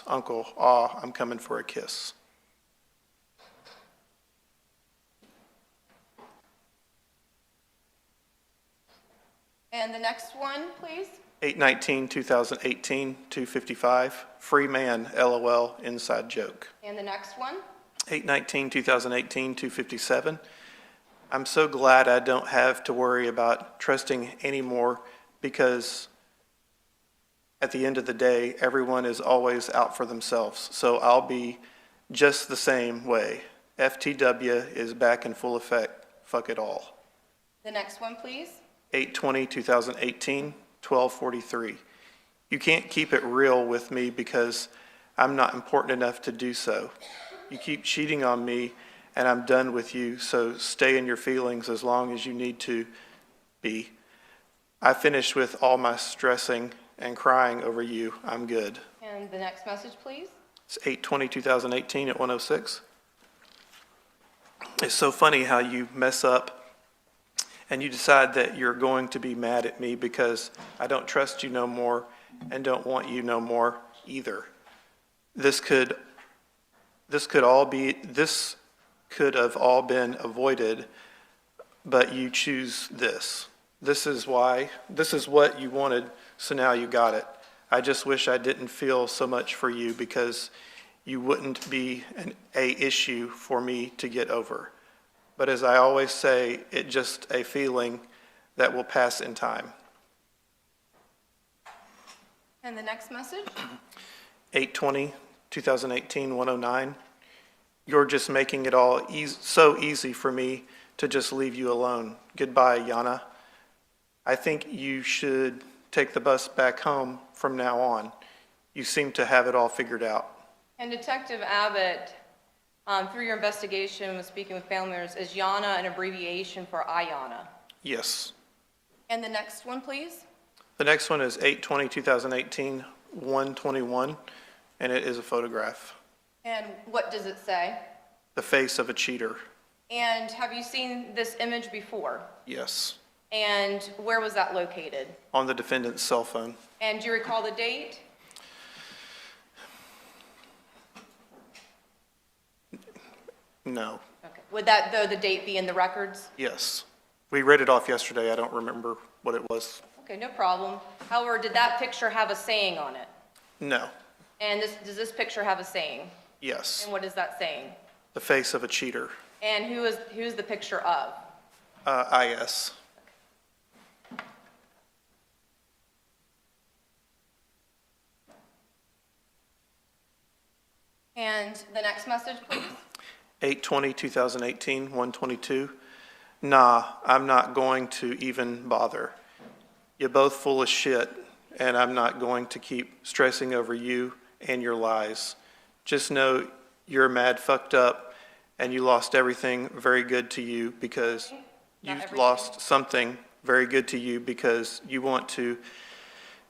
Uncle, ah, I'm coming for a kiss. And the next one, please. 8/19/2018, 2:55. Free man, LOL, inside joke. And the next one. 8/19/2018, 2:57. I'm so glad I don't have to worry about trusting anymore because at the end of the day, everyone is always out for themselves. So I'll be just the same way. FTW is back in full effect. Fuck it all. The next one, please. 8/20/2018, 12:43. You can't keep it real with me because I'm not important enough to do so. You keep cheating on me and I'm done with you, so stay in your feelings as long as you need to be. I finished with all my stressing and crying over you. I'm good. And the next message, please. It's 8/20/2018 at 1:06. It's so funny how you mess up and you decide that you're going to be mad at me because I don't trust you no more and don't want you no more either. This could have all been avoided, but you choose this. This is what you wanted, so now you got it. I just wish I didn't feel so much for you because you wouldn't be a issue for me to get over. But as I always say, it's just a feeling that will pass in time. And the next message. 8/20/2018, 1:09. You're just making it all so easy for me to just leave you alone. Goodbye, Iyana. I think you should take the bus back home from now on. You seem to have it all figured out. And Detective Abbott, through your investigation with speaking with family members, is Iyana an abbreviation for Iyana? Yes. And the next one, please. The next one is 8/20/2018, 1:21, and it is a photograph. And what does it say? The face of a cheater. And have you seen this image before? Yes. And where was that located? On the defendant's cell phone. And do you recall the date? No. Okay. Would that, though, the date be in the records? Yes. We read it off yesterday. I don't remember what it was. Okay, no problem. However, did that picture have a saying on it? No. And does this picture have a saying? Yes. And what is that saying? The face of a cheater. And who's the picture of? IS. And the next message, please. 8/20/2018, 1:22. Nah, I'm not going to even bother. You're both full of shit, and I'm not going to keep stressing over you and your lies. Just know you're mad fucked up, and you lost everything very good to you because you lost something very good to you because you want to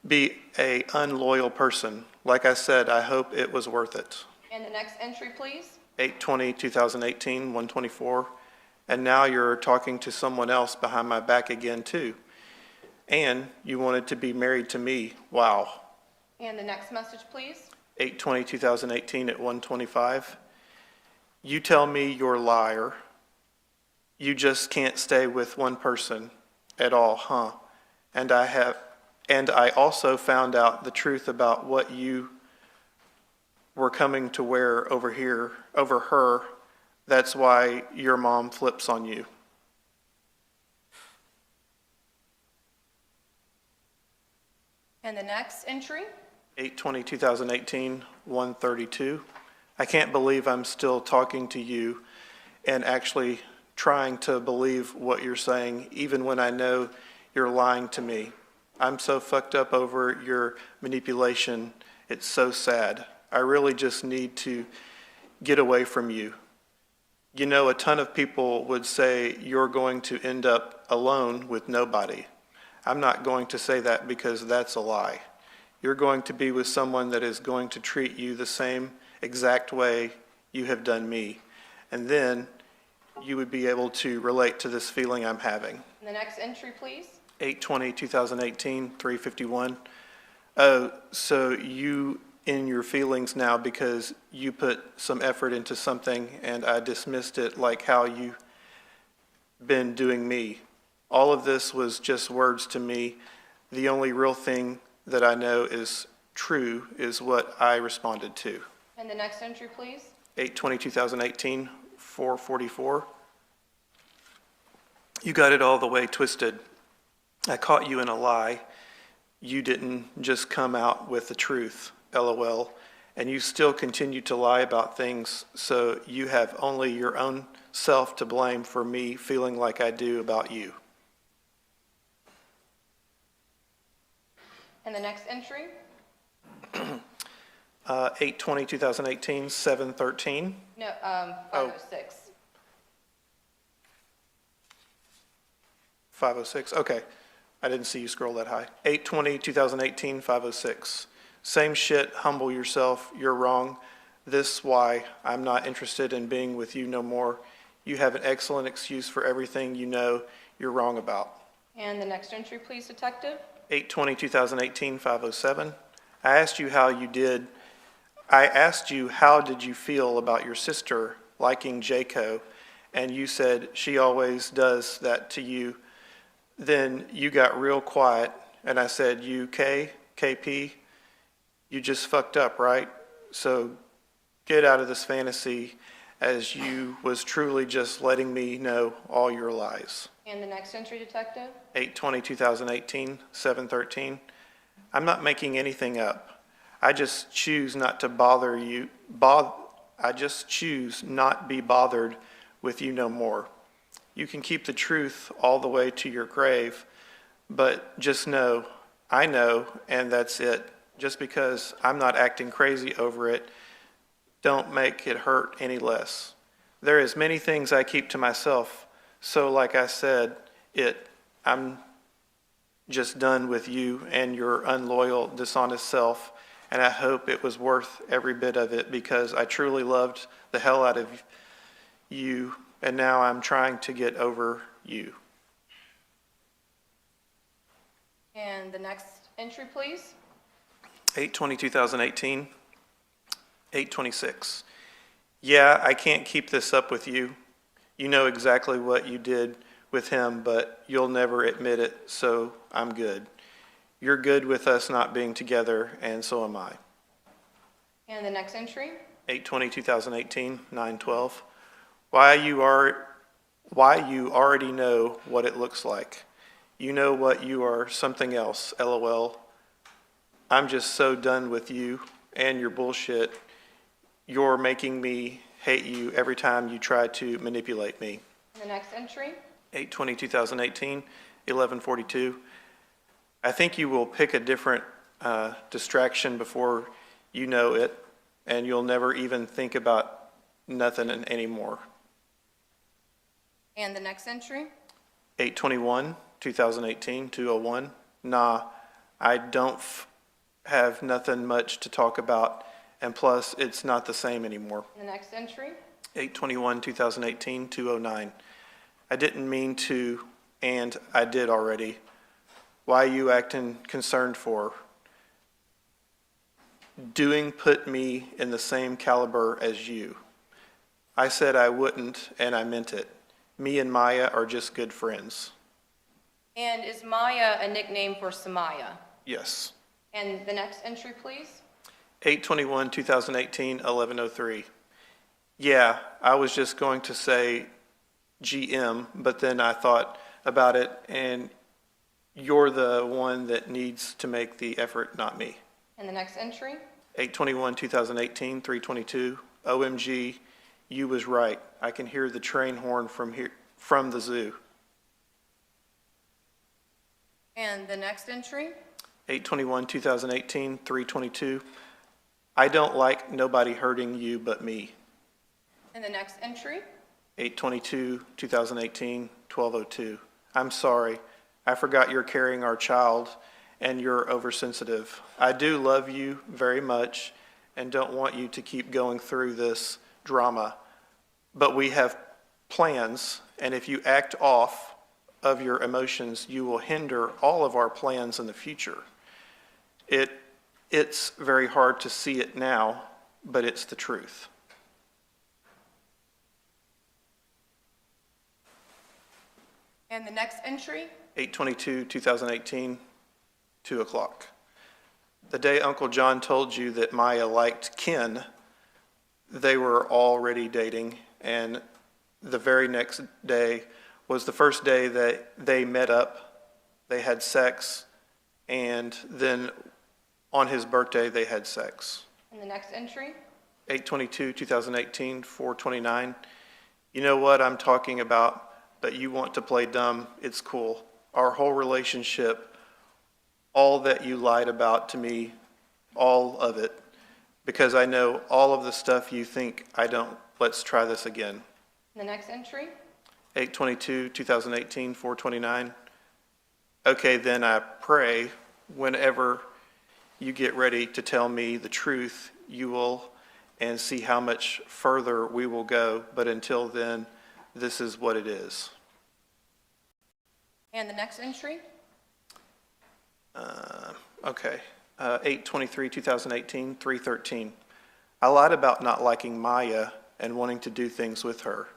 be a unloyal person. Like I said, I hope it was worth it. And the next entry, please. 8/20/2018, 1:24. And now you're talking to someone else behind my back again, too. And you wanted to be married to me. Wow. And the next message, please. 8/20/2018 at 1:25. You tell me you're a liar. You just can't stay with one person at all, huh? And I also found out the truth about what you were coming to wear over her. That's why your mom flips on you. And the next entry. 8/20/2018, 1:32. I can't believe I'm still talking to you and actually trying to believe what you're saying, even when I know you're lying to me. I'm so fucked up over your manipulation. It's so sad. I really just need to get away from you. You know, a ton of people would say you're going to end up alone with nobody. I'm not going to say that because that's a lie. You're going to be with someone that is going to treat you the same exact way you have done me. And then you would be able to relate to this feeling I'm having. The next entry, please. 8/20/2018, 3:51. Oh, so you in your feelings now because you put some effort into something and I dismissed it like how you've been doing me. All of this was just words to me. The only real thing that I know is true is what I responded to. And the next entry, please. 8/20/2018, 444. You got it all the way twisted. I caught you in a lie. You didn't just come out with the truth, LOL. And you still continue to lie about things, so you have only your own self to blame for me feeling like I do about you. And the next entry. 8/20/2018, 713. No, 506. 506, okay. I didn't see you scroll that high. 8/20/2018, 506. Same shit, humble yourself, you're wrong. This why I'm not interested in being with you no more. You have an excellent excuse for everything you know you're wrong about. And the next entry, please, Detective. 8/20/2018, 507. I asked you how did you feel about your sister liking Jayco, and you said she always does that to you. Then you got real quiet, and I said, KP, you just fucked up, right? So get out of this fantasy, as you was truly just letting me know all your lies. And the next entry, Detective. 8/20/2018, 713. I'm not making anything up. I just choose not to bother you. I just choose not be bothered with you no more. You can keep the truth all the way to your grave, but just know, I know, and that's it. Just because I'm not acting crazy over it, don't make it hurt any less. There is many things I keep to myself, so like I said, I'm just done with you and your unloyal, dishonest self, and I hope it was worth every bit of it because I truly loved the hell out of you, and now I'm trying to get over you. And the next entry, please. 8/20/2018, 8/26. Yeah, I can't keep this up with you. You know exactly what you did with him, but you'll never admit it, so I'm good. You're good with us not being together, and so am I. And the next entry. 8/20/2018, 9/12. Why you already know what it looks like. You know what you are, something else, LOL. I'm just so done with you and your bullshit. You're making me hate you every time you try to manipulate me. And the next entry. 8/20/2018, 11/42. I think you will pick a different distraction before you know it, and you'll never even think about nothing anymore. And the next entry. 8/21/2018, 201. Nah, I don't have nothing much to talk about, and plus, it's not the same anymore. And the next entry. 8/21/2018, 209. I didn't mean to, and I did already. Why you acting concerned for? Doing put me in the same caliber as you. I said I wouldn't, and I meant it. Me and Maya are just good friends. And is Maya a nickname for Samaya? Yes. And the next entry, please. 8/21/2018, 11:03. Yeah, I was just going to say GM, but then I thought about it, and you're the one that needs to make the effort, not me. And the next entry. 8/21/2018, 3:22. OMG, you was right. I can hear the train horn from the zoo. And the next entry. 8/21/2018, 3:22. I don't like nobody hurting you but me. And the next entry. 8/22/2018, 12:02. I'm sorry. I forgot you're carrying our child and you're oversensitive. I do love you very much and don't want you to keep going through this drama. But we have plans, and if you act off of your emotions, you will hinder all of our plans in the future. It It's very hard to see it now, but it's the truth. And the next entry? 8/22/2018, 2 o'clock. The day Uncle John told you that Maya liked Ken, they were already dating, and the very next day was the first day that they met up, they had sex, and then on his birthday they had sex. And the next entry? 8/22/2018, 4:29. You know what I'm talking about, but you want to play dumb. It's cool. Our whole relationship, all that you lied about to me, all of it, because I know all of the stuff you think I don't. Let's try this again. The next entry? 8/22/2018, 4:29. Okay, then I pray whenever you get ready to tell me the truth, you will, and see how much further we will go. But until then, this is what it is. And the next entry? Okay, 8/23/2018, 3:13. I lied about not liking Maya and wanting to do things with her.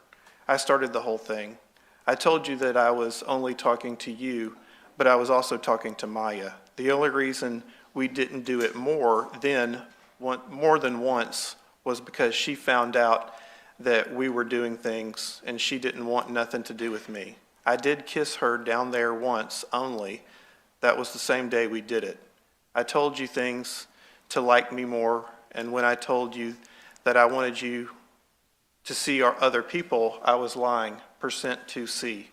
I started the whole thing. I told you that I was only talking to you, but I was also talking to Maya. The only reason we didn't do it more than once was because she found out that we were doing things and she didn't want nothing to do with me. I did kiss her down there once only. That was the same day we did it. I told you things to like me more, and when I told you that I wanted you to see our other people, I was lying, %2C.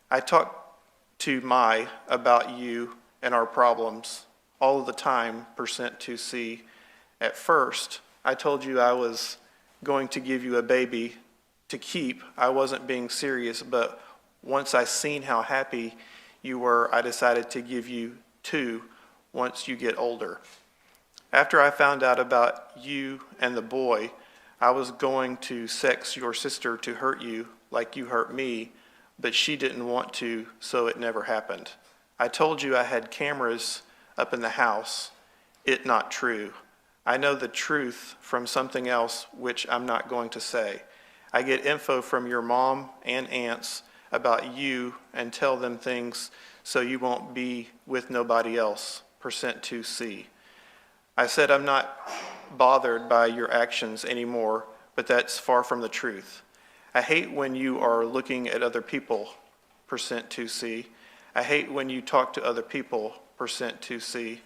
I talked to Mai about you and our problems all of the time, %2C. At first, I told you I was going to give you a baby to keep. I wasn't being serious, but once I seen how happy you were, I decided to give you 2 once you get older. After I found out about you and the boy, I was going to sex your sister to hurt you like you hurt me, but she didn't want to, so it never happened. I told you I had cameras up in the house. It not true. I know the truth from something else, which I'm not going to say. I get info from your mom and aunts about you and tell them things so you won't be with nobody else, %2C. I said I'm not bothered by your actions anymore, but that's far from the truth. I hate when you are looking at other people, %2C. I hate when you talk to other people, %2C.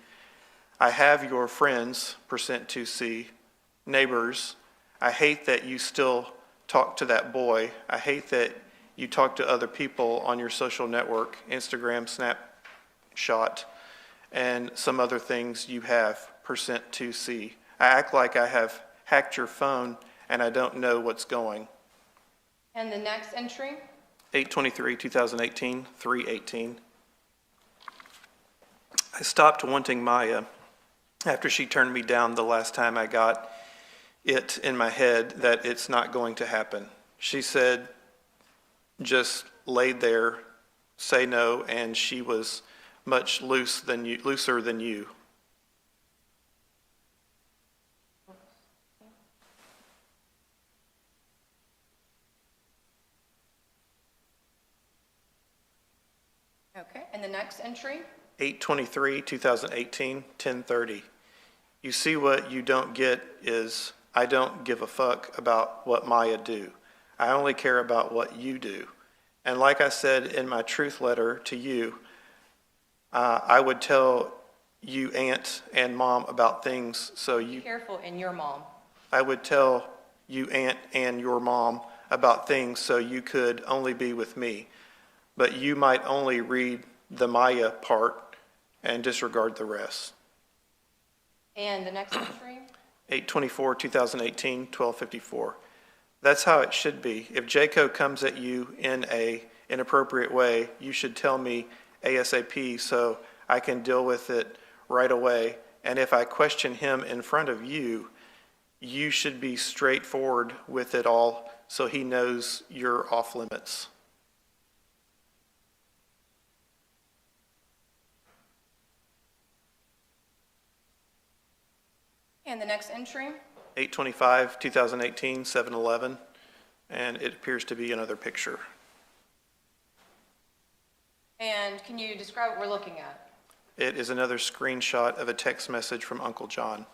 I have your friends, %2C, neighbors. I hate that you still talk to that boy. I hate that you talk to other people on your social network, Instagram, Snapshot, and some other things you have, %2C. I act like I have hacked your phone and I don't know what's going. And the next entry? 8/23/2018, 3:18. I stopped wanting Maya after she turned me down the last time I got it in my head that it's not going to happen. She said, just laid there, say no, and she was much looser than you. Okay, and the next entry? 8/23/2018, 10:30. You see, what you don't get is I don't give a fuck about what Maya do. I only care about what you do. And like I said in my truth letter to you, I would tell you aunt and mom about things so Be you... careful in your mom. I would tell you aunt and your mom about things so you could only be with me. But you might only read the Maya part and disregard the rest. And the next entry? 8/24/2018, 12:54. That's how it should be. If Jaco comes at you in an inappropriate way, you should tell me ASAP so I can deal with it right away. And if I question him in front of you, you should be straightforward with it all so he knows you're off limits. And the next entry? 8/25/2018, 7/11, and it appears to be another picture. And can you describe what we're looking at? It is another screenshot of a text message from Uncle John.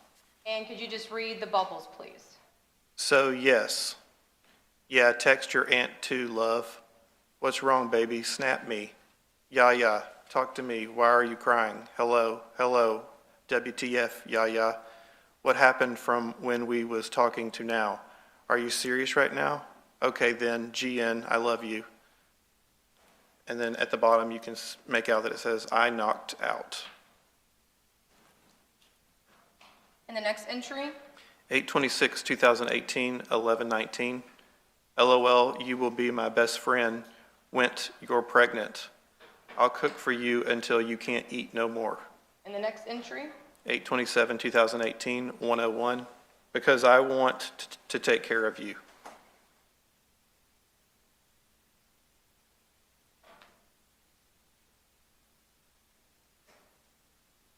And could you just read the bubbles, please? So, yes. Yeah, text your aunt too, love. What's wrong, baby? Snap me. Yeah. Talk to me. Why are you crying? Hello. WTF, yeah. What happened from when we was talking to now? Are you serious right now? Okay then, GN, I love you. And then at the bottom you can make out that it says, I knocked out. And the next entry? 8/26/2018, 11/19. LOL, you will be my best friend. Went, you're pregnant. I'll cook for you until you can't eat no more. And the next entry? 8/27/2018, 101. Because I want to take care of you.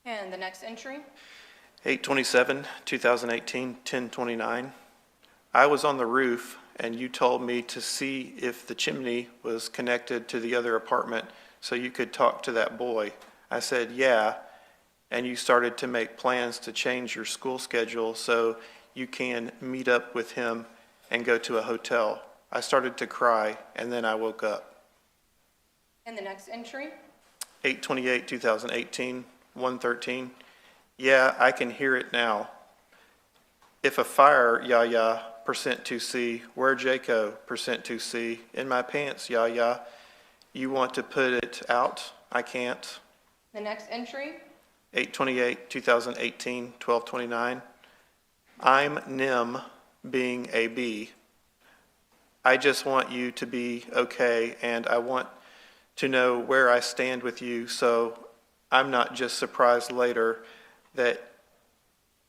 And the next entry? 8/27/2018, 10/29. I was on the roof and you told me to see if the chimney was connected to the other apartment so you could talk to that boy. I said, yeah, and you started to make plans to change your school schedule so you can meet up with him and go to a hotel. I started to cry and then I woke up. And the next entry? 8/28/2018, 113. Yeah, I can hear it now. If a fire, yeah, %2C. Where Jaco, %2C. In my pants, yeah. You want to put it out? I can't. The next entry? 8/28/2018, 12/29. I'm Nim, being a B. I just want you to be okay, and I want to know where I stand with you so I'm not just surprised later that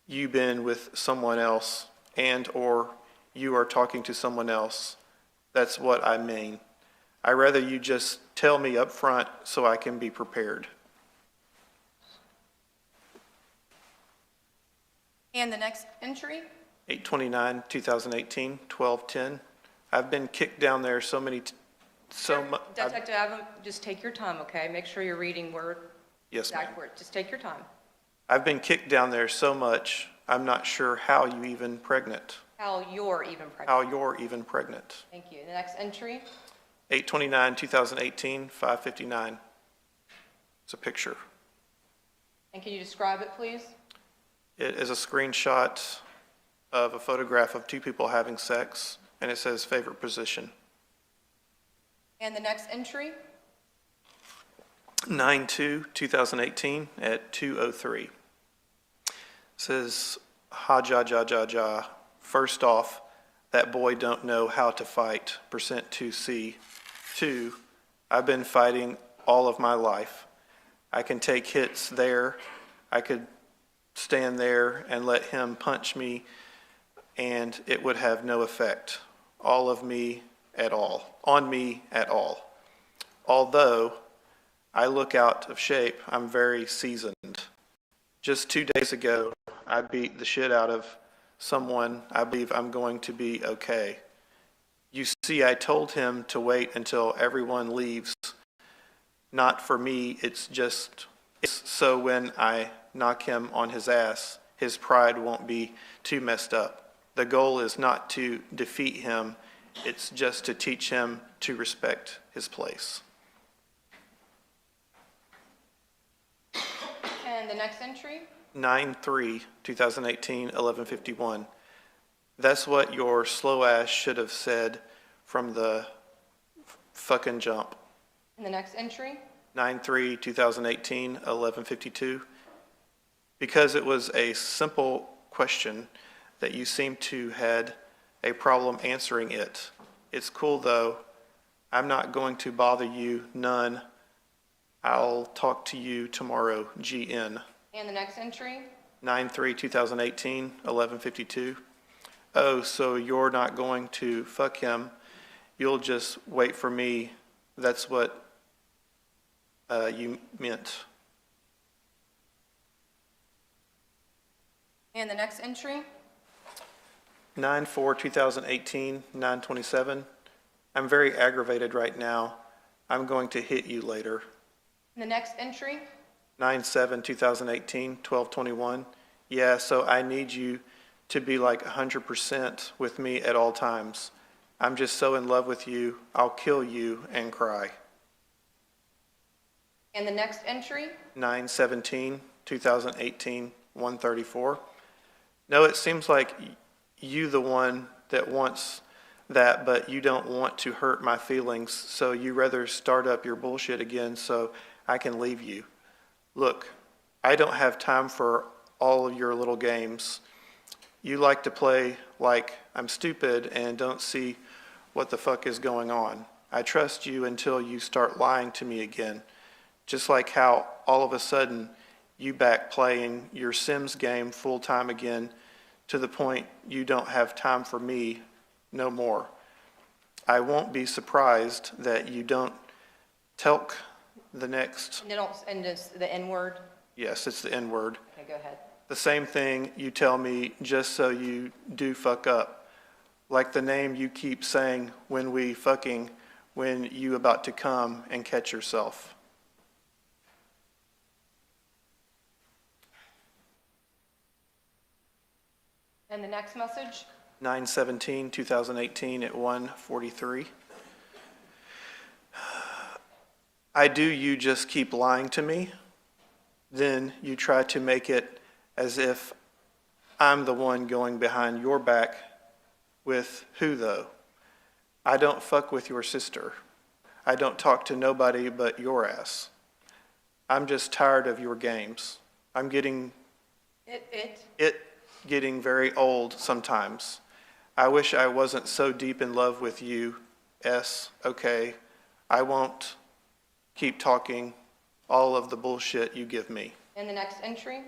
you've been with someone else and or you are talking to someone else. That's what I mean. I'd rather you just tell me up front so I can be prepared. And the next entry? 8/29/2018, 12/10. I've been kicked down there so much. Detective Adam, just take your time, okay? Make sure you're reading word, Yes, ma'am. exact word. Just take your time. I've been kicked down there so much, I'm not sure how you're even pregnant. How you're even pregnant. How you're even pregnant. Thank you. The next entry? 8/29/2018, 5:59. It's a picture. And can you describe it, please? It is a screenshot of a photograph of two people having sex, and it says favorite position. And the next entry? 9/2/2018 at 2:03. Says, ha ja. First off, that boy don't know how to fight, %2C. 2, I've been fighting all of my life. I can take hits there. I could stand there and let him punch me, and it would have no effect on me at all. Although I look out of shape, I'm very seasoned. Just 2 days ago, I beat the shit out of someone. I believe I'm going to be okay. You see, I told him to wait until everyone leaves. Not for me, it's so when I knock him on his ass, his pride won't be too messed up. The goal is not to defeat him, it's just to teach him to respect his place. And the next entry? 9/3/2018, 11:51. That's what your slow ass should have said from the fucking jump. And the next entry? 9/3/2018, 11:52. Because it was a simple question that you seem to had a problem answering it. It's cool though. I'm not going to bother you none. I'll talk to you tomorrow, GN. And the next entry? 9/3/2018, 11:52. Oh, so you're not going to fuck him. You'll just wait for me. That's what you meant. And the next entry? 9/4/2018, 9:27. I'm very aggravated right now. I'm going to hit you later. And the next entry? 9/7/2018, 12:21. Yeah, so I need you to be like 100% with me at all times. I'm just so in love with you, I'll kill you and cry. And the next entry? 9/17/2018, 1:34. No, it seems like you the one that wants that, but you don't want to hurt my feelings, so you rather start up your bullshit again so I can leave you. Look, I don't have time for all of your little games. You like to play like I'm stupid and don't see what the fuck is going on. I trust you until you start lying to me again. Just like how all of a sudden you back playing your Sims game full time again to the point you don't have time for me no more. I won't be surprised that you don't telk the next, And it's the N word? yes, it's the N word. Okay, go ahead. The same thing you tell me just so you do fuck up. Like the name you keep saying when we fucking, when you about to come and catch yourself. And the next message? 9/17/2018 at 1:43. I do you just keep lying to me? Then you try to make it as if I'm the one going behind your back with who though? I don't fuck with your sister. I don't talk to nobody but your ass. I'm just tired of your games. I'm getting getting very old sometimes. I wish I wasn't so deep in love with you, S. Okay, I won't keep talking all of the bullshit you give me. And the next entry?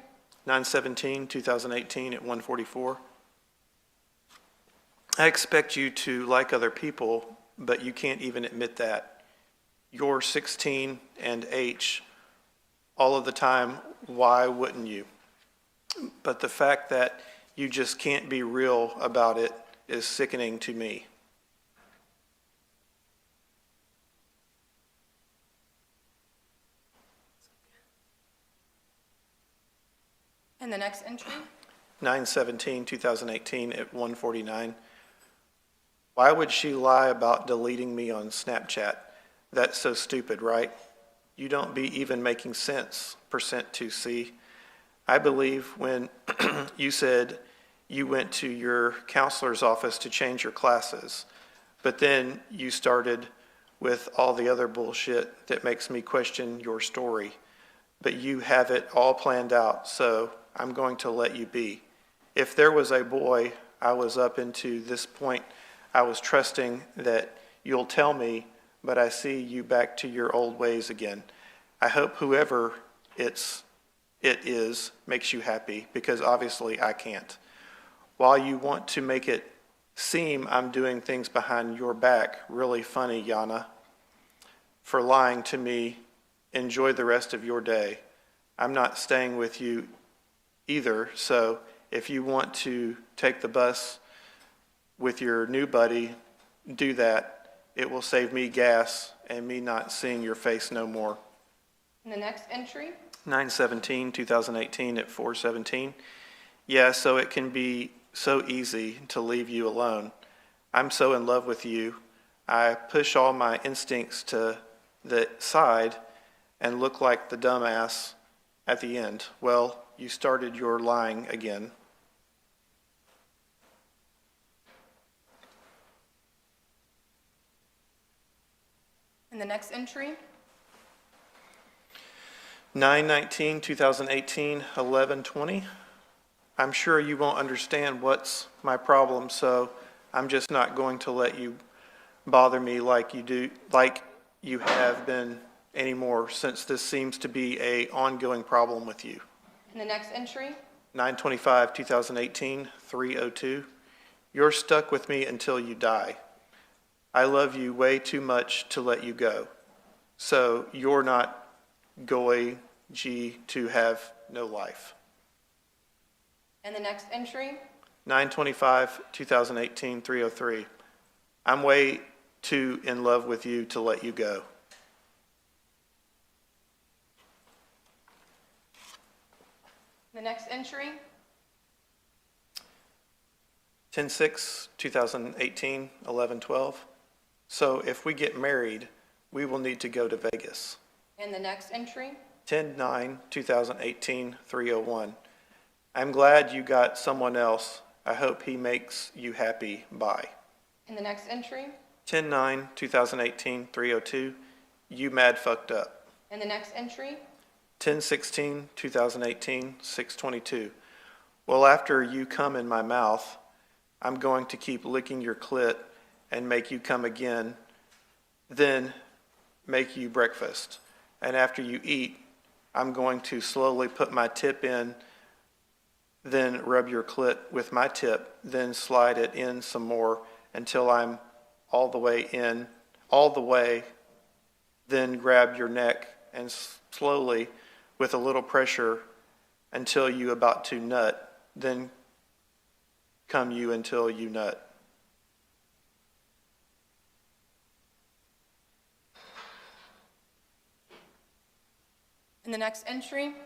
9/17/2018 at 1:44. I expect you to like other people, but you can't even admit that. You're 16 and H all of the time. Why wouldn't you? But the fact that you just can't be real about it is sickening to me. And the next entry? 9/17/2018 at 1:49. Why would she lie about deleting me on Snapchat? That's so stupid, right? You don't be even making sense, %2C. I believe when you said you went to your counselor's office to change your classes, but then you started with all the other bullshit that makes me question your story. But you have it all planned out, so I'm going to let you be. If there was a boy I was up into this point, I was trusting that you'll tell me, but I see you back to your old ways again. I hope whoever it is makes you happy, because obviously I can't. While you want to make it seem I'm doing things behind your back, really funny, Iyana, for lying to me, enjoy the rest of your day. I'm not staying with you either, so if you want to take the bus with your new buddy, do that. It will save me gas and me not seeing your face no more. And the next entry? 9/17/2018 at 4:17. Yeah, so it can be so easy to leave you alone. I'm so in love with you. I push all my instincts to the side and look like the dumbass at the end. Well, you started your lying again. And the next entry? 9/19/2018, 11:20. I'm sure you won't understand what's my problem, so I'm just not going to let you bother me like you have been anymore, since this seems to be an ongoing problem with you. And the next entry? 9/25/2018, 3:02. You're stuck with me until you die. I love you way too much to let you go. So you're not going to have no life. And the next entry? 9/25/2018, 3:03. I'm way too in love with you to let you go. The next entry? 10/6/2018, 11:12. So if we get married, we will need to go to Vegas. And the next entry? 10/9/2018, 3:01. I'm glad you got someone else. I hope he makes you happy. Bye. And the next entry? 10/9/2018, 3:02. You mad fucked up. And the next entry? 10/16/2018, 6:22. Well, after you come in my mouth, I'm going to keep licking your clit and make you come again, then make you breakfast. And after you eat, I'm going to slowly put my tip in, then rub your clit with my tip, then slide it in some more until I'm all the way in, all the way, then grab your neck and slowly, with a little pressure, until you about to nut, then come you until you nut. And the next entry?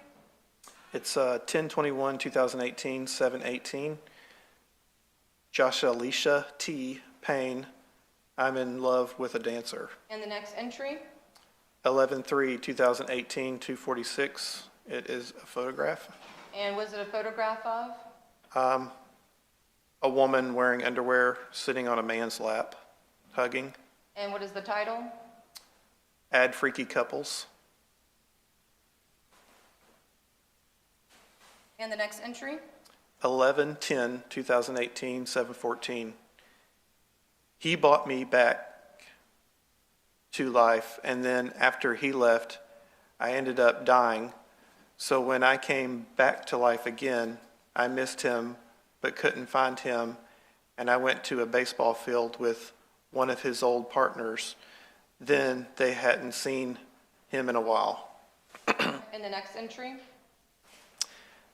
It's 10/21/2018, 7:18. Joshua T. Payne, I'm in love with a dancer. And the next entry? 11/3/2018, 2:46. It is a photograph. And was it a photograph of? A woman wearing underwear sitting on a man's lap, hugging. And what is the title? Add freaky couples. And the next entry? 11/10/2018, 7:14. He brought me back to life, and then after he left, I ended up dying. So when I came back to life again, I missed him but couldn't find him, and I went to a baseball field with one of his old partners. Then they hadn't seen him in a while. And the next entry?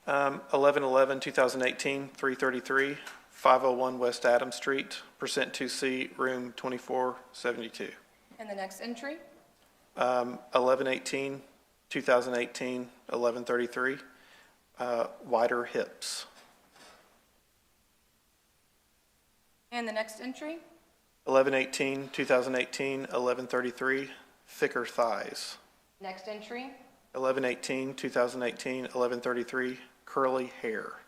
11/11/2018, 3:33, 501 West Adams Street, percent 2C, room 2472. And the next entry? 11/18/2018, 11:33, wider hips. And the next entry? 11/18/2018, 11:33, thicker thighs. Next entry? 11/18/2018, 11:33, curly hair.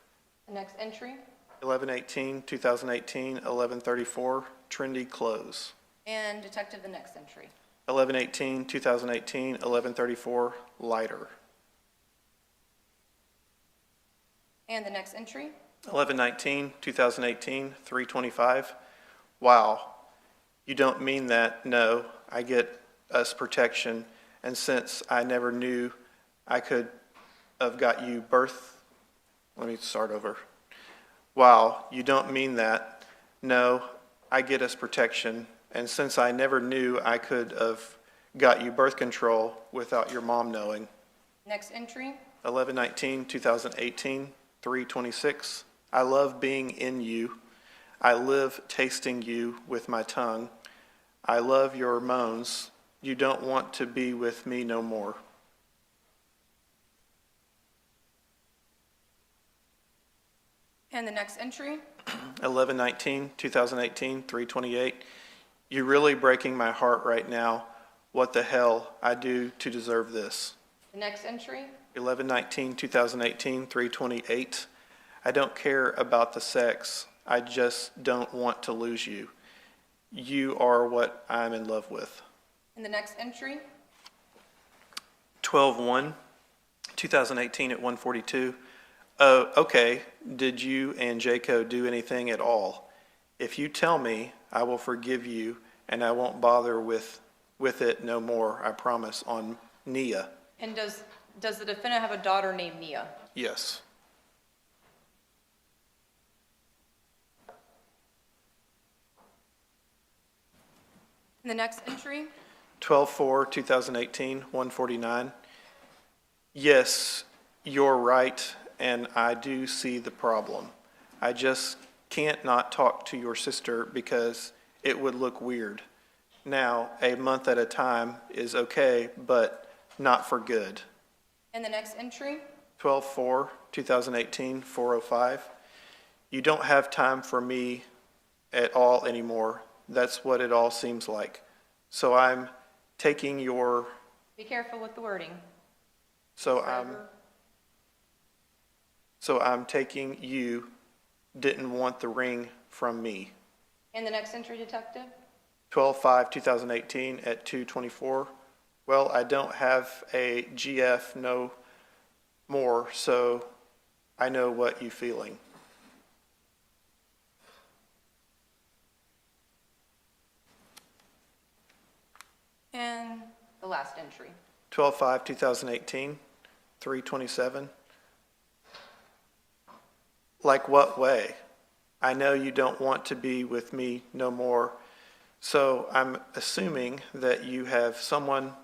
The next entry? 11/18/2018, 11:34, trendy clothes. And detective, the next entry? 11/18/2018, 11:34, lighter. And the next entry? 11/19/2018, 3:25, wow, you don't mean that, no, I get us protection, and since I never knew I could have got you birth, let me start over. Wow, you don't mean that, no, I get us protection, and since I never knew I could have got you birth control without your mom knowing. Next entry? 11/19/2018, 3:26, I love being in you. I live tasting you with my tongue. I love your moans. You don't want to be with me no more. And the next entry? 11/19/2018, 3:28, you're really breaking my heart right now. What the hell I do to deserve this? The next entry? 11/19/2018, 3:28, I don't care about the sex. I just don't want to lose you. You are what I'm in love with. And the next entry? 12/1/2018 at 1:42. Oh, okay. Did you and Jaco do anything at all? If you tell me, I will forgive you and I won't bother with it no more, I promise, on Nia. And does the defendant have a daughter named Nia? Yes. And the next entry? 12/4/2018, 1:49. Yes, you're right, and I do see the problem. I just can't not talk to your sister because it would look weird. Now, a month at a time is okay, but not for good. And the next entry? 12/4/2018, 4:05. You don't have time for me at all anymore. That's what it all seems like. So I'm taking your, Be careful with the wording. so Forever. I'm taking you didn't want the ring from me. And the next entry, Detective? 12/5/2018 at 2:24. Well, I don't have a GF no more, so I know what you feeling. And the last entry. 12/5/2018, 3:27. Like what way? I know you don't want to be with me no more, so I'm assuming that you have someone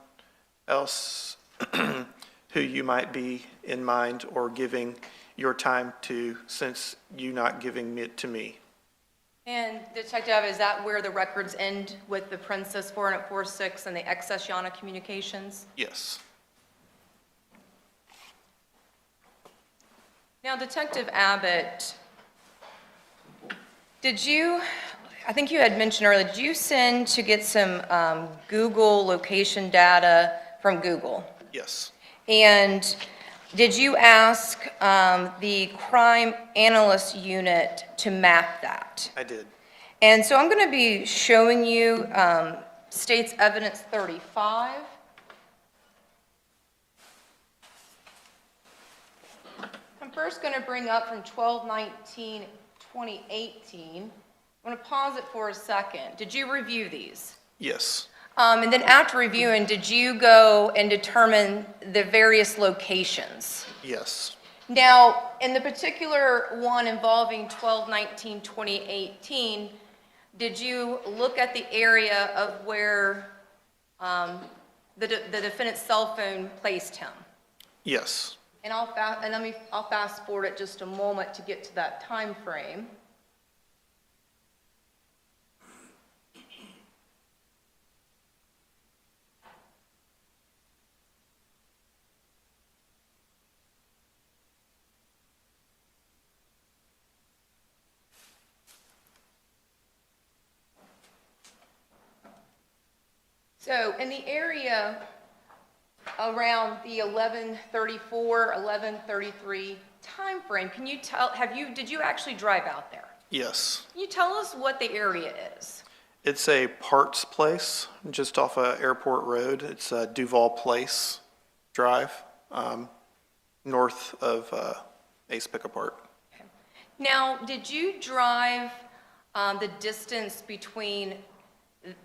else who you might be in mind or giving your time to, since you not giving it to me. And Detective, is that where the records end with the Princess 4846 and the excess Iyana communications? Yes. Now, Detective Abbott, I think you had mentioned earlier, did you send to get some Google location data from Google? Yes. And did you ask the crime analyst unit to map that? I did. And so I'm going to be showing you State's Evidence 35. I'm first going to bring up from 12/19/2018. I'm going to pause it for a second. Did you review these? Yes. And then after reviewing, did you go and determine the various locations? Yes. Now, in the particular one involving 12/19/2018, did you look at the area of where the defendant's cell phone placed him? Yes. And I'll fast forward it just a moment to get to that time frame. So in the area around the 11:34, 11:33 timeframe, can you tell, did you actually drive out there? Yes. Can you tell us what the area is? It's a parts place just off of Airport Road. It's Duval Place Drive, north of Ace Pickup Park. Okay. Now, did you drive the distance between,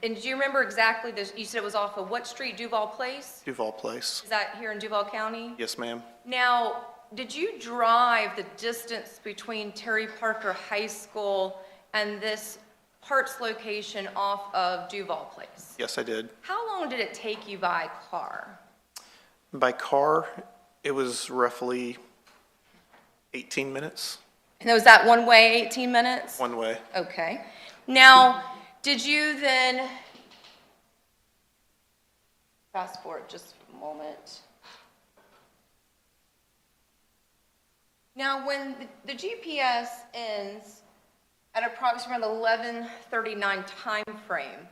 and do you remember exactly this? You said it was off of what street, Duval Place? Duval Place. Is that here in Duval County? Yes, ma'am. Now, did you drive the distance between Terry Parker High School and this parts location off of Duval Place? Yes, I did. How long did it take you by car? By car, it was roughly 18 minutes, And was that one way, 18 minutes? one way. Okay. Now, did you then, fast forward just a moment. Now, when the GPS ends at approximately 11:39 time frame,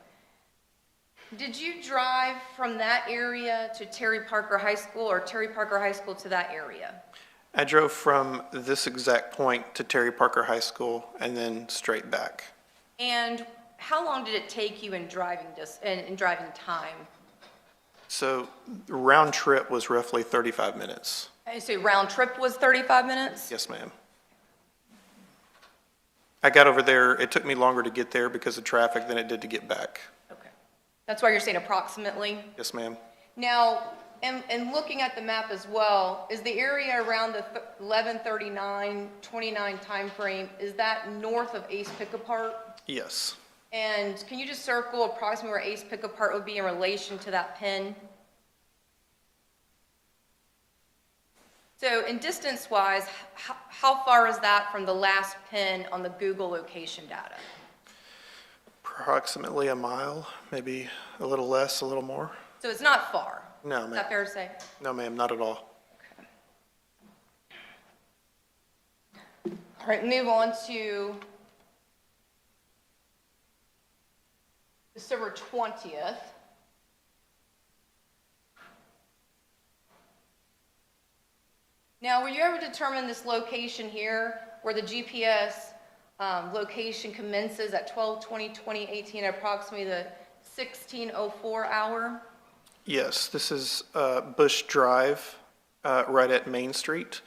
did you drive from that area to Terry Parker High School or Terry Parker High School to that area? I drove from this exact point to Terry Parker High School and then straight back. And how long did it take you in driving time? So the round trip was roughly 35 minutes. Okay, so round trip was 35 minutes? Yes, ma'am. I got over there, it took me longer to get there because of traffic than it did to get back. Okay. That's why you're saying approximately? Yes, ma'am. Now, and looking at the map as well, is the area around the 11:39/29 timeframe, is that north of Ace Pickup Park? Yes. And can you just circle approximately where Ace Pickup Park would be in relation to that pin? So in distance-wise, how far is that from the last pin on the Google location data? Approximately a mile, maybe a little less, a little more. So it's not far? No, Is ma'am. that fair to say? No, ma'am, not at all. All right, move on to December 20th. Now, were you able to determine this location here where the GPS location commences at 12/20/2018 at approximately the 16:04 hour? Yes, this is Bush Drive, right at Main Street.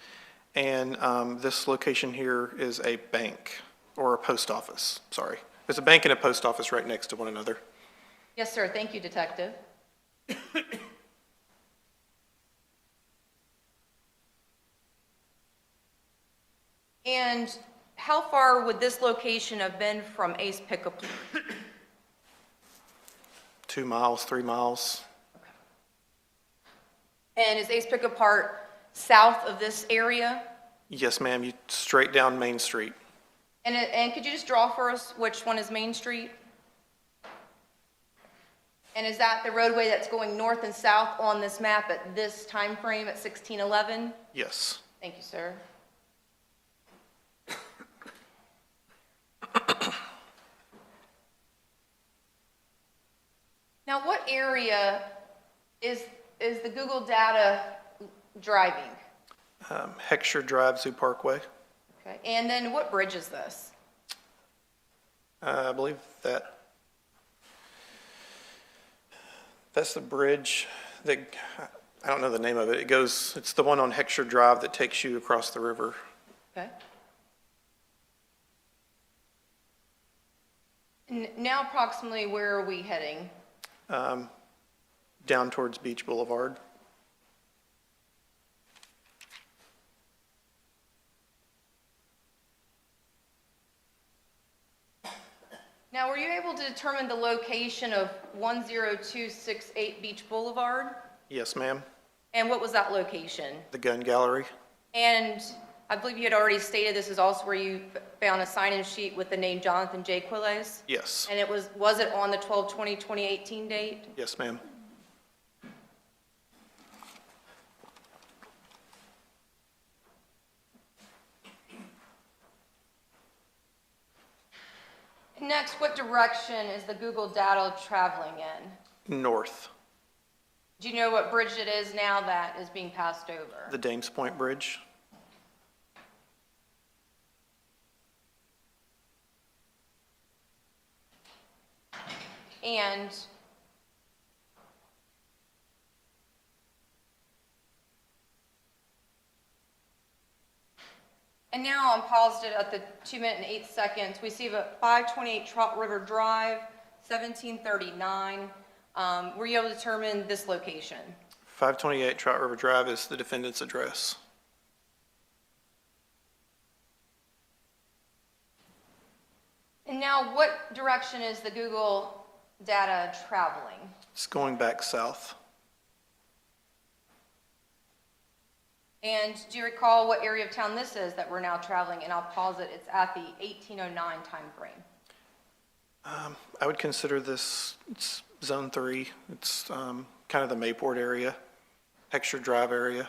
And this location here is a bank, or a post office, sorry. There's a bank and a post office right next to one another. Yes, sir. Thank you, Detective. And how far would this location have been from Ace Pickup? 2 miles, 3 miles. And is Ace Pickup Park south of this area? Yes, ma'am, you straight down Main Street. And could you just draw for us which one is Main Street? And is that the roadway that's going north and south on this map at this time frame at 1611? Yes. Thank you, sir. Now, what area is the Google data driving? Heckscher Drive, Zoo Parkway. Okay, and then what bridge is this? I believe that's the bridge that, I don't know the name of it. It's the one on Heckscher Drive that takes you across the river. Okay. And now approximately where are we heading? Down towards Beach Boulevard. Now, were you able to determine the location of 10268 Beach Boulevard? Yes, ma'am. And what was that location? The gun gallery. And I believe you had already stated this is also where you found a sign-in sheet with the name Johnathan J. Quiles? Yes. And was it on the 12/20/2018 date? Yes, ma'am. Next, what direction is the Google data traveling in? North. Do you know what bridge it is now that is being passed over? The Dames Point Bridge. And now I'm paused it at the 2 minute and 8 seconds. We see a 528 Trout River Drive, 1739. Were you able to determine this location? 528 Trout River Drive is the defendant's address. And now what direction is the Google data traveling? It's going back south. And do you recall what area of town this is that we're now traveling? And I'll pause it. It's at the 1809 time frame. I would consider this, it's Zone 3. It's kind of the Mayport area, Heckscher Drive area.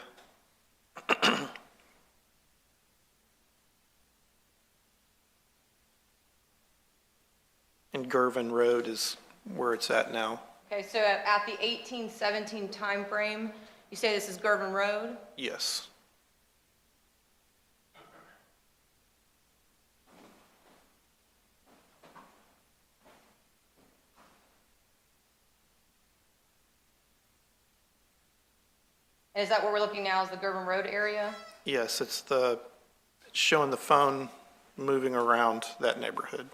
And Gervin Road is where it's at now. Okay, so at the 1817 time frame, you say this is Gervin Road? Yes. And is that where we're looking now, is the Gervin Road area? Yes, it's showing the phone moving around that neighborhood.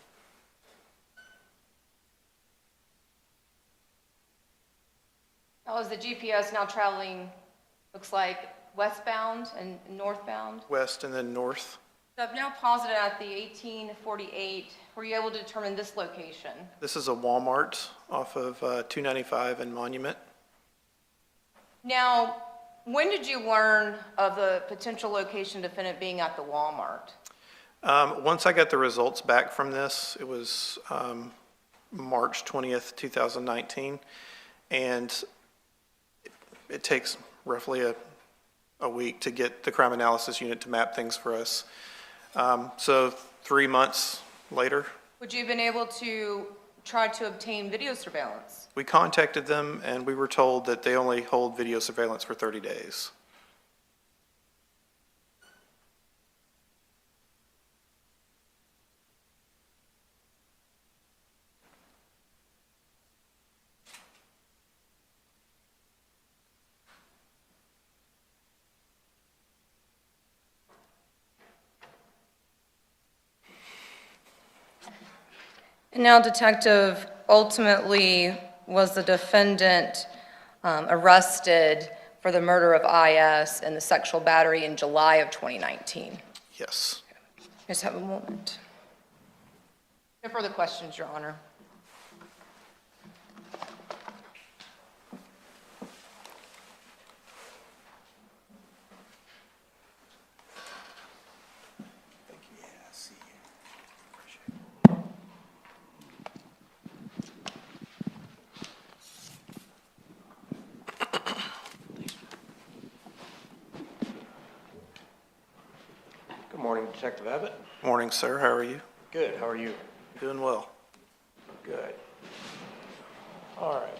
Now is the GPS now traveling, looks like westbound and northbound? West and then north. So I've now paused it at the 1848. Were you able to determine this location? This is a Walmart off of 295 and Monument. Now, When did you learn of the potential location defendant being at the Walmart? Once I got the results back from this, it was March 20th, 2019, and it takes roughly a week to get the crime analysis unit to map things for us. So 3 months later. Would you have been able to try to obtain video surveillance? We contacted them, and we were told that they only hold video surveillance for 30 days. And now, Detective, ultimately, was the defendant arrested for the murder of IS and the sexual battery in July of 2019? Yes. Just have a moment. No further questions, Your Honor. Good morning, Detective Abbott. Morning, sir. How are you? Good, how are you? Doing well. Good. All right.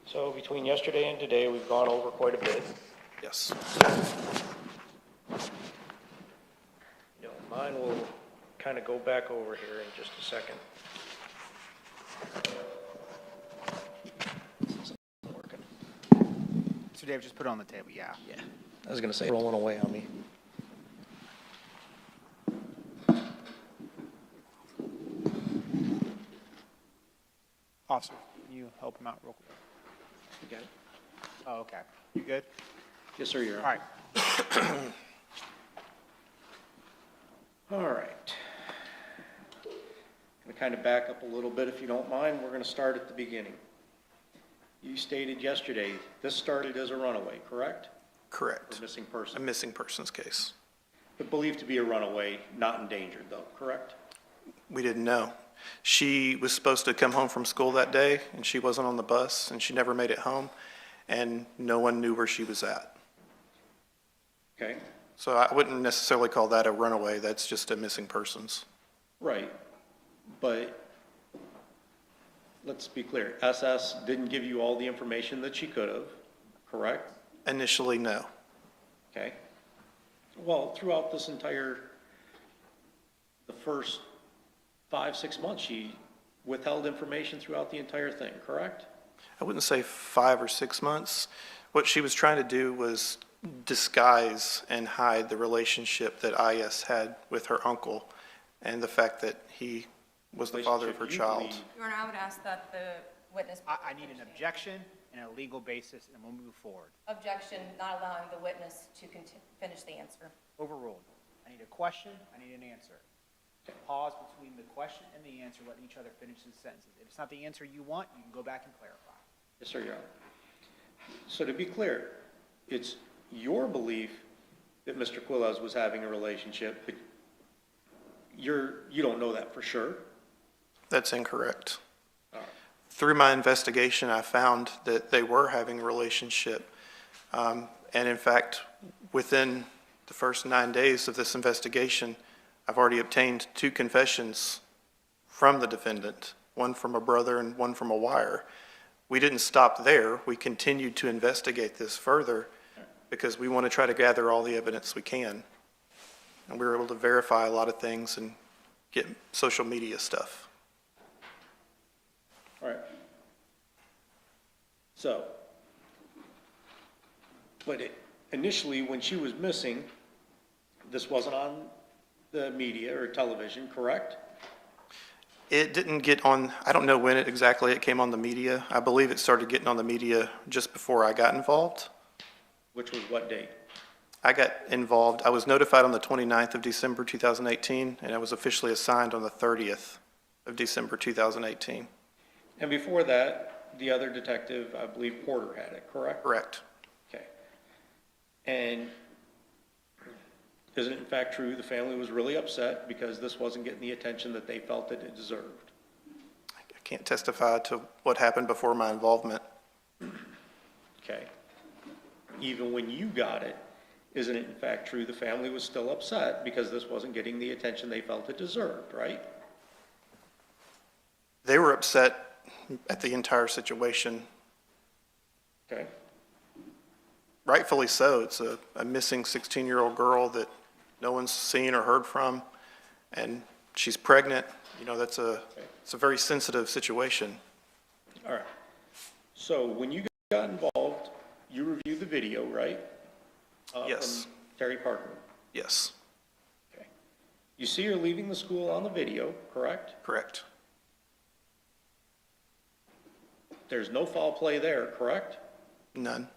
So between yesterday and today, we've gone over quite a bit. Yes. You don't mind, we'll kind of go back over here in just a second. This isn't working. So Dave, just put it on the table, yeah. Yeah, I was gonna say, rolling away on me. Officer, can you help him out real quick? You got it? Oh, okay. You good? Yes, sir, you're All right. All right. Gonna kind of back up a little bit if you don't mind. We're gonna start at the beginning. You stated yesterday, this started as a runaway, correct? Correct. Or missing A person? missing persons case. But believed to be a runaway, not endangered though, correct? We didn't know. She was supposed to come home from school that day, and she wasn't on the bus, and she never made it home, and no one knew where she was at. Okay, So I wouldn't necessarily call that a runaway. That's just a missing persons. right. But let's be clear, SS didn't give you all the information that she could have, correct? Initially, no. Okay. Well, throughout this entire, the first 5-6 months, she withheld information throughout the entire thing, correct? I wouldn't say 5 or 6 months. What she was trying to do was disguise and hide the relationship that IS had with her uncle and the fact that he was the father of her Relationship you child. believe- Your Honor, I would ask that the witness. I need an objection and a legal basis, and we'll move forward. Objection, not allowing the witness to finish the answer. Overruled. I need a question, I need an answer. Pause between the question and the answer, letting each other finish the sentences. If it's not the answer you want, you can go back and clarify. Yes, sir, Your Honor. So to be clear, it's your belief that Mr. Quiles was having a relationship, but you don't know that for sure? That's incorrect. All right. Through my investigation, I found that they were having a relationship. And in fact, within the first 9 days of this investigation, I've already obtained 2 confessions from the defendant, one from a brother and one from a wire. We didn't stop there. We continued to investigate this further because we want to try to gather all the evidence we can. And we were able to verify a lot of things and get social media stuff. All right. So, but initially, when she was missing, this wasn't on the media or television, correct? It didn't get on, I don't know when exactly it came on the media. I believe it started getting on the media just before I got involved. Which was what date? I got involved, I was notified on the 29th of December 2018, and I was officially assigned on the 30th of December 2018. And before that, the other detective, I believe Porter had it, correct? Correct. Okay. And is it in fact true the family was really upset because this wasn't getting the attention that they felt that it deserved? I can't testify to what happened before my involvement. Okay. Even when you got it, isn't it in fact true the family was still upset because this wasn't getting the attention they felt it deserved, right? They were upset at the entire situation. Okay. Rightfully so. It's a missing 16-year-old girl that no one's seen or heard from, and she's pregnant. You know, it's a very sensitive situation. All right. So when you got involved, you reviewed the video, right? Yes. From Terry Parker. Yes, Okay. You see her leaving the school on the video, correct? correct. There's no foul play there, correct? None.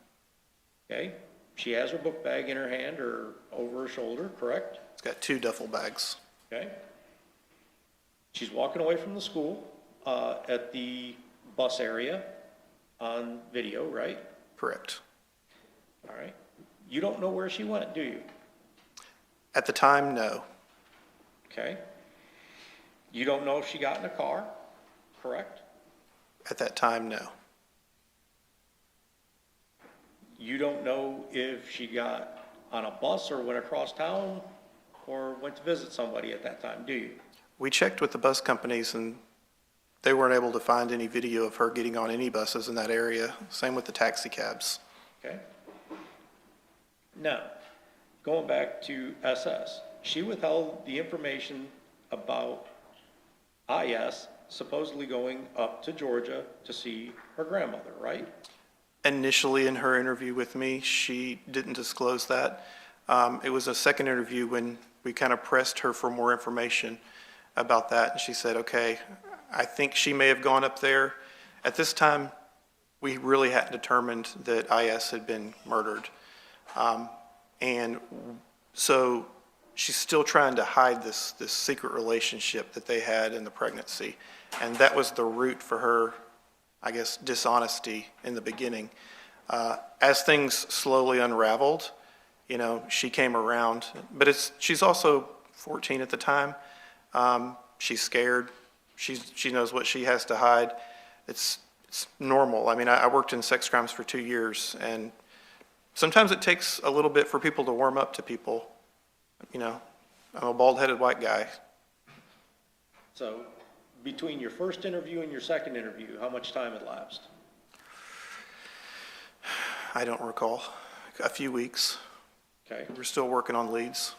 Okay. She has her book bag in her hand or over her shoulder, correct? It's got 2 duffel bags. Okay. She's walking away from the school at the bus area on video, right? Correct. All right. You don't know where she went, do you? At the time, no. Okay. You don't know if she got in a car, correct? At that time, no. You don't know if she got on a bus or went across town or went to visit somebody at that time, do you? We checked with the bus companies, and they weren't able to find any video of her getting on any buses in that area. Same with the taxi cabs. Okay. Now, going back to SS, she withheld the information about IS supposedly going up to Georgia to see her grandmother, right? Initially, in her interview with me, she didn't disclose that. It was a second interview when we kind of pressed her for more information about that, and she said, okay, I think she may have gone up there. At this time, we really hadn't determined that IS had been murdered. And so she's still trying to hide this secret relationship that they had in the pregnancy. And that was the root for her, I guess, dishonesty in the beginning. As things slowly unraveled, you know, she came around. But she's also 14 at the time. She's scared. She knows what she has to hide. It's normal. I mean, I worked in sex crimes for 2 years, and sometimes it takes a little bit for people to warm up to people. You know, I'm a bald-headed white guy. So between your first interview and your second interview, how much time had lapsed? I don't recall. A few weeks. Okay. We're still working on leads.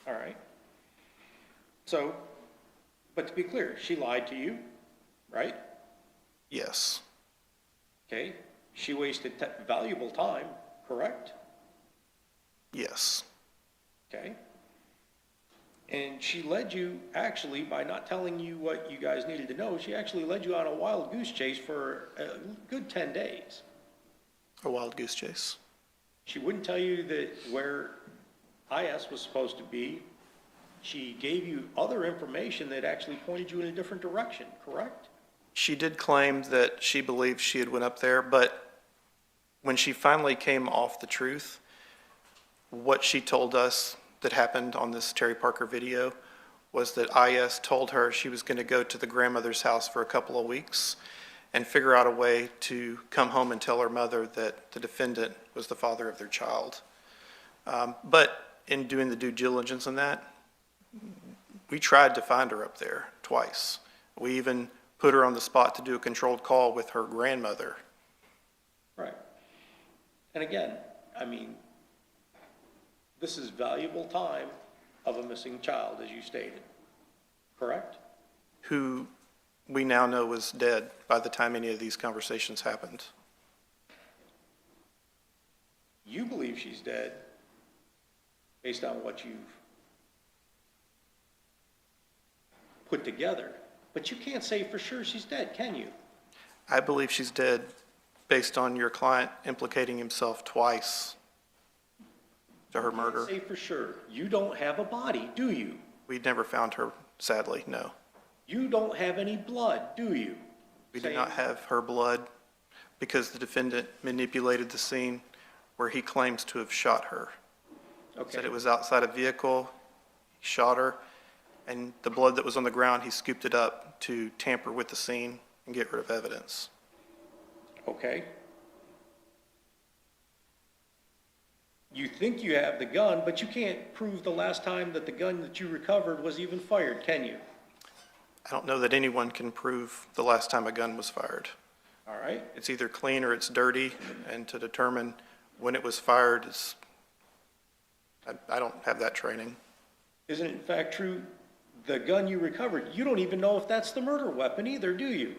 All right. So, but to be clear, she lied to you, right? Yes. Okay. She wasted valuable time, correct? Yes. Okay. And she led you, actually, by not telling you what you guys needed to know, she actually led you on a wild goose chase for a good 10 days. A wild goose chase. She wouldn't tell you that where IS was supposed to be. She gave you other information that actually pointed you in a different direction, correct? She did claim that she believed she had went up there, but when she finally came off the truth, what she told us that happened on this Terry Parker video was that IS told her she was going to go to the grandmother's house for a couple of weeks and figure out a way to come home and tell her mother that the defendant was the father of their child. But in doing the due diligence on that, we tried to find her up there twice. We even put her on the spot to do a controlled call with her grandmother. Right. And again, I mean, this is valuable time of a missing child, as you stated, correct? Who we now know was dead by the time any of these conversations happened. You believe she's dead based on what you've put together, but you can't say for sure she's dead, can you? I believe she's dead based on your client implicating himself twice to her murder. You can't say for sure. You don't have a body, do you? We never found her, sadly, no. You don't have any blood, do you? We did not have her blood because the defendant manipulated the scene where he claims to have shot her. Said Okay, it was outside a vehicle, he shot her, and the blood that was on the ground, he scooped it up to tamper with the scene and get rid of evidence. okay. You think you have the gun, but you can't prove the last time that the gun that you recovered was even fired, can you? I don't know that anyone can prove the last time a gun was fired. All right, It's either clean or it's dirty, and to determine when it was fired is, I don't have that training. isn't it in fact true, the gun you recovered, you don't even know if that's the murder weapon either, do you?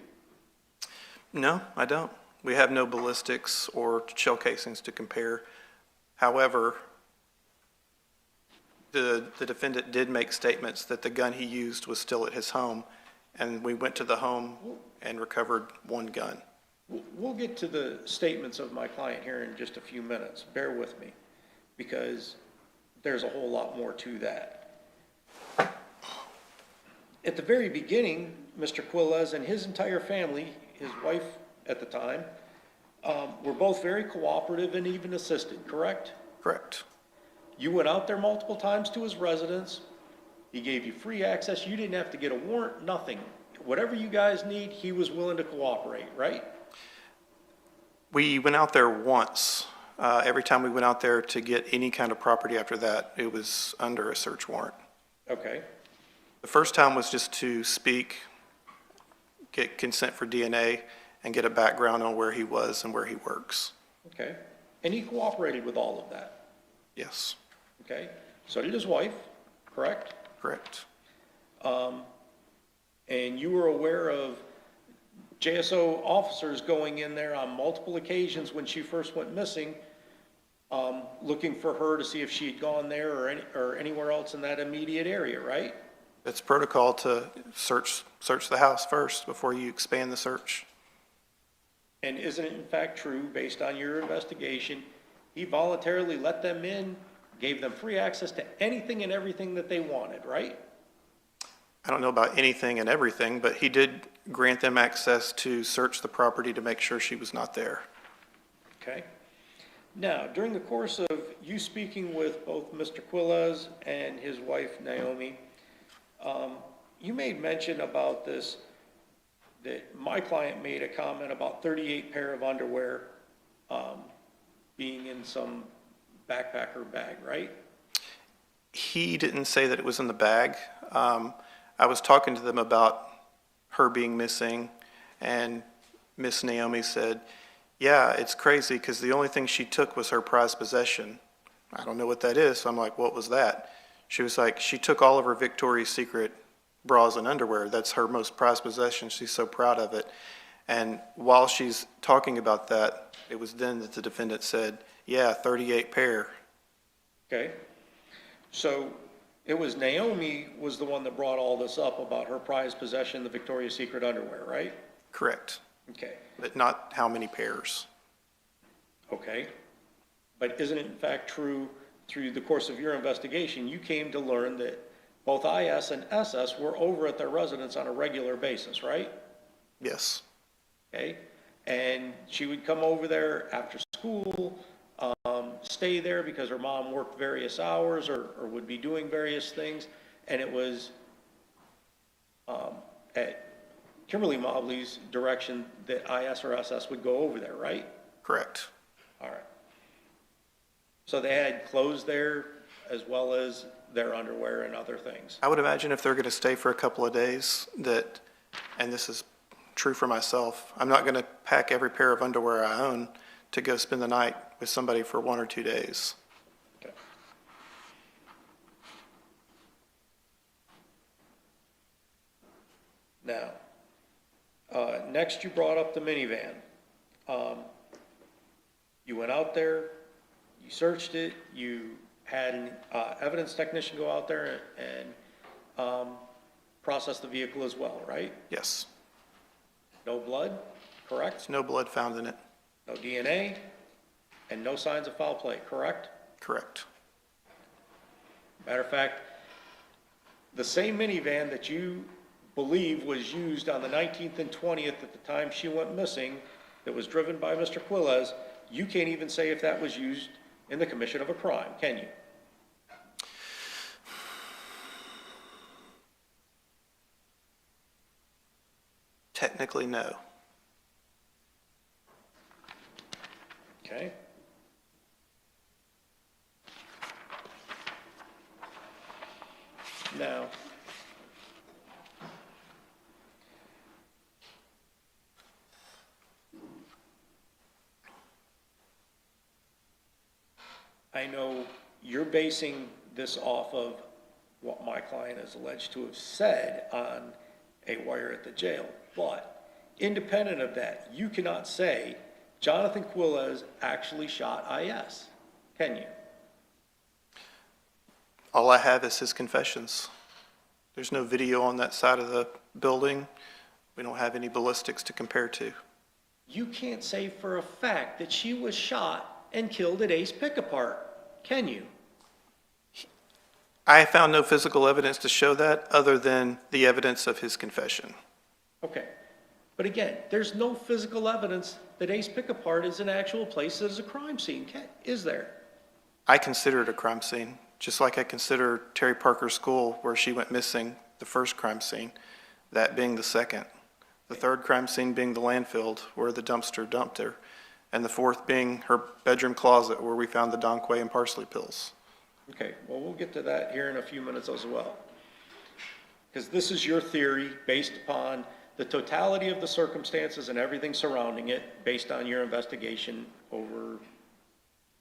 No, I don't. We have no ballistics or shell casings to compare. However, the defendant did make statements that the gun he used was still at his home, and we went to the home and recovered one gun. We'll get to the statements of my client here in just a few minutes. Bear with me, because there's a whole lot more to that. At the very beginning, Mr. Quiles and his entire family, his wife at the time, were both very cooperative and even assisted, correct? Correct. You went out there multiple times to his residence. He gave you free access. You didn't have to get a warrant, nothing. Whatever you guys need, he was willing to cooperate, right? We went out there once. Every time we went out there to get any kind of property after that, it was under a search warrant. Okay, The first time was just to speak, get consent for DNA, and get a background on where he was and where he works. okay. And he cooperated with all of that, Yes, okay? So did his wife, correct? correct. And you were aware of JSO officers going in there on multiple occasions when she first went missing, looking for her to see if she had gone there or anywhere else in that immediate area, right? It's protocol to search the house first before you expand the search. And isn't it in fact true, based on your investigation, he voluntarily let them in, gave them free access to anything and everything that they wanted, right? I don't know about anything and everything, but he did grant them access to search the property to make sure she was not there. Okay. Now, during the course of you speaking with both Mr. Quiles and his wife Naomi, you made mention about this, that my client made a comment about 38 pair of underwear being in some backpack or bag, right? He didn't say that it was in the bag. I was talking to them about her being missing, and Miss Naomi said, yeah, it's crazy because the only thing she took was her prized possession. I don't know what that is. So I'm like, what was that? She was like, she took all of her Victoria's Secret bras and underwear. That's her most prized possession. She's so proud of it. And while she's talking about that, it was then that the defendant said, yeah, 38 pair. Okay. So it was Naomi was the one that brought all this up about her prized possession, the Victoria's Secret underwear, right? Correct. Okay. But not how many pairs. Okay. But isn't it in fact true, through the course of your investigation, you came to learn that both IS and SS were over at their residence on a regular basis, right? Yes. Okay. And she would come over there after school, stay there because her mom worked various hours or would be doing various things. And it was at Kimberly Mobley's direction that IS or SS would go over there, right? Correct. All right. So they had clothes there as well as their underwear and other things. I would imagine if they're going to stay for a couple of days that, and this is true for myself, I'm not going to pack every pair of underwear I own to go spend the night with somebody for 1 or 2 days. Okay. Now, next you brought up the minivan. You went out there, you searched it, you had an evidence technician go out there and process the vehicle as well, right? Yes. No blood, correct? There's no blood found in it. No DNA, and no signs of foul play, correct? Correct. Matter of fact, the same minivan that you believe was used on the 19th and 20th at the time she went missing, that was driven by Mr. Quiles, you can't even say if that was used in the commission of a crime, can you? Technically, no. Okay. Now, I know you're basing this off of what my client is alleged to have said on a wire at the jail, but independent of that, you cannot say Johnathan Quiles actually shot IS, can you? All I have is his confessions. There's no video on that side of the building. We don't have any ballistics to compare to. You can't say for a fact that she was shot and killed at Ace Pick-a-Part, can you? I found no physical evidence to show that other than the evidence of his confession. Okay, but again, there's no physical evidence that Ace Pick-a-Part is an actual place that is a crime scene, is there? I consider it a crime scene, just like I consider Terry Parker's school where she went missing, the first crime scene, that being the second. The third crime scene being the landfill where the dumpster dumped her, and the fourth being her bedroom closet where we found the Donquay and parsley pills. Okay, well, we'll get to that here in a few minutes as well. Because this is your theory based upon the totality of the circumstances and everything surrounding it, based on your investigation over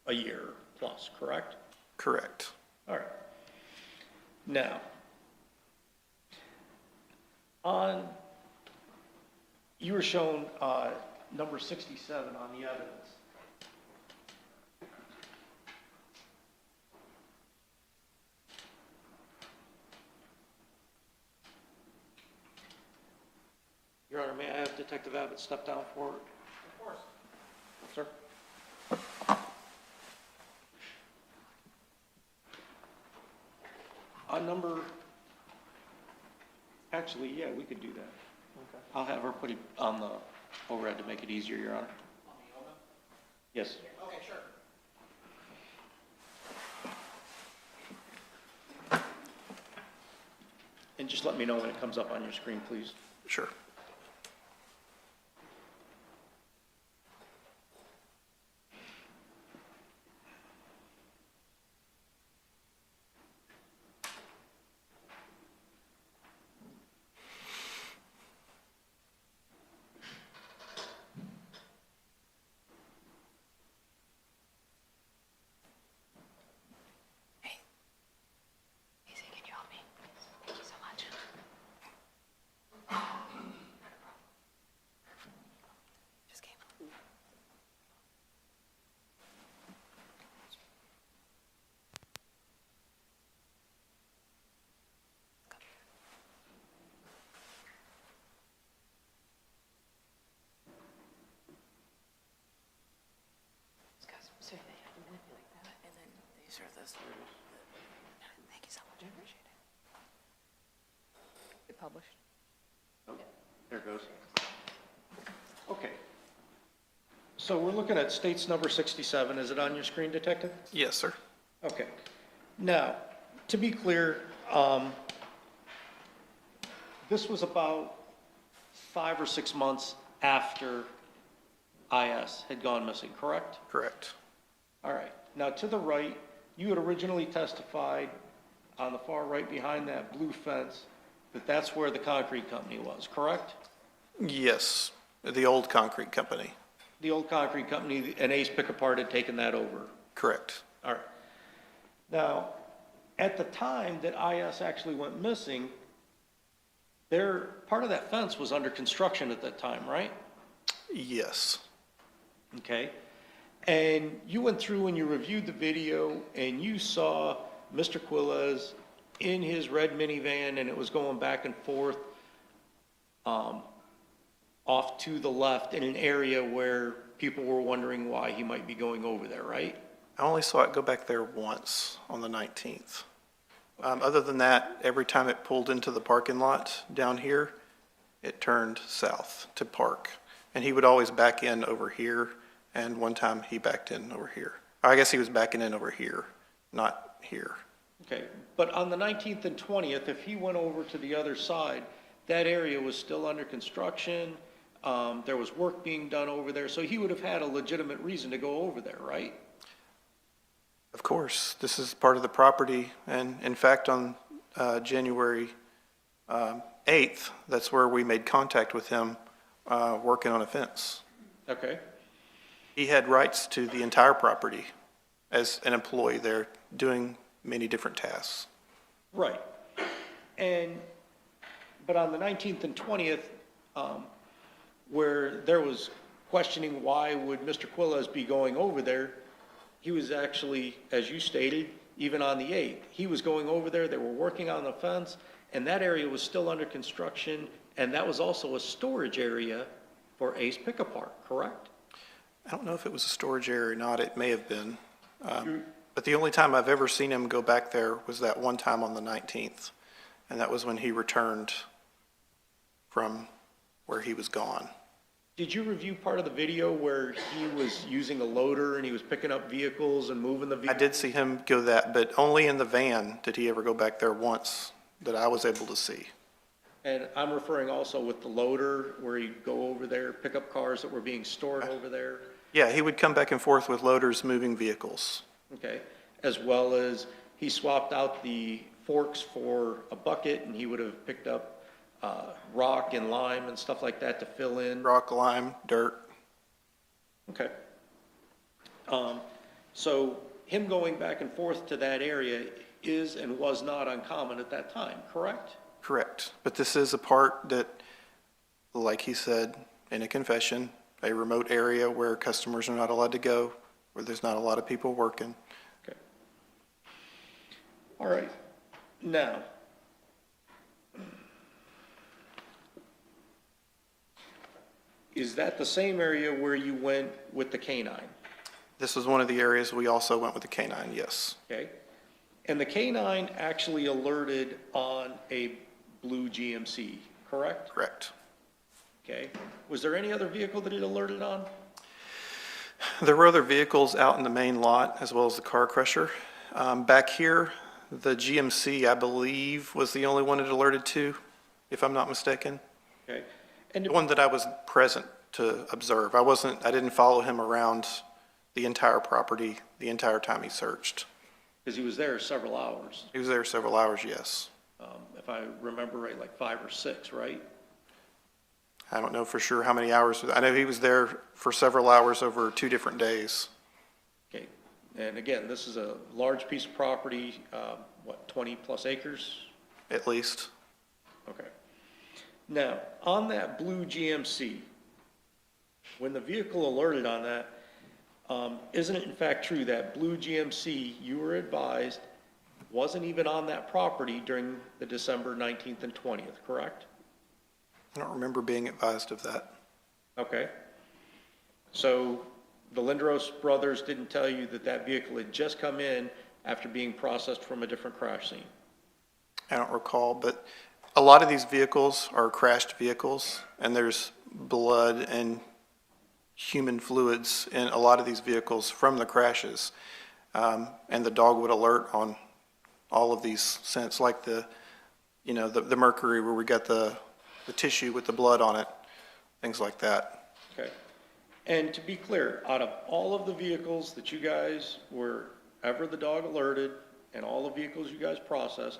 a year plus, correct? Correct. All right. Now, you were shown number 67 on the evidence. Your Honor, may I have Detective Abbott step down forward? Of course. Sir? Actually, yeah, we could do that. Okay. I'll have her put it on the overhead to make it easier, Your Honor. On the Yoga? Yes. Okay, sure. And just let me know when it comes up on your screen, please. Sure. Easy, can you help me? Thank you so much. Just came. So they had to manipulate that, and then these are this. Thank you so much, I appreciate it. It published. Oh, there it goes. Okay. So we're looking at states number 67. Is it on your screen, Detective? Yes, sir. Okay. Now, to be clear, this was about 5 or 6 months after IS had gone missing, correct? Correct. All right. Now, to the right, you had originally testified on the far right behind that blue fence that that's where the concrete company was, correct? Yes, the old concrete company. The old concrete company, and Ace Pick-a-Part had taken that over. Correct. All right. Now, at the time that IS actually went missing, part of that fence was under construction at that time, right? Yes. Okay. And you went through and you reviewed the video and you saw Mr. Quiles in his red minivan and it was going back and forth off to the left in an area where people were wondering why he might be going over there, right? I only saw it go back there once on the 19th. Other than that, every time it pulled into the parking lot down here, it turned south to park. And he would always back in over here and one time he backed in over here. I guess he was backing in over here, not here. Okay, but on the 19th and 20th, if he went over to the other side, that area was still under construction, there was work being done over there, so he would have had a legitimate reason to go over there, right? Of course, this is part of the property, and in fact, on January 8th, that's where we made contact with him working on a fence. Okay, He had rights to the entire property as an employee there, doing many different tasks. right. But on the 19th and 20th, where there was questioning why would Mr. Quiles be going over there, he was actually, as you stated, even on the 8th, he was going over there, they were working on the fence, and that area was still under construction, and that was also a storage area for Ace Pickup Park, correct? I don't know if it was a storage area or not, it may have been. But the only time I've ever seen him go back there was that one time on the 19th, and that was when he returned from where he was gone. Did you review part of the video where he was using a loader and he was picking up vehicles and moving the I vehicles? did see him go that, but only in the van did he ever go back there once that I was able to see. And I'm referring also with the loader, where he'd go over there, pick up cars that were being stored over there, Yeah, he would come back and forth with loaders moving vehicles. okay? As well as he swapped out the forks for a bucket, and he would have picked up rock and lime and stuff like that to fill in. Rock, lime, dirt. Okay. So him going back and forth to that area is and was not uncommon at that time, correct? Correct. But this is a part that, like he said in a confession, a remote area where customers are not allowed to go, where there's not a lot of people working. Okay. All right. Now, is that the same area where you went with the canine? This was one of the areas we also went with the canine, yes. Okay. And the canine actually alerted on a blue GMC, correct? Correct. Okay. Was there any other vehicle that it alerted on? There were other vehicles out in the main lot, as well as the car crusher. Back here, the GMC, I believe, was the only one it alerted to, if I'm not mistaken. Okay. And The one that I was present to observe. I didn't follow him around the entire property the entire time he searched. because he was there several hours, He was there several hours, yes. if I remember right, like 5 or 6, right? I don't know for sure how many hours. I know he was there for several hours over 2 different days. Okay. And again, this is a large piece of property, 20 plus acres? At least. Okay. Now, on that blue GMC, when the vehicle alerted on that, isn't it in fact true that blue GMC, you were advised, wasn't even on that property during the December 19th and 20th, correct? I don't remember being advised of that. Okay. So the Lindros brothers didn't tell you that that vehicle had just come in after being processed from a different crash scene? I don't recall, but a lot of these vehicles are crashed vehicles, and there's blood and human fluids in a lot of these vehicles from the crashes. And the dog would alert on all of these scents, like the mercury where we got the tissue with the blood on it, things like that. Okay. And to be clear, out of all of the vehicles that you guys were ever the dog alerted and all the vehicles you guys processed,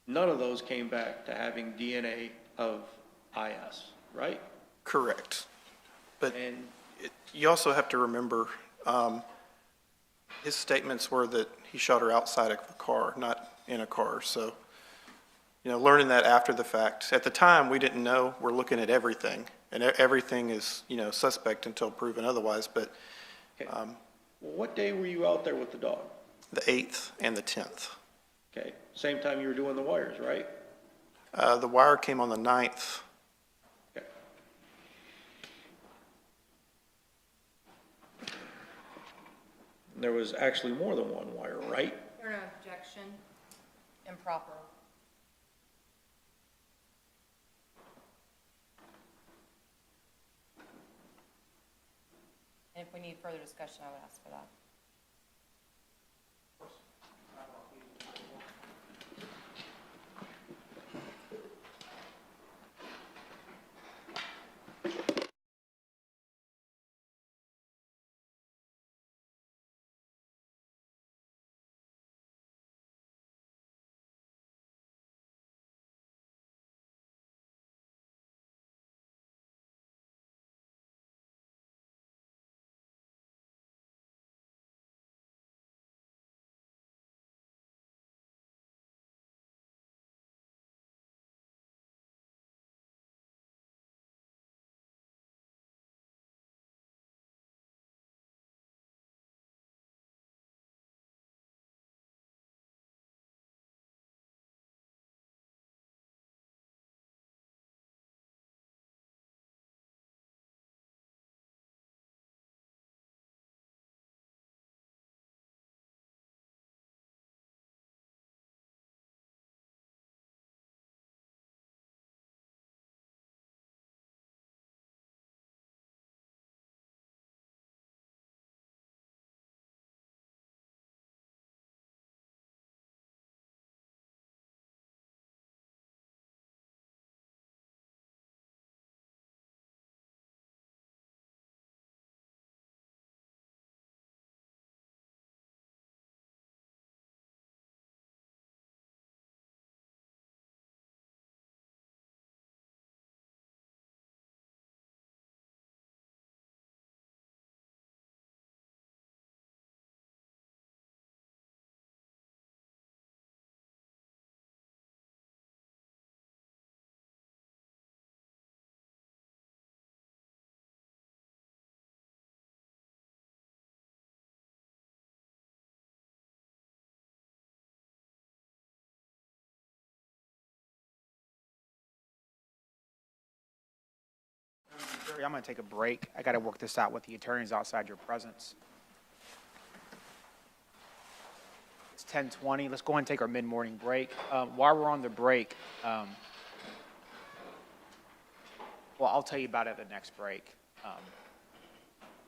none of those came back to having DNA of IS, right? Correct. But And you also have to remember, his statements were that he shot her outside of a car, not in a car. So, learning that after the fact. At the time, we didn't know. We're looking at everything, and everything is, suspect until proven otherwise. But okay. What day were you out there with the dog? the 8th and the 10th. Okay, same time you were doing the wires, right? The wire came on the 9th. Okay. There was actually more than one wire, right? There no objection? Improper. And if we need further discussion, I would ask for that. Jerry, I'm going to take a break. I got to work this out with the attorneys outside your presence. It's 10:20. Let's go ahead and take our mid-morning break. While we're on the break, well, I'll tell you about it at the next break.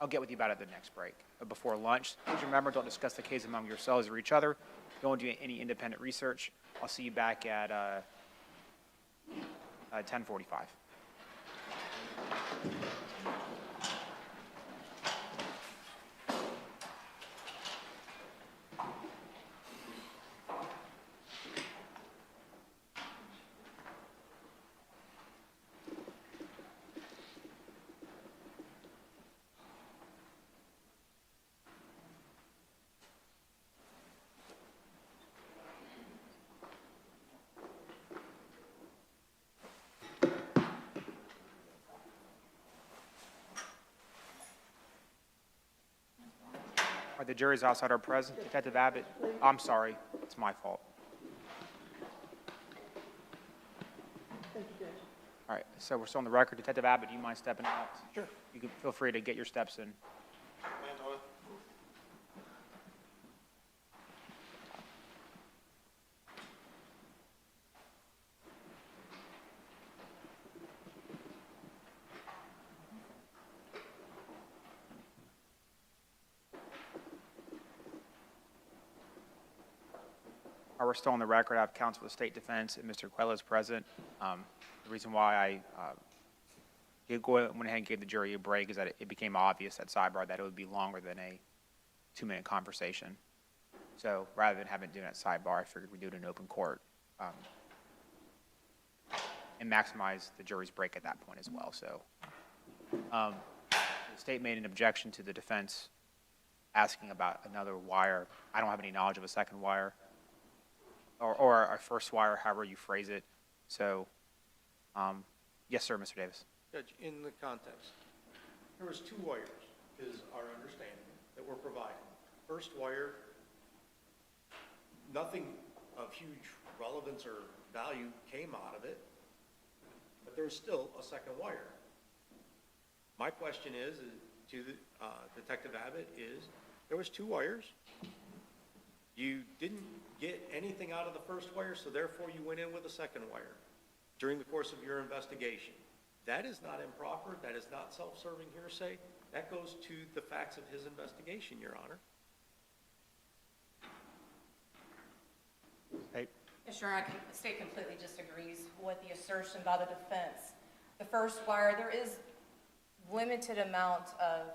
I'll get with you about it at the next break. But before lunch, please remember, don't discuss the case among yourselves or each other. Don't do any independent research. I'll see you back at 10:45. All right, the jury's outside are present. Detective Abbott, I'm sorry, it's my fault. All right, so we're still on the record. Detective Abbott, do you mind stepping out? Sure. You can feel free to get your steps in. Land on it. All right, we're still on the record. I have counsel for the State Defense and Mr. Quiles present. The reason why I went ahead and gave the jury a break is that it became obvious at sidebar that it would be longer than a 2-minute conversation. So rather than having it done at sidebar, I figured we'd do it in open court and maximize the jury's break at that point as well. So the state made an objection to the defense asking about another wire. I don't have any knowledge of a second wire or a first wire, however you phrase it. So, yes, sir, Mr. Davis. Judge, in the context, there was 2 wires, is our understanding, that were provided. First wire, nothing of huge relevance or value came out of it, but there was still a second wire. My question is to the, Detective Abbott is, there was 2 wires. You didn't get anything out of the first wire, so therefore you went in with a second wire during the course of your investigation. That is not improper, that is not self-serving hearsay. That goes to the facts of his investigation, Your Honor. Hey, Yes, Your Honor, the state completely disagrees with the assertion by the defense. The first wire, there is limited amount of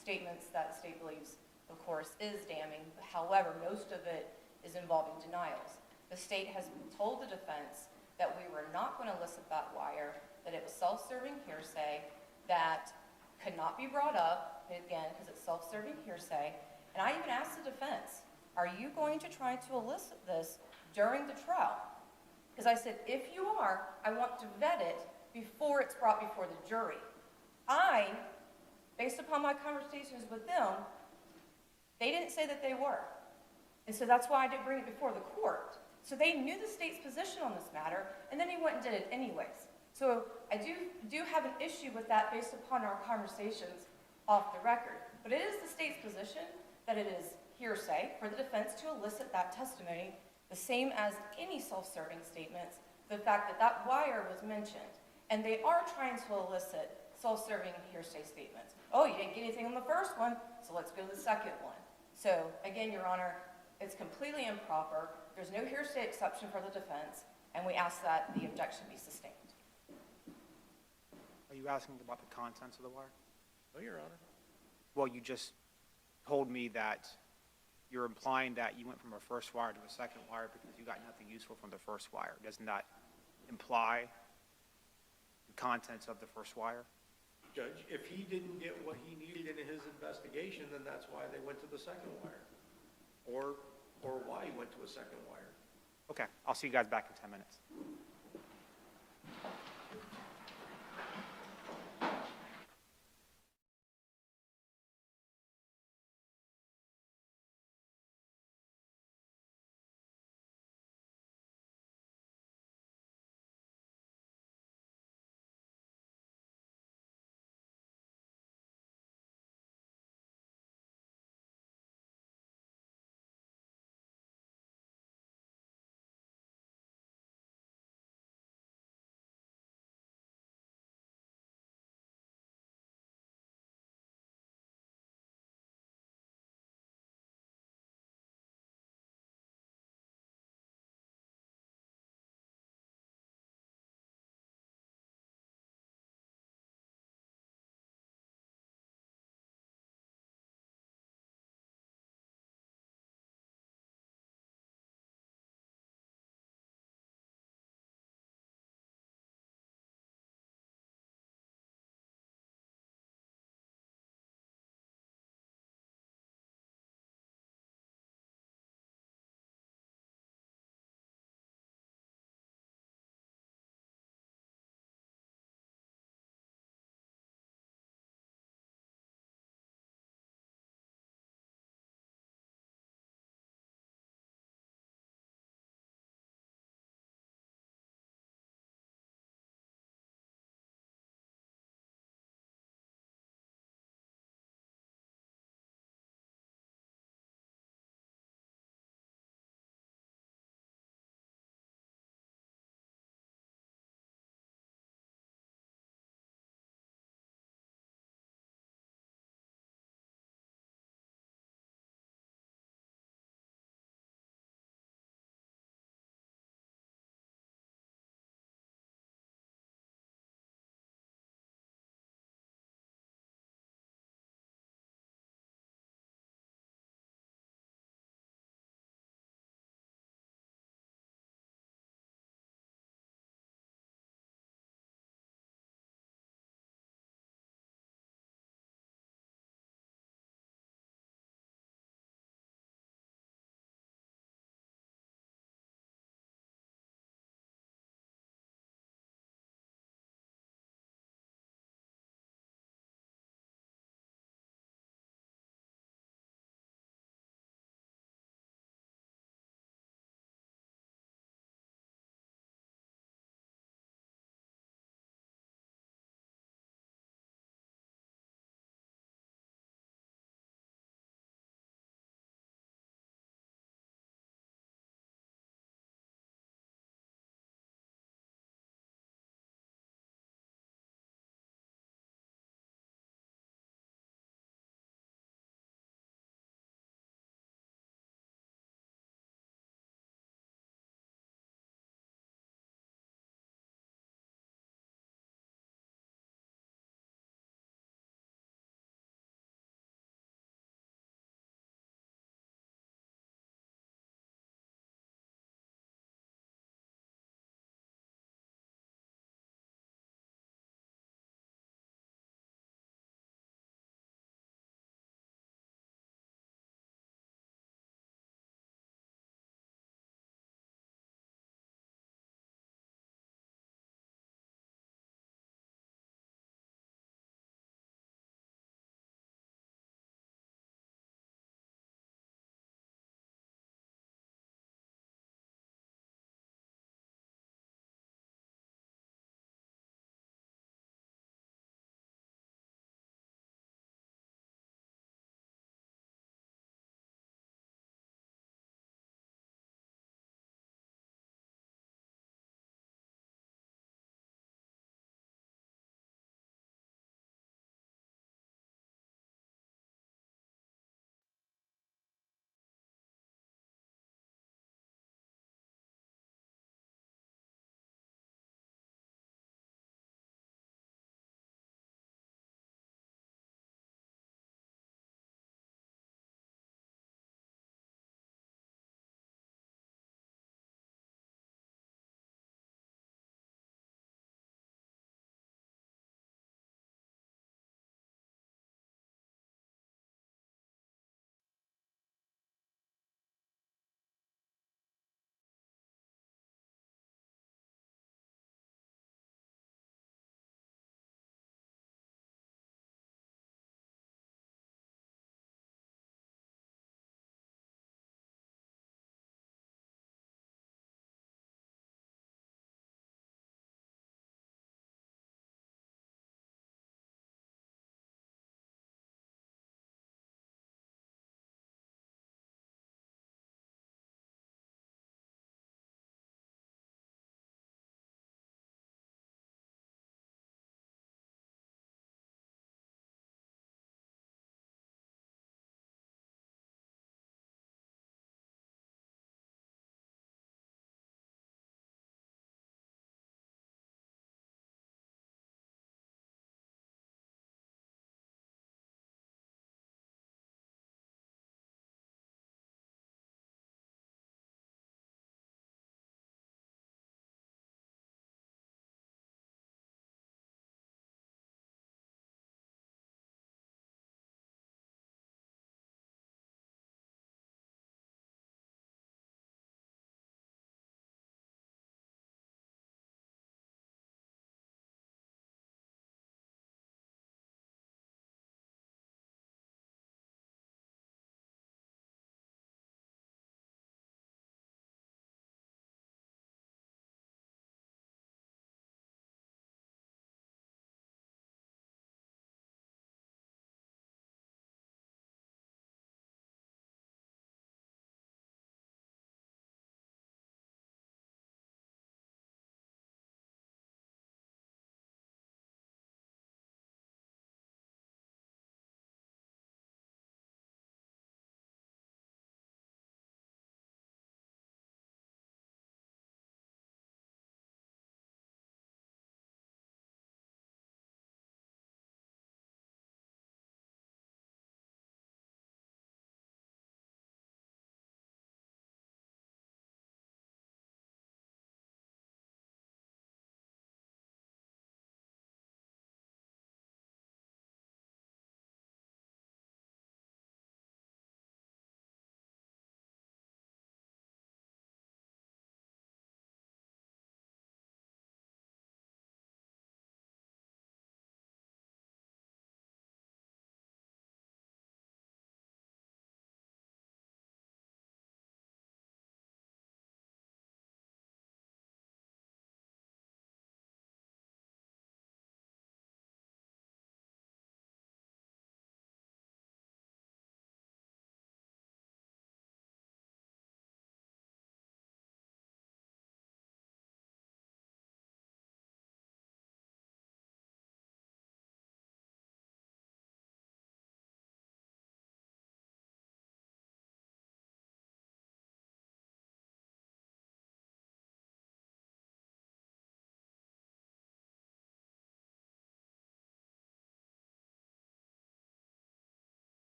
statements that the state believes, of course, is damning. However, most of it is involving denials. The state has told the defense that we were not going to elicit that wire, that it was self-serving hearsay, that could not be brought up, again, because it's self-serving hearsay. And I even asked the defense, are you going to try to elicit this during the trial? Because I said, if you are, I want to vet it before it's brought before the jury. Based upon my conversations with them, they didn't say that they were. And so that's why I didn't bring it before the court. So they knew the state's position on this matter, and then he went and did it anyways. So I do have an issue with that based upon our conversations off the record. But it is the state's position that it is hearsay for the defense to elicit that testimony, the same as any self-serving statements, the fact that that wire was mentioned. And they are trying to elicit self-serving hearsay statements. Oh, you didn't get anything on the first one, so let's go to the second one. So again, Your Honor, it's completely improper. There's no hearsay exception for the defense, and we ask that the objection be sustained. are you asking about the contents of the wire? No, Your Honor. Well, you just told me that you're implying that you went from a first wire to a second wire because you got nothing useful from the first wire. Doesn't that imply the contents of the first wire? Judge, if he didn't get what he needed in his investigation, then that's why they went to the second wire. Or why he went to a second wire. Okay, I'll see you guys back in 10 minutes.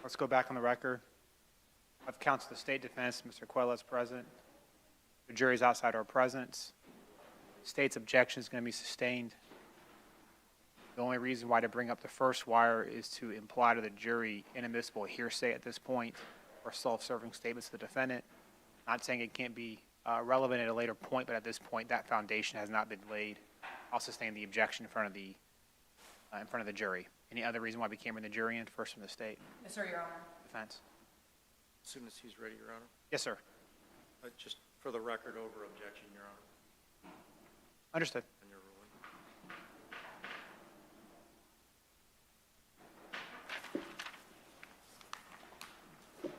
Let's go back on the record. I've counseled the state defense, Mr. Quiles present. The jury's outside our presence. State's objection is going to be sustained. The only reason why to bring up the first wire is to imply to the jury inadmissible hearsay at this point or self-serving statements to the defendant. Not saying it can't be relevant at a later point, but at this point, that foundation has not been laid. I'll sustain the objection in front of the jury. Any other reason why we can't bring the jury in? First from the state. Yes, sir, Your Honor. Defense. As soon as he's ready, Your Honor. Yes, sir. Just for the record, over objection, Your Honor, Understood. on your ruling.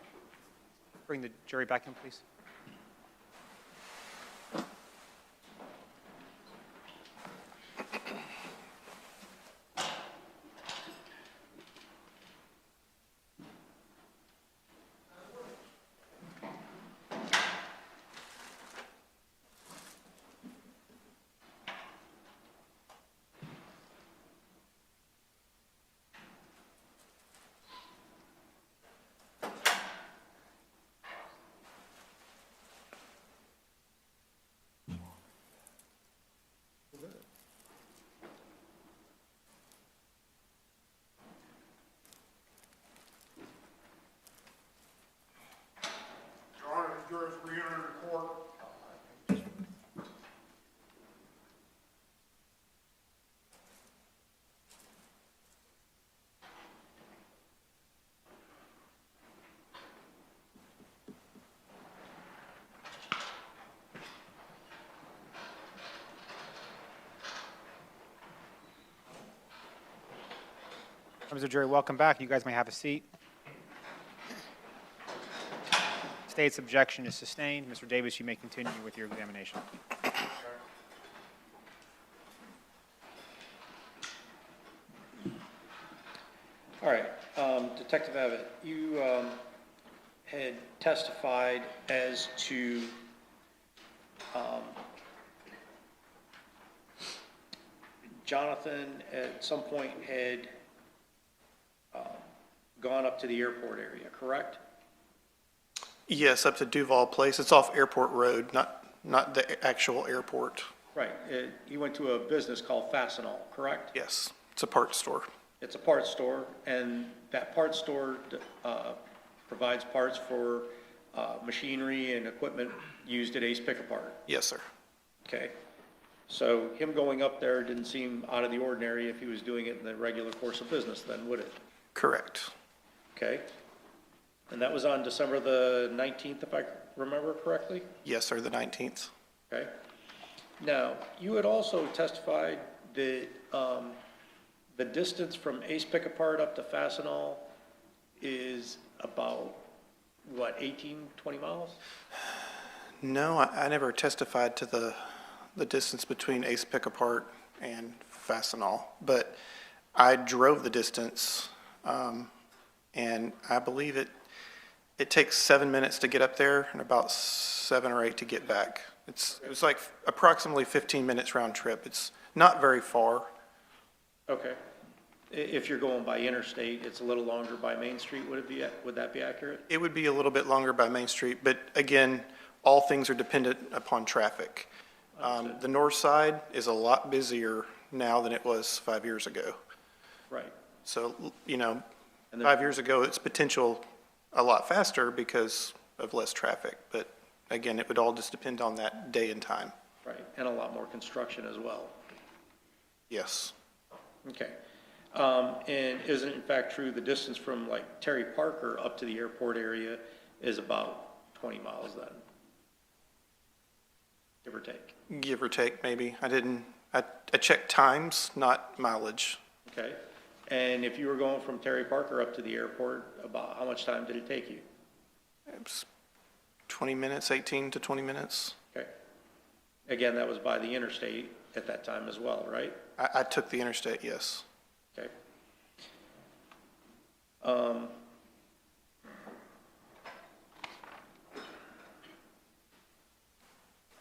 Bring the jury back in, please. Your Honor, the jurors re-enter the court. Members of the jury, welcome back. You guys may have a seat. State's objection is sustained. Mr. Davis, you may continue with your examination. All right, Detective Abbott, you had testified as to Johnathan at some point had gone up to the airport area, correct? Yes, up to Duval Place. It's off Airport Road, not the actual airport. Right, he went to a business called Fastenal, correct? Yes, it's a parts store. It's a parts store, and that parts store provides parts for machinery and equipment used at Ace Pick-a-Part. Yes, sir. Okay, so him going up there didn't seem out of the ordinary if he was doing it in the regular course of business then, would it? Correct. Okay, and that was on December the 19th, if I remember correctly? Yes, sir, the 19th. Okay. Now, you had also testified that the distance from Ace Pick-a-Part up to Fastenal is about, what, 18, 20 miles? No, I never testified to the distance between Ace Pick-a-Part and Fastenal, but I drove the distance, and I believe it takes 7 minutes to get up there and about 7 or 8 to get back. It was like approximately 15 minutes round trip. It's not very far. Okay. If you're going by interstate, it's a little longer by Main Street, would that be accurate? It would be a little bit longer by Main Street, but again, all things are dependent upon traffic. The north side is a lot busier now than it was 5 years ago. Right. So, And then- 5 years ago, it's potential a lot faster because of less traffic. But again, it would all just depend on that day and time. Right, and a lot more construction as well. Yes. Okay. And isn't it in fact true the distance from like Terry Parker up to the airport area is about 20 miles then? Give or take. Give or take, maybe. I checked times, not mileage. Okay. And if you were going from Terry Parker up to the airport, about how much time did it take you? It was 20 minutes, 18 to 20 minutes. Okay. Again, that was by the interstate at that time as well, right? I took the interstate, yes. Okay.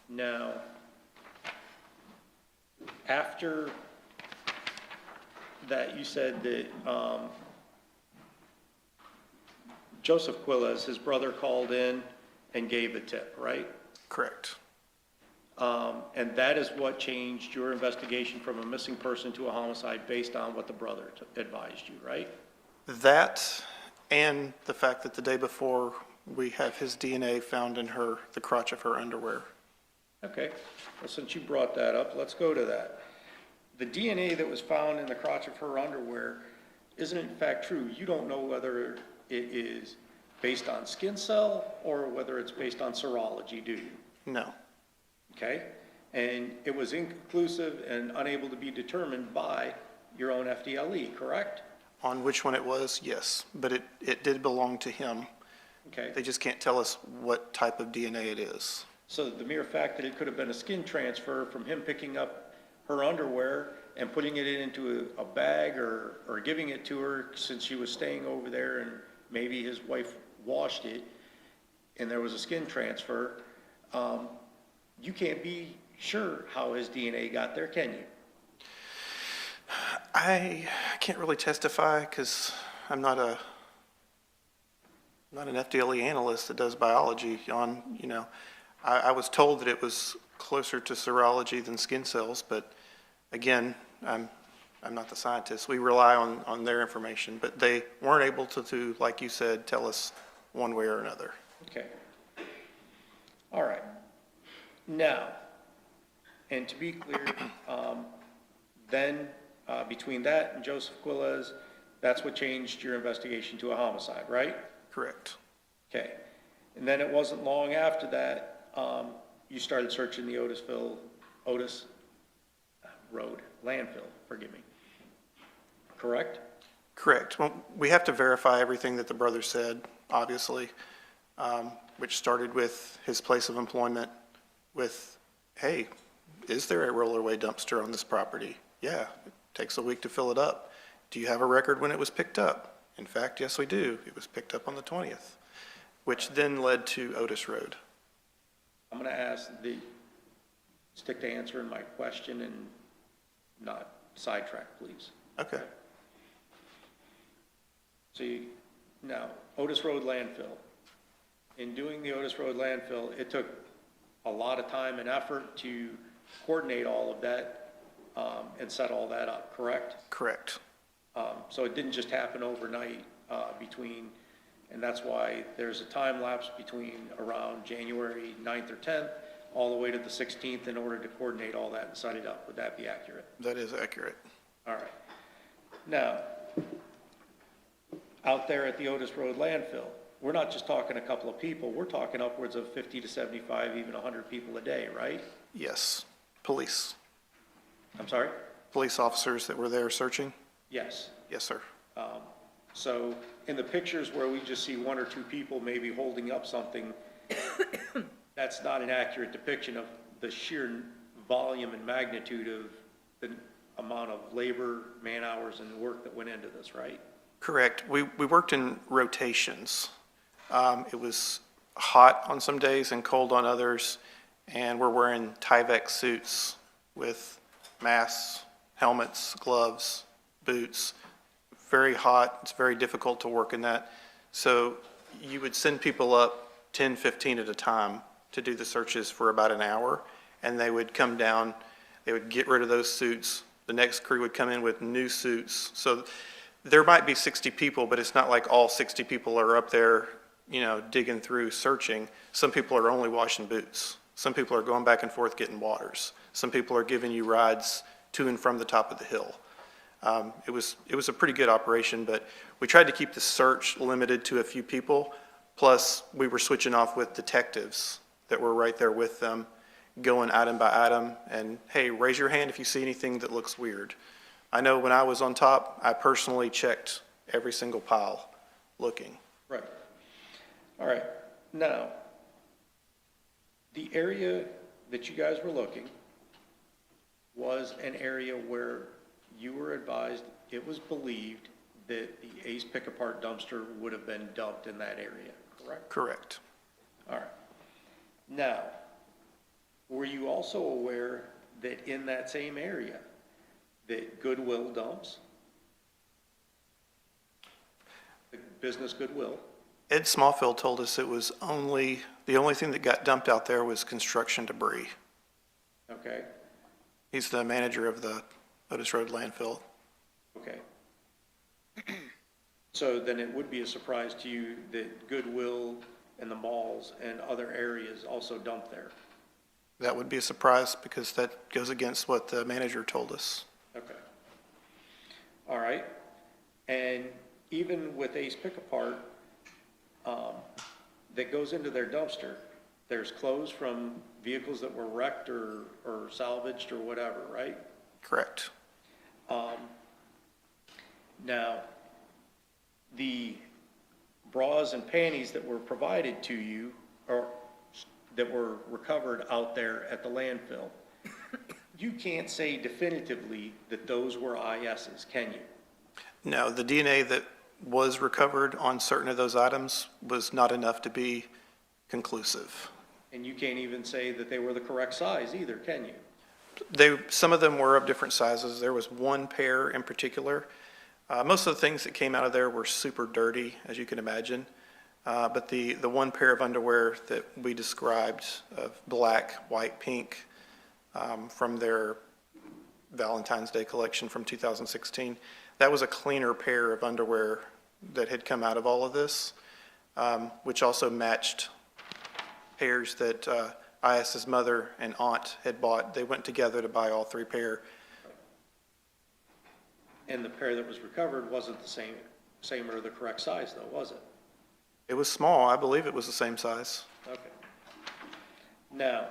Now, after that, you said that Joseph Quiles, his brother, called in and gave the tip, right? Correct. And that is what changed your investigation from a missing person to a homicide based on what the brother advised you, right? That and the fact that the day before we have his DNA found in the crotch of her underwear. Okay, well, since you brought that up, let's go to that. The DNA that was found in the crotch of her underwear isn't in fact true. You don't know whether it is based on skin cell or whether it's based on serology, do you? No. Okay, and it was inconclusive and unable to be determined by your own FDLE, correct? On which one it was, yes, but it did belong to him. Okay, They just can't tell us what type of DNA it is. so the mere fact that it could have been a skin transfer from him picking up her underwear and putting it into a bag or giving it to her since she was staying over there and maybe his wife washed it and there was a skin transfer, you can't be sure how his DNA got there, can you? I can't really testify because I'm not an FDLE analyst that does biology on, I was told that it was closer to serology than skin cells, but again, I'm not the scientist. We rely on their information, but they weren't able to, like you said, tell us one way or another. Okay. All right. Now, and to be clear, then between that and Joseph Quiles, that's what changed your investigation to a homicide, right? Correct. Okay. And then it wasn't long after that, you started searching the Otis Road landfill, forgive me. Correct? Correct. Well, we have to verify everything that the brother said, obviously, which started with his place of employment with, hey, is there a roller-away dumpster on this property? Yeah, it takes a week to fill it up. Do you have a record when it was picked up? In fact, yes, we do. It was picked up on the 20th, which then led to Otis Road. I'm going to stick to answering my question and not sidetrack, please. Okay. So now, Otis Road landfill. In doing the Otis Road landfill, it took a lot of time and effort to coordinate all of that and set all that up, correct? Correct. So it didn't just happen overnight and that's why there's a time lapse between around January 9th or 10th all the way to the 16th in order to coordinate all that and set it up. Would that be accurate? That is accurate. All right. Now, out there at the Otis Road landfill, we're not just talking a couple of people, we're talking upwards of 50 to 75, even 100 people a day, right? Yes. Police. I'm sorry? Police officers that were there searching? Yes. Yes, sir. So in the pictures where we just see one or two people maybe holding up something, that's not an accurate depiction of the sheer volume and magnitude of the amount of labor, man hours, and work that went into this, right? Correct. We worked in rotations. It was hot on some days and cold on others, and we're wearing Tyvek suits with masks, helmets, gloves, boots. Very hot. It's very difficult to work in that. So you would send people up 10, 15 at a time to do the searches for about an hour, and they would come down, they would get rid of those suits. The next crew would come in with new suits. So there might be 60 people, but it's not like all 60 people are up there, digging through, searching. Some people are only washing boots. Some people are going back and forth getting waters. Some people are giving you rides to and from the top of the hill. It was a pretty good operation, but we tried to keep the search limited to a few people. Plus, we were switching off with detectives that were right there with them, going item by item, and hey, raise your hand if you see anything that looks weird. I know when I was on top, I personally checked every single pile looking. Right. All right. Now, the area that you guys were looking was an area where you were advised, it was believed that the Ace Pick-Apart dumpster would have been dumped in that area, correct? Correct. All right. Now, were you also aware that in that same area, that Goodwill dumps, the business Goodwill, Ed Smallfield told us it was the only thing that got dumped out there was construction debris. Okay, He's the manager of the Otis Road landfill. okay. So then it would be a surprise to you that Goodwill and the malls and other areas also dump there? That would be a surprise because that goes against what the manager told us. Okay. All right. And even with Ace Pick-a-Part, that goes into their dumpster, there's clothes from vehicles that were wrecked or salvaged or whatever, right? Correct. Now, the bras and panties that were provided to you or that were recovered out there at the landfill, you can't say definitively that those were ISs, can you? No, the DNA that was recovered on certain of those items was not enough to be conclusive. And you can't even say that they were the correct size either, can you? Some of them were of different sizes. There was one pair in particular. Most of the things that came out of there were super dirty, as you can imagine. But the one pair of underwear that we described of black, white, pink from their Valentine's Day collection from 2016, that was a cleaner pair of underwear that had come out of all of this, which also matched pairs that IS's mother and aunt had bought. They went together to buy all three pair. And the pair that was recovered wasn't the same or the correct size though, was it? It was small. I believe it was the same size. Okay. Now,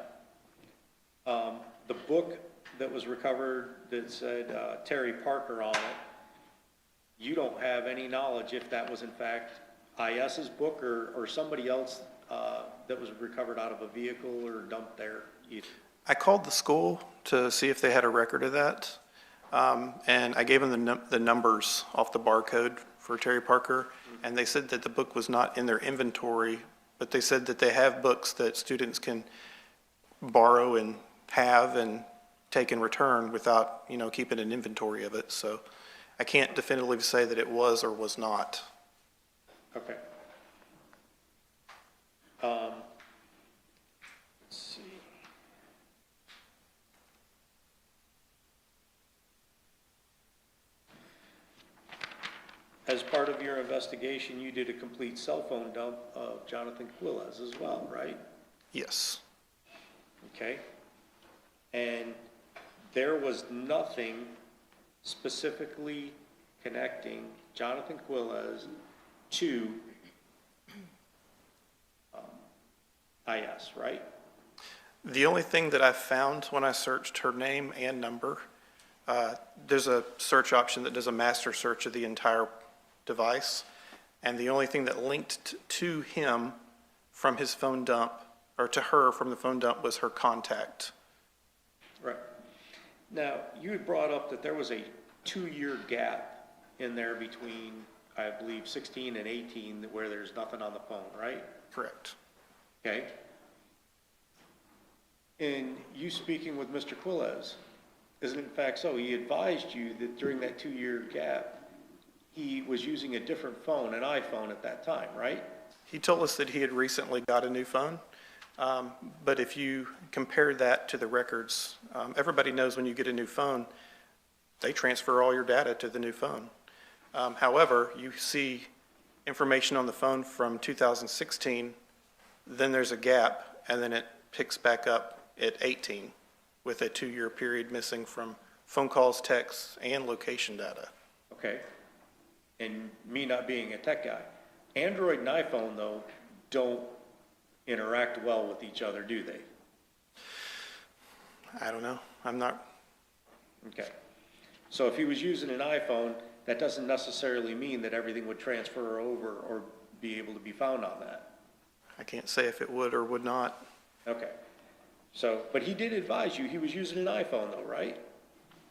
the book that was recovered that said Terry Parker on it, you don't have any knowledge if that was in fact IS's book or somebody else that was recovered out of a vehicle or dumped there either? I called the school to see if they had a record of that. And I gave them the numbers off the barcode for Terry Parker, and they said that the book was not in their inventory, but they said that they have books that students can borrow and have and take in return without, keeping an inventory of it. So I can't definitively say that it was or was not. Okay. Let's see. As part of your investigation, you did a complete cell phone dump of Johnathan Quiles as well, right? Yes. Okay. And there was nothing specifically connecting Johnathan Quiles to IS, right? The only thing that I found when I searched her name and number, there's a search option that does a master search of the entire device, and the only thing that linked to him from his phone dump, or to her from the phone dump, was her contact. Right. Now, you had brought up that there was a 2-year gap in there between, I believe, 16 and 18, where there's nothing on the phone, right? Correct. Okay. And you speaking with Mr. Quiles, isn't it in fact so? He advised you that during that 2-year gap, he was using a different phone, an iPhone at that time, right? He told us that he had recently got a new phone, but if you compare that to the records, everybody knows when you get a new phone, they transfer all your data to the new phone. However, you see information on the phone from 2016, then there's a gap, and then it picks back up at 18 with a 2-year period missing from phone calls, texts, and location data. Okay. And me not being a tech guy, Android and iPhone, though, don't interact well with each other, do they? I don't know. I'm not. Okay. So if he was using an iPhone, that doesn't necessarily mean that everything would transfer over or be able to be found on that. I can't say if it would or would not. Okay. So, but he did advise you he was using an iPhone though, right?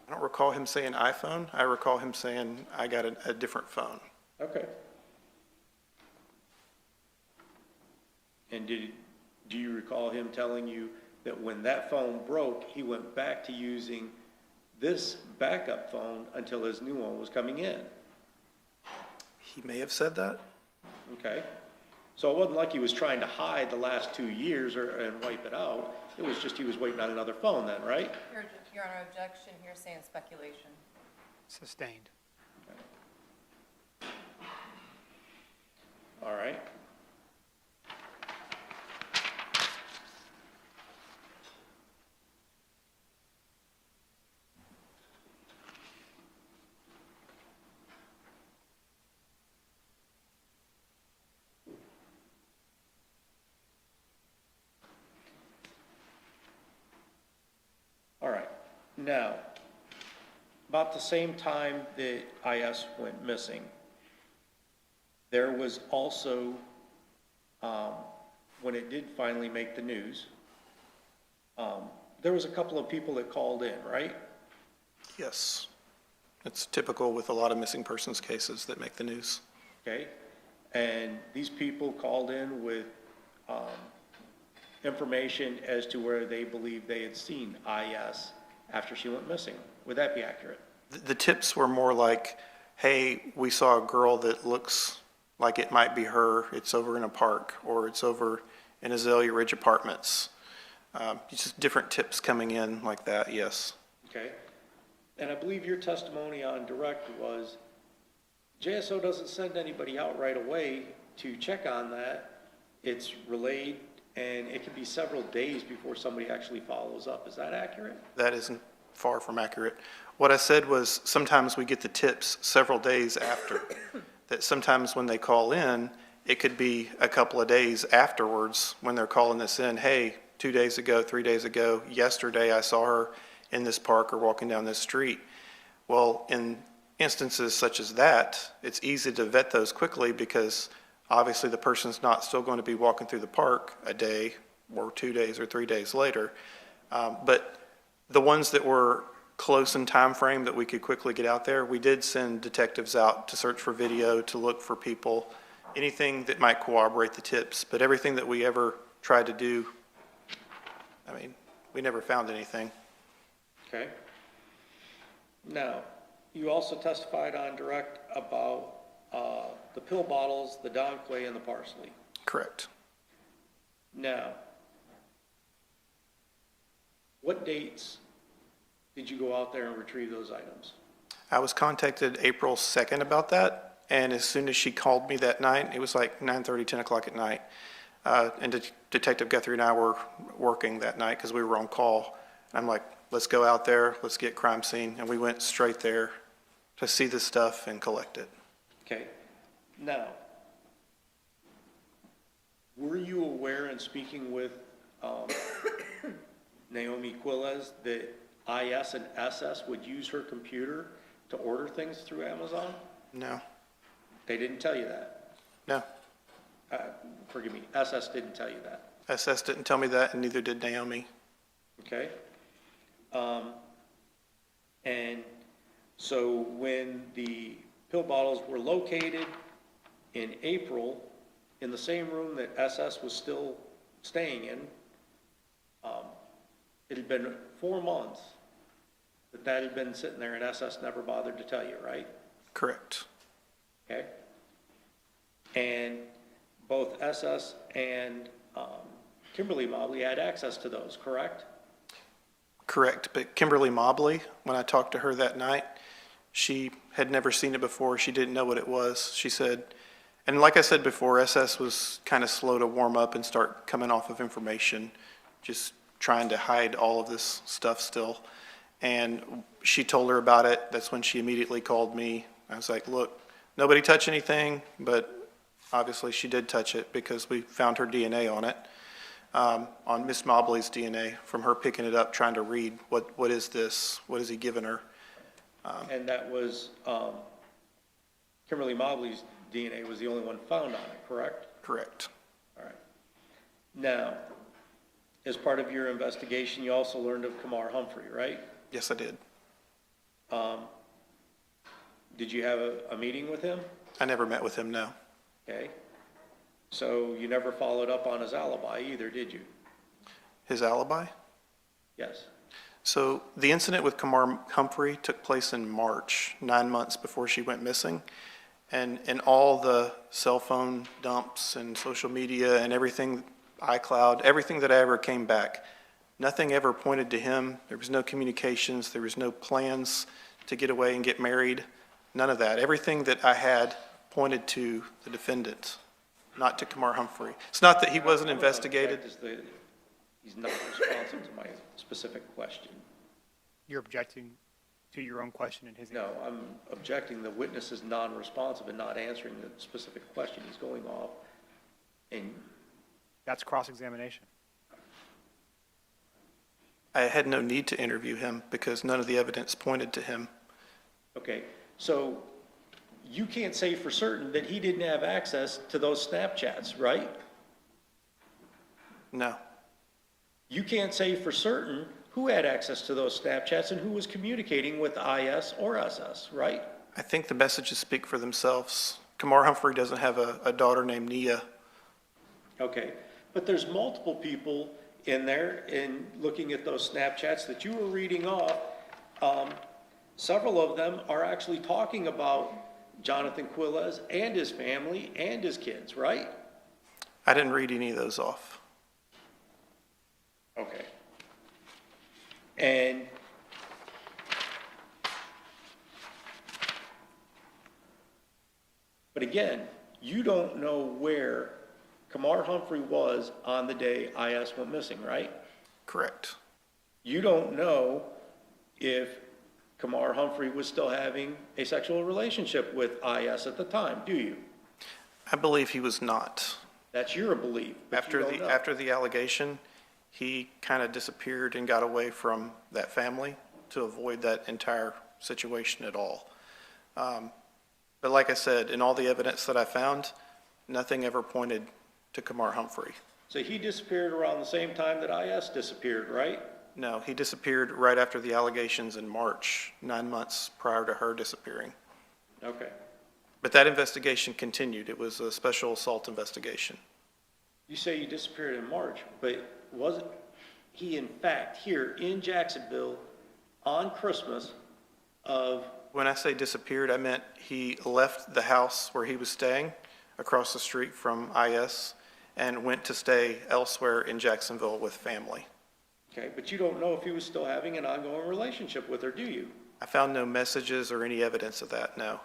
I don't recall him saying iPhone. I recall him saying, I got a different phone. Okay. And do you recall him telling you that when that phone broke, he went back to using this backup phone until his new one was coming in? He may have said that. Okay. So it wasn't like he was trying to hide the last 2 years and wipe it out. It was just he was waiting on another phone then, right? Your Honor, objection, hearsay and speculation. Sustained. All right. All right. Now, about the same time that IS went missing, there was also, when it did finally make the news, there was a couple of people that called in, right? Yes. It's typical with a lot of missing persons cases that make the news. Okay? And these people called in with information as to where they believed they had seen IS after she went missing. Would that be accurate? The tips were more like, hey, we saw a girl that looks like it might be her. It's over in a park, or it's over in Azalea Ridge Apartments. Just different tips coming in like that, yes. Okay? And I believe your testimony on direct was JSO doesn't send anybody out right away to check on that. It's relayed, and it can be several days before somebody actually follows up. Is that accurate? That isn't far from accurate. What I said was sometimes we get the tips several days after. That sometimes when they call in, it could be a couple of days afterwards when they're calling this in. Hey, 2 days ago, 3 days ago, yesterday I saw her in this park or walking down this street. Well, in instances such as that, it's easy to vet those quickly because obviously the person's not still going to be walking through the park a day or 2 days or 3 days later. But the ones that were close in time frame that we could quickly get out there, we did send detectives out to search for video, to look for people, anything that might corroborate the tips. But everything that we ever tried to do, I mean, we never found anything. Okay. Now, you also testified on direct about the pill bottles, the Don Clay, and the parsley. Correct. Now, what dates did you go out there and retrieve those items? I was contacted April 2nd about that, and as soon as she called me that night, it was like 9:30, 10 o'clock at night, and Detective Guthrie and I were working that night because we were on call. And I'm like, let's go out there, let's get crime scene, and we went straight there to see the stuff and collect it. Okay. Now, were you aware in speaking with Naomi Quiles that IS and SS would use her computer to order things through Amazon? No, They didn't tell you that? no. Forgive me, SS didn't tell you that, SS didn't tell me that, and neither did Naomi. okay? And so when the pill bottles were located in April, in the same room that SS was still staying in, it had been 4 months that had been sitting there, and SS never bothered to tell you, right? Correct. Okay? And both SS and Kimberly Mobley had access to those, correct? Correct, but Kimberly Mobley, when I talked to her that night, she had never seen it before. She didn't know what it was. She said, and like I said before, SS was kind of slow to warm up and start coming off of information, just trying to hide all of this stuff still. And she told her about it. That's when she immediately called me. I was like, look, nobody touched anything, but obviously she did touch it because we found her DNA on it, on Miss Mobley's DNA, from her picking it up, trying to read, what is this? What is he giving her? And that was, Kimberly Mobley's DNA was the only one found on it, correct? Correct. All right. Now, as part of your investigation, you also learned of Kamar Humphrey, right? Yes, I did. Did you have a meeting with him? I never met with him, no. Okay. So you never followed up on his alibi either, did you? His alibi? Yes. So the incident with Kamar Humphrey took place in March, 9 months before she went missing. And in all the cell phone dumps and social media and everything, iCloud, everything that I ever came back, nothing ever pointed to him. There was no communications. There was no plans to get away and get married. None of that. Everything that I had pointed to the defendant, not to Kamar Humphrey. It's not that he wasn't investigated. He's not responsive to my specific question. You're objecting to your own question and his answer? No, I'm objecting the witness is non-responsive and not answering the specific question. He's going off and That's cross-examination. I had no need to interview him because none of the evidence pointed to him. okay, so you can't say for certain that he didn't have access to those Snapchats, right? No. You can't say for certain who had access to those Snapchats and who was communicating with IS or SS, right? I think the messages speak for themselves. Kamar Humphrey doesn't have a daughter named Nia. Okay, but there's multiple people in there in looking at those Snapchats that you were reading off. Several of them are actually talking about Johnathan Quiles and his family and his kids, right? I didn't read any of those off. Okay. And but again, you don't know where Kamar Humphrey was on the day IS went missing, right? Correct. You don't know if Kamar Humphrey was still having a sexual relationship with IS at the time, do you? I believe he was not. That's your belief, but you don't know. After the allegation, he kind of disappeared and got away from that family to avoid that entire situation at all. But like I said, in all the evidence that I found, nothing ever pointed to Kamar Humphrey. So he disappeared around the same time that IS disappeared, right? No, he disappeared right after the allegations in March, 9 months prior to her disappearing. Okay. But that investigation continued. It was a special assault investigation. You say he disappeared in March, but wasn't he in fact here in Jacksonville on Christmas of, When I say disappeared, I meant he left the house where he was staying across the street from IS and went to stay elsewhere in Jacksonville with family. okay, but you don't know if he was still having an ongoing relationship with her, do you? I found no messages or any evidence of that, no.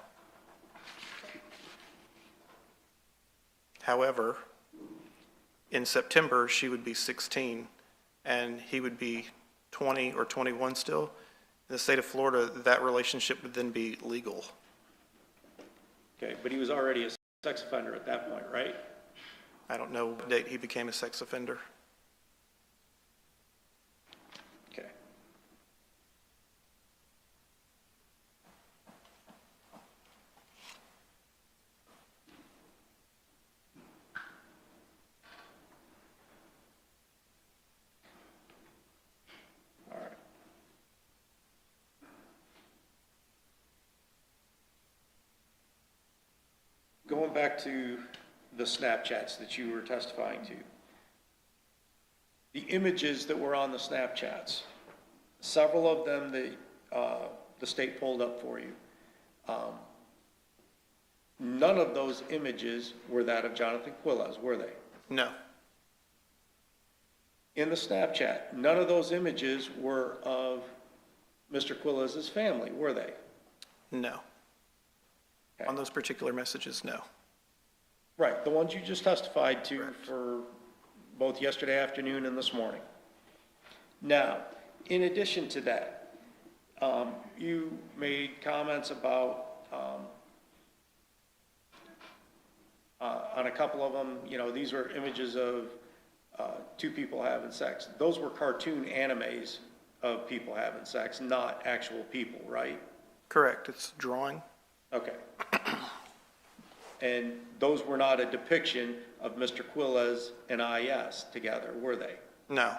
However, in September, she would be 16 and he would be 20 or 21 still. In the state of Florida, that relationship would then be legal. Okay, but he was already a sex offender at that point, right? I don't know what date he became a sex offender. Okay. All right. Going back to the Snapchats that you were testifying to. The images that were on the Snapchats, several of them the state pulled up for you. None of those images were that of Johnathan Quiles, were they? No, In the Snapchat, none of those images were of Mr. Quiles' family, were they? no. Okay. On those particular messages, no. Right, the ones you just testified to Correct. for both yesterday afternoon and this morning. Now, in addition to that, you made comments about, on a couple of them, you know, these were images of two people having sex. Those were cartoon animes of people having sex, not actual people, right? Correct, it's drawing. Okay. And those were not a depiction of Mr. Quiles and IS together, were they? No,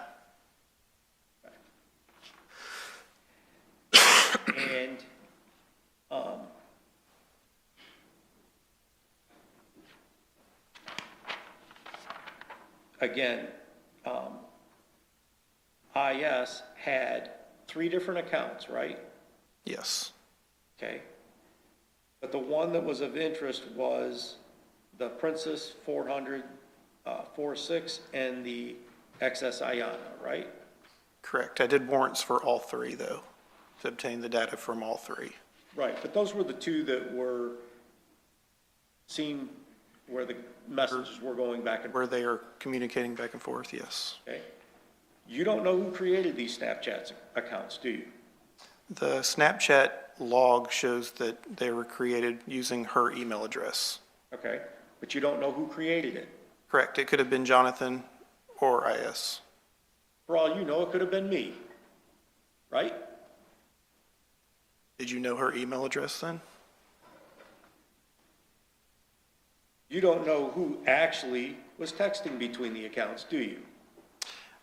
And, again, IS had 3 different accounts, right? yes, Okay. But the one that was of interest was the Princess 400, 46 and the XS Iyana, right? Correct. I did warrants for all three, though, to obtain the data from all three. Right, but those were the two that were seen where the messages were going back and forth. Where they are communicating back and forth, yes. Okay. You don't know who created these Snapchat accounts, do you? The Snapchat log shows that they were created using her email address. Okay, but you don't know who created it. Correct. It could have been Johnathan or IS. For all you know, it could have been me, right? Did you know her email address then? You don't know who actually was texting between the accounts, do you?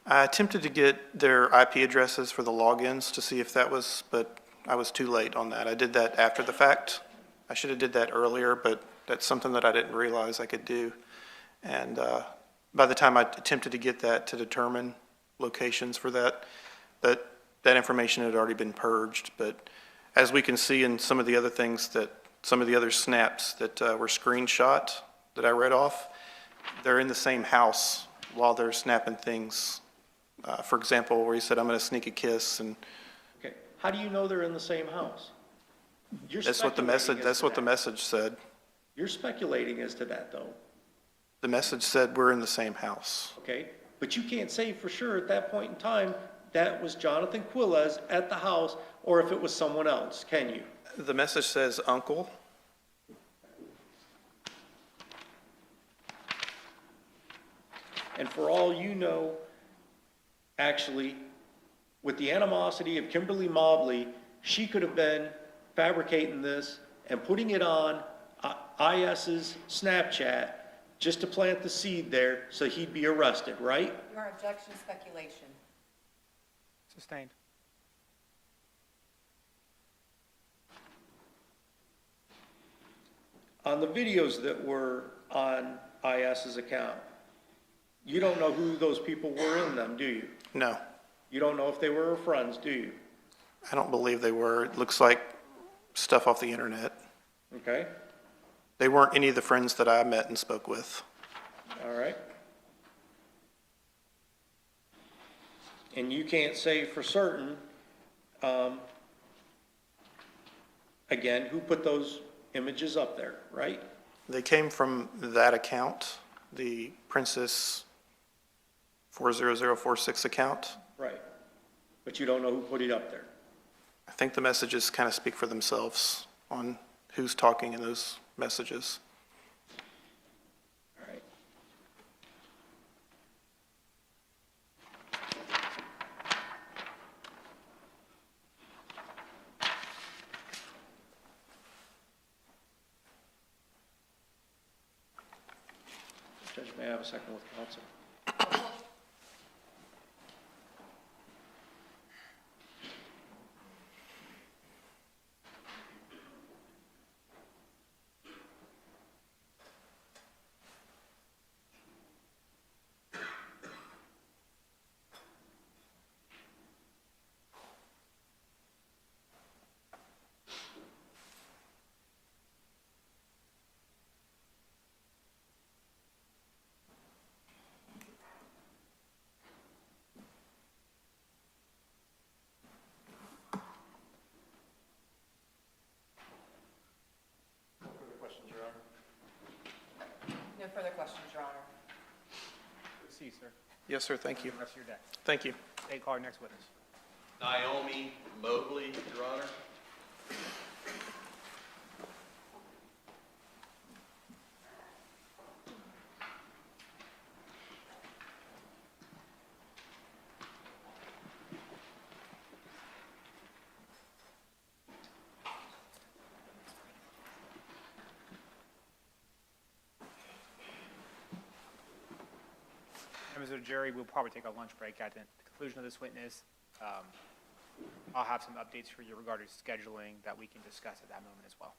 I attempted to get their IP addresses for the logins to see if that was, but I was too late on that. I did that after the fact. I should have did that earlier, but that's something that I didn't realize I could do. And by the time I attempted to get that to determine locations for that information had already been purged. But as we can see in some of the other things that, some of the other snaps that were screenshot that I read off, they're in the same house while they're snapping things. For example, where he said, "I'm going to sneak a kiss," and Okay, how do you know they're in the same house? You're that's what the speculating message, as that's to what the that. message said. You're speculating as to that, though, The message said we're in the same house. okay? But you can't say for sure at that point in time that was Johnathan Quiles at the house, or if it was someone else, can you? The message says uncle. And for all you know, actually, with the animosity of Kimberly Mobley, she could have been fabricating this and putting it on IS's Snapchat just to plant the seed there so he'd be arrested, right? Your objection is speculation. Sustained. On the videos that were on IS's account, you don't know who those people were in them, do you? No, You don't know if they were her friends, do you? I don't believe they were. It looks like stuff off the internet. Okay, They weren't any of the friends that I met and spoke with. all right. And you can't say for certain, again, who put those images up there, right? They came from that account, the Princess 40046 account. Right. But you don't know who put it up there. I think the messages kind of speak for themselves on who's talking in those messages. All right. Judge, may I have a second with counsel? No further questions, Your Honor. See you, sir. Yes, sir, thank you. The rest of your day. Thank you. State call our next witness. Naomi Mobley, Your Honor. Members of the jury, we'll probably take a lunch break at the conclusion of this witness. I'll have some updates for you regarding scheduling that we can discuss at that moment as well.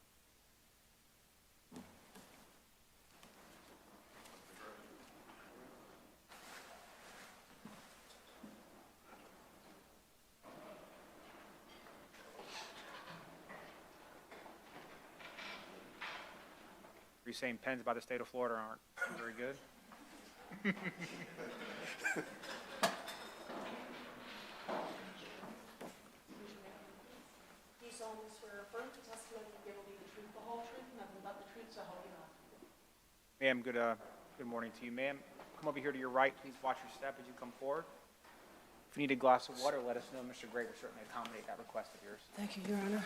you saying pens by the state of Florida aren't very good? Do you solemnly swear or affirm the testimony you give will be the truth, the whole truth, and nothing but the truth, so help you God? Ma'am, good morning to you. Ma'am, come over here to your right. Please watch your step as you come forward. If you need a glass of water, let us know. Mr. Gray will certainly accommodate that request of yours. Thank you, Your Honor.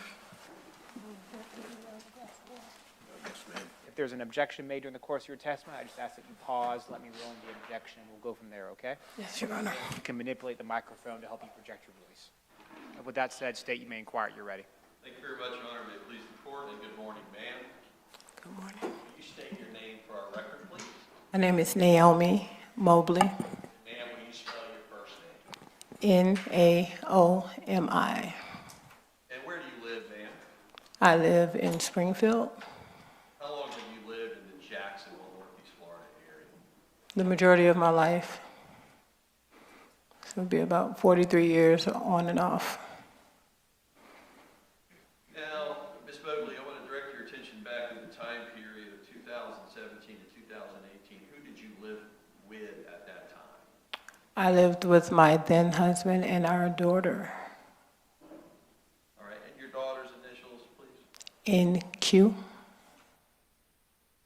If there's an objection made during the course of your testimony, I just ask that you pause, let me roll in the objection, and we'll go from there, okay? Yes, Your Honor. You can manipulate the microphone to help you project your voice. And with that said, state you may inquire at your ready. Thank you very much, Your Honor. May it please the court, and good morning, ma'am. Good morning. Will you state your name for our record, please? My name is Naomi Mobley, Ma'am, will you spell your first name? Naomi. And where do you live, ma'am? I live in Springfield. How long have you lived in the Jacksonville, Northeast Florida area? The majority of my life. So it'll be about 43 years on and off. Now, Ms. Mobley, I want to direct your attention back to the time period of 2017 to 2018. Who did you live with at that time? I lived with my then husband and our daughter. All right, and your daughter's initials, please? NQ.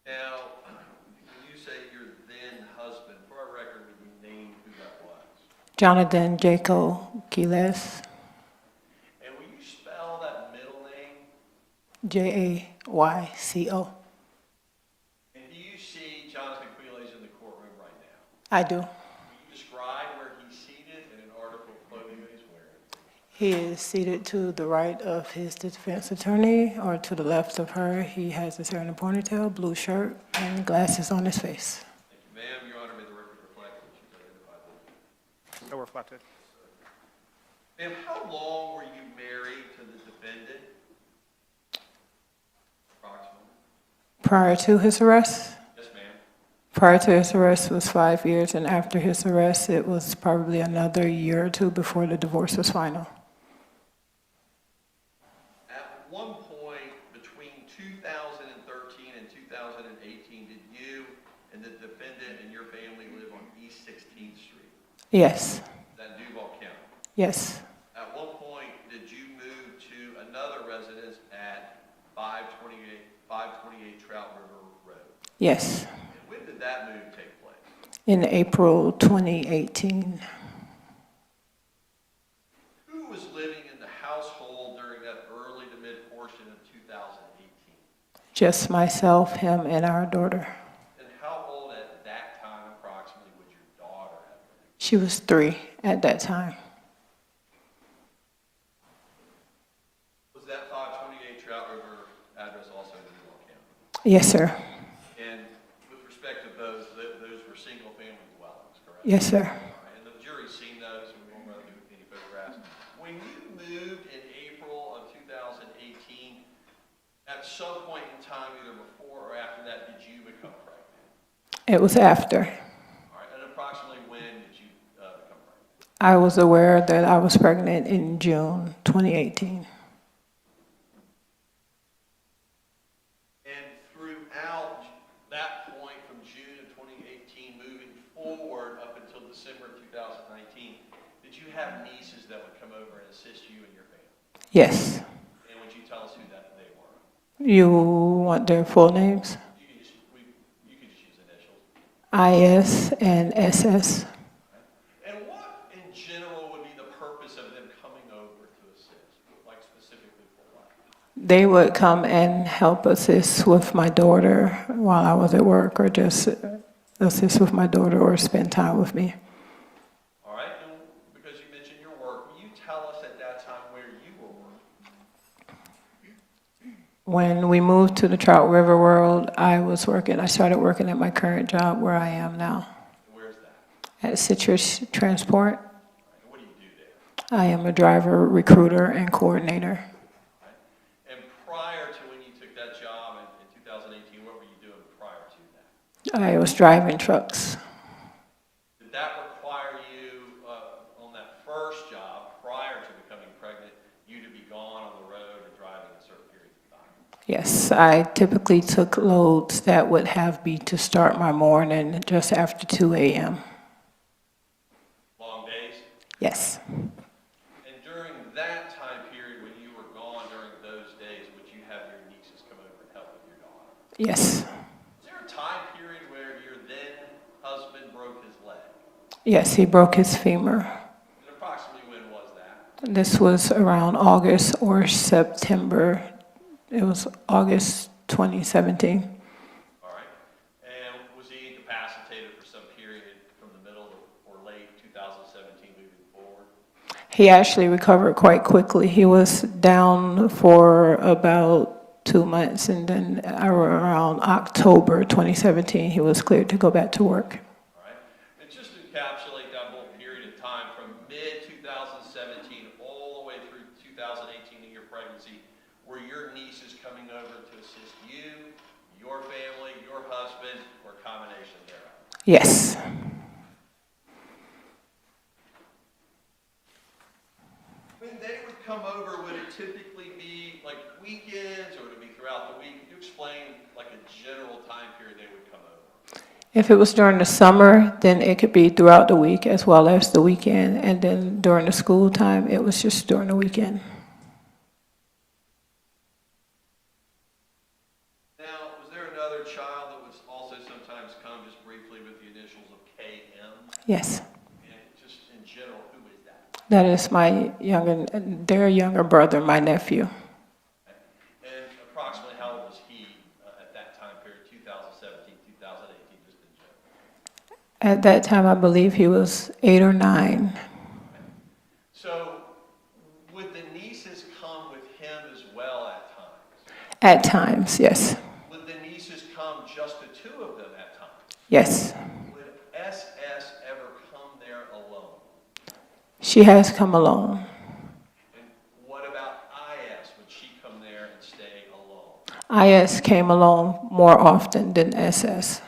Now, when you say your then husband, for our record, would you name who that was? Johnathan Quiles. And will you spell that middle name? Jayco. And do you see Johnathan Quiles in the courtroom right now? I do. Will you describe where he's seated and an article of clothing that he's wearing? He is seated to the right of his defense attorney, or to the left of her. He has his hair in a ponytail, blue shirt, and glasses on his face. Thank you, ma'am. Your Honor, may the record reflect that you've identified them. So reflected. Ma'am, how long were you married to the defendant? Approximately. Prior to his arrest? Yes, ma'am. Prior to his arrest was 5 years, and after his arrest, it was probably another year or two before the divorce was final. At one point between 2013 and 2018, did you and the defendant and your family live on East 16th Street? Yes. Is that Duval County? Yes. At one point, did you move to another residence at 528 Trout River Road? Yes. And when did that move take place? In April 2018. Who was living in the household during that early to mid portion of 2018? Just myself, him, and our daughter. And how old at that time approximately would your daughter have been? She was 3 at that time. Was that 528 Trout River address also in Duval County? Yes, sir. And with respect to those were single-family dwellings, correct? Yes, sir. All right, and the jury's seen those, and we won't run through any photographs. When you moved in April of 2018, at some point in time, either before or after that, did you become pregnant? It was after. All right, and approximately when did you become pregnant? I was aware that I was pregnant in June 2018. And throughout that point, from June of 2018, moving forward up until December of 2019, did you have nieces that would come over and assist you and your family? Yes. And would you tell us who that they were? You want their full names? You can just use initials. IS and SS. And what, in general, would be the purpose of them coming over to assist? Like specifically for what? They would come and help assist with my daughter while I was at work, or just assist with my daughter or spend time with me. All right, and because you mentioned your work, will you tell us at that time where you were working? When we moved to the Trout River world, I started working at my current job where I am now, And where's that? at Citrus Transport. All right, and what do you do there? I am a driver, recruiter, and coordinator. All right. And prior to when you took that job in 2018, what were you doing prior to that? I was driving trucks. Did that require you, on that first job, prior to becoming pregnant, you to be gone on the road and driving a certain period of time? Yes, I typically took loads that would have me to start my morning just after 2 a.m. Long days? Yes, And during that time period when you were gone during those days, would you have your nieces come over and help with your daughter? yes, Was there a time period where your then husband broke his leg? yes, he broke his femur. And approximately when was that? This was around August or September. It was August 2017. All right. And was he incapacitated for some period from the middle or late 2017 moving forward? He actually recovered quite quickly. He was down for about 2 months, and then around October 2017, he was cleared to go back to work. All right. And just to encapsulate that whole period of time from mid-2017 all the way through 2018 in your pregnancy, were your nieces coming over to assist you, your family, your husband, or a combination thereof? Yes. When they would come over, would it typically be like weekends or would it be throughout the week? Could you explain like a general time period they would come over? If it was during the summer, then it could be throughout the week as well as the weekend. And then during the school time, it was just during the weekend. Now, was there another child that would also sometimes come just briefly with the initials of KM? Yes. And just in general, who is that? That is their younger brother, my nephew. And approximately how old was he at that time period, 2017, 2018, just in general? At that time, I believe he was 8 or 9. So, would the nieces come with him as well at times? At times, yes. Would the nieces come just the two of them at times? Yes. Would SS ever come there alone? She has come alone. And what about IS? Would she come there and stay alone? IS came alone more often than SS.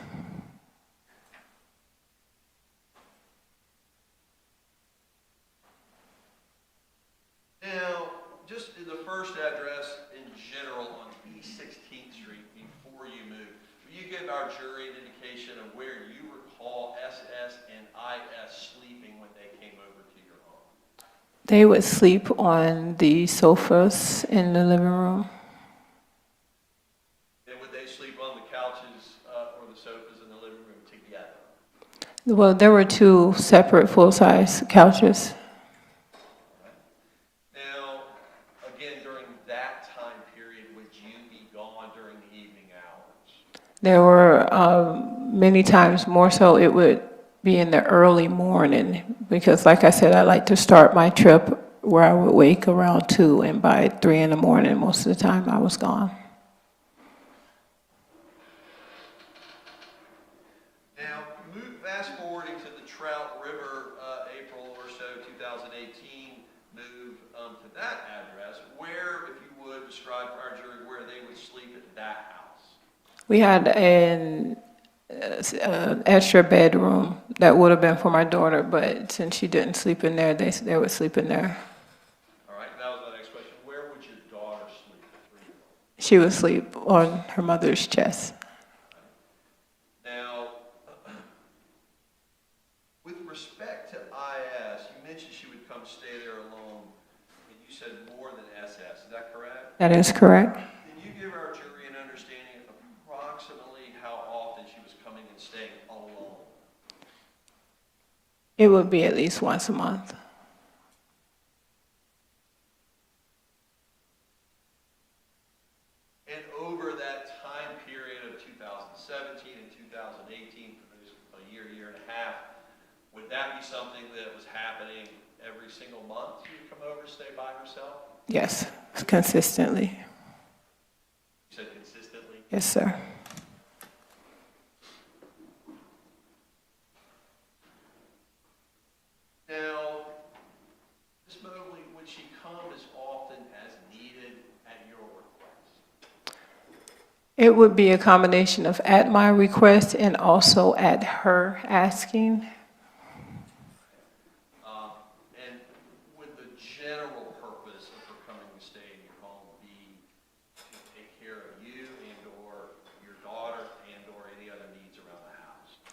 Now, just in the first address in general on East 16th Street before you moved, will you give our jury an indication of where you recall SS and IS sleeping when they came over to your home? They would sleep on the sofas in the living room. And would they sleep on the couches or the sofas in the living room together? Well, there were 2 separate full-size couches. Now, again, during that time period, would you be gone during the evening hours? There were many times more so it would be in the early morning because, like I said, I like to start my trip where I would wake around 2, and by 3 in the morning, most of the time I was gone. Now, fast forwarding to the Trout River, April or so, 2018, move to that address, where, if you would, describe for our jury where they would sleep at that house. We had an extra bedroom that would have been for my daughter, but since she didn't sleep in there, they would sleep in there. All right, that was my next question. Where would your daughter sleep? She would sleep on her mother's chest. Now, with respect to IS, you mentioned she would come stay there alone, and you said more than SS. Is that correct? That is correct. Can you give our jury an understanding of approximately how often she was coming and staying alone? It would be at least once a month. And over that time period of 2017 and 2018, for those a year and a half, would that be something that was happening every single month? She would come over, stay by herself? Yes, consistently. You said consistently? Yes, sir. Now, Ms. Mobley, would she come as often as needed at your request? It would be a combination of at my request and also at her asking. And would the general purpose of her coming to stay in your home be to take care of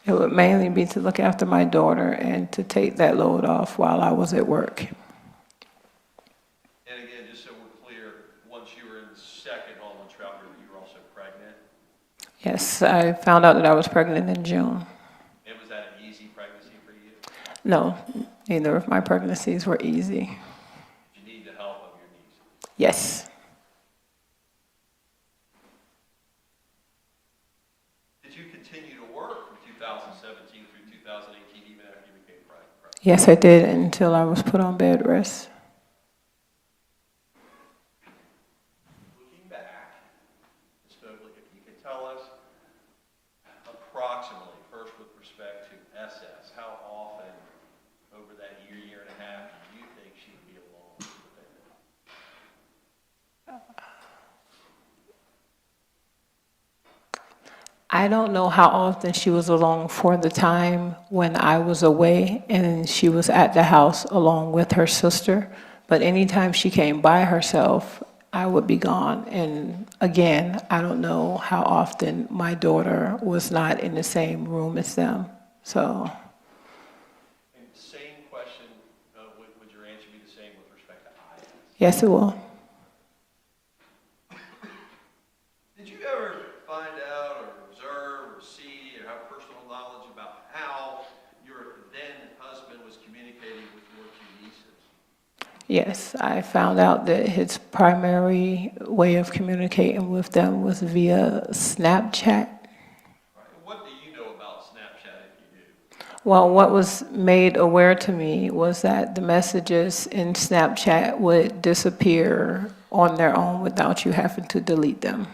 It would mainly be to look after my daughter and to take that load off while I was at work. And again, just so we're clear, once you were in the second home on Trout River, you were also pregnant? Yes, I found out that I was pregnant in June. And was that an easy pregnancy for you? No, neither of my pregnancies were easy. Did you need the help of your niece? Yes. Did you continue to work from 2017 through 2018, even after you became pregnant? Yes, I did until I was put on bed rest. Looking back, Ms. Mobley, if you could tell us approximately, first with respect to SS, how often over that year, year and a half, do you think she would be alone with the defendant? I don't know how often she was alone for the time when I was away and she was at the house along with her sister. But anytime she came by herself, I would be gone. And again, I don't know how often my daughter was not in the same room as them. So, And same question, would your answer be the same with respect to IS? yes, it will. Did you ever find out or observe or see or have personal knowledge about how your then husband was communicating with your two nieces? Yes, I found out that his primary way of communicating with them was via Snapchat. Right. What do you know about Snapchat if you do? Well, what was made aware to me was that the messages in Snapchat would disappear on their own without you having to delete them.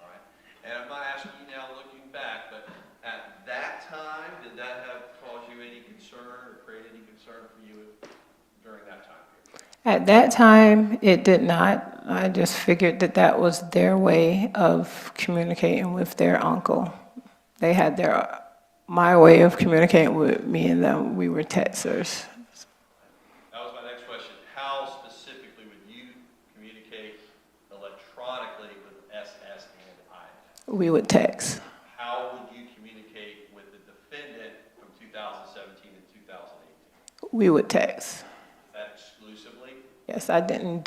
All right. And I'm not asking you now looking back, but at that time, did that have caused you any concern or create any concern for you during that time period? At that time, it did not. I just figured that that was their way of communicating with their uncle. They had my way of communicating with me and them. We were texters. That was my next question. How specifically would you communicate electronically with SS and IS? We would text. How would you communicate with the defendant from 2017 and 2018? We would text. Is that exclusively? Yes, I didn't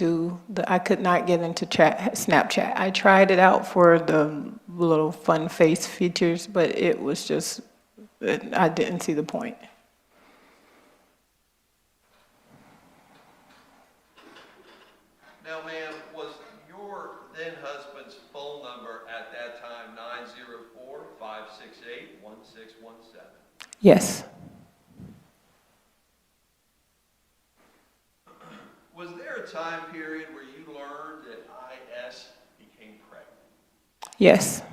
I could not get into Snapchat. I tried it out for the little fun face features, but it was just, I didn't see the point. Now, ma'am, was your then husband's phone number at that time 904-568-1617? Yes. Was there a time period where you learned that IS became pregnant? Yes.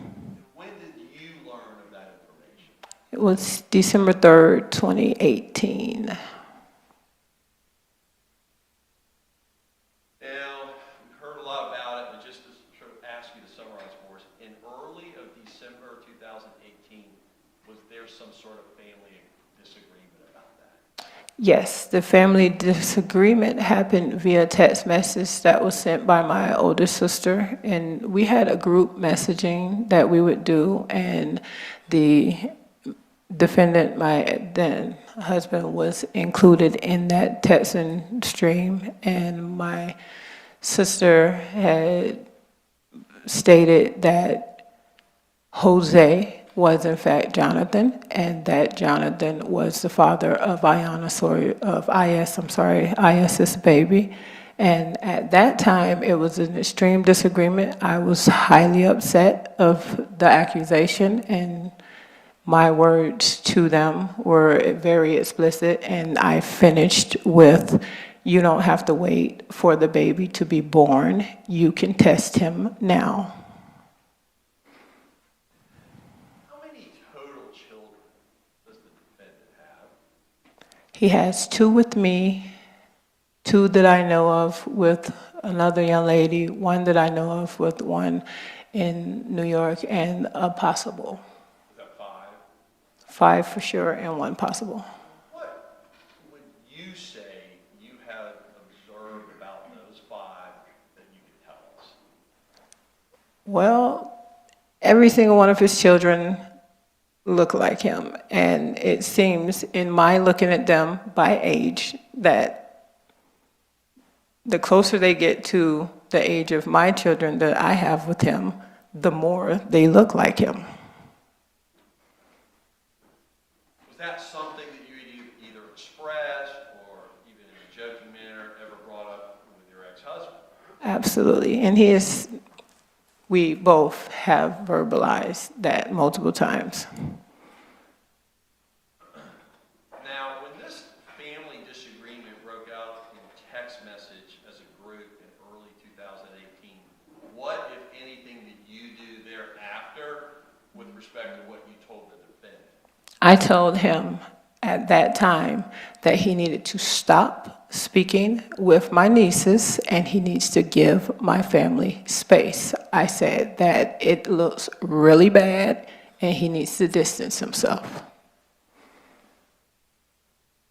When did you learn of that information? It was December 3rd, 2018. Now, we've heard a lot about it, but just to sort of ask you to summarize for us, in early of December 2018, was there some sort of family disagreement about that? Yes, the family disagreement happened via text message that was sent by my older sister, and we had a group messaging that we would do, and the defendant, my then husband, was included in that texting stream, and my sister had stated that Jose was in fact Johnathan, and that Johnathan was the father of Iyana Sawyer, of IS's baby. And at that time, it was an extreme disagreement. I was highly upset of the accusation, and my words to them were very explicit, and I finished with, "You don't have to wait for the baby to be born. You can test him now." How many total children does the defendant have? He has 2 with me, 2 that I know of with another young lady, 1 that I know of with one in New York, and a possible. Is that 5? 5 for sure, and 1 possible. What would you say you have observed about those 5 that you could tell us? Well, every single one of his children look like him. And it seems, in my looking at them by age, that the closer they get to the age of my children that I have with him, the more they look like him. Was that something that you either expressed or even in a joking manner ever brought up with your ex-husband? Absolutely. And we both have verbalized that multiple times. Now, when this family disagreement broke out in text message as a group in early 2018, what, if anything, did you do thereafter with respect to what you told the defendant? I told him at that time that he needed to stop speaking with my nieces and he needs to give my family space. I said that it looks really bad and he needs to distance himself.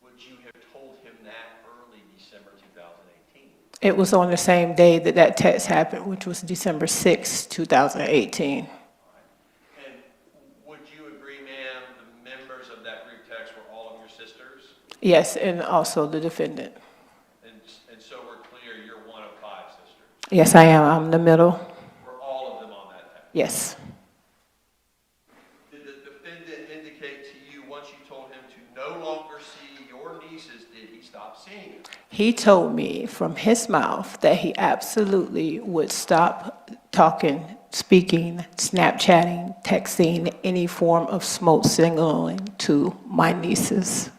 Would you have told him that early December 2018? It was on the same day that that text happened, which was December 6, 2018. And would you agree, ma'am, the members of that group text were all of your sisters? Yes, and also the defendant. And so we're clear, you're one of 5 sisters. Yes, I am. I'm the middle. Were all of them on that text? Yes. Did the defendant indicate to you, once you told him to no longer see your nieces, did he stop seeing them? He told me from his mouth that he absolutely would stop talking, speaking, Snapchatting, texting, any form of smoke signaling to my nieces.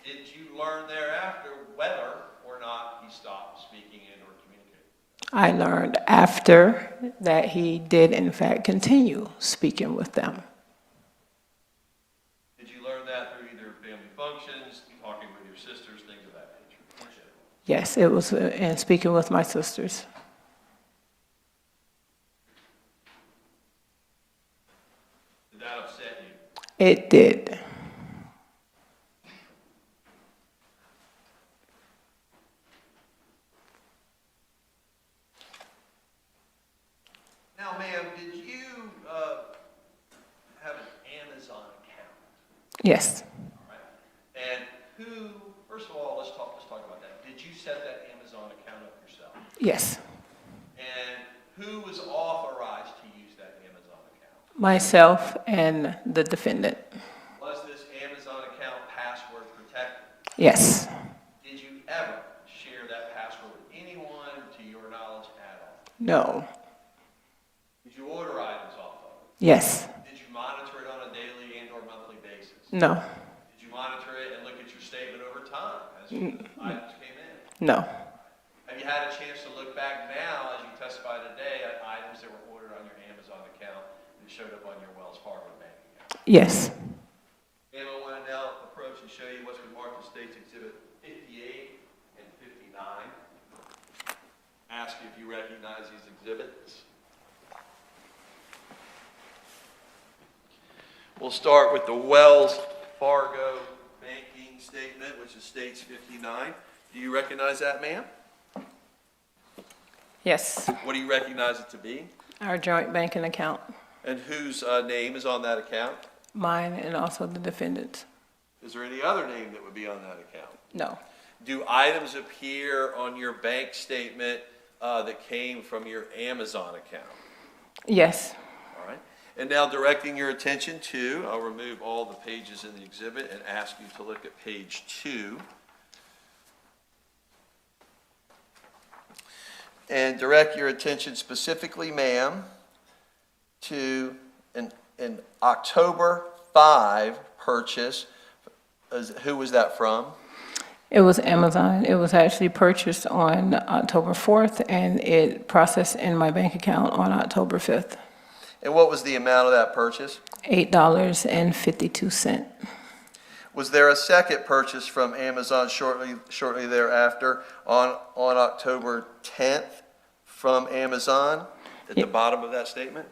Did you learn thereafter whether or not he stopped speaking and or communicating? I learned after that he did, in fact, continue speaking with them. Did you learn that through either family functions, talking with your sisters, things of that nature? Yes, it was in speaking with my sisters. Did that upset you? It did. Now, ma'am, did you have an Amazon account? Yes. All right. And who, first of all, let's talk about that. Did you set that Amazon account up yourself? Yes. And who was authorized to use that Amazon account? Myself and the defendant. Was this Amazon account password protected? Yes. Did you ever share that password with anyone to your knowledge at all? No. Did you order items off of it? Yes. Did you monitor it on a daily and or monthly basis? No. Did you monitor it and look at your statement over time as items came in? No. Have you had a chance to look back now, as you testify today, at items that were ordered on your Amazon account that showed up on your Wells Fargo bank account? Yes. And I want to now approach and show you what's been marked as States Exhibit 58 and 59. Ask you if you recognize these exhibits. We'll start with the Wells Fargo banking statement, which is States 59. Do you recognize that, ma'am? Yes. What do you recognize it to be? Our joint banking account. And whose name is on that account? Mine and also the defendant's. Is there any other name that would be on that account? No. Do items appear on your bank statement that came from your Amazon account? Yes. All right. And now directing your attention to, I'll remove all the pages in the exhibit and ask you to look at page 2. And direct your attention specifically, ma'am, to an October 5 purchase. Who was that from? It was Amazon. It was actually purchased on October 4th, and it processed in my bank account on October 5th. And what was the amount of that purchase? $8.52. Was there a second purchase from Amazon shortly thereafter on October 10th from Amazon at the bottom of that statement?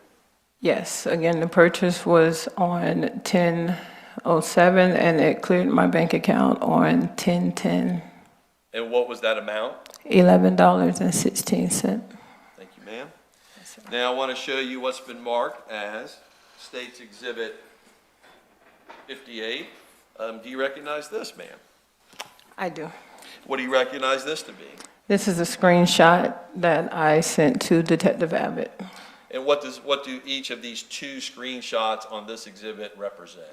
Yes. Again, the purchase was on 10/07, and it cleared my bank account on 10/10. And what was that amount? $11.16. Thank you, ma'am. Now I want to show you what's been marked as States Exhibit 58. Do you recognize this, ma'am? I do. What do you recognize this to be? This is a screenshot that I sent to Detective Abbott. And what do each of these two screenshots on this exhibit represent?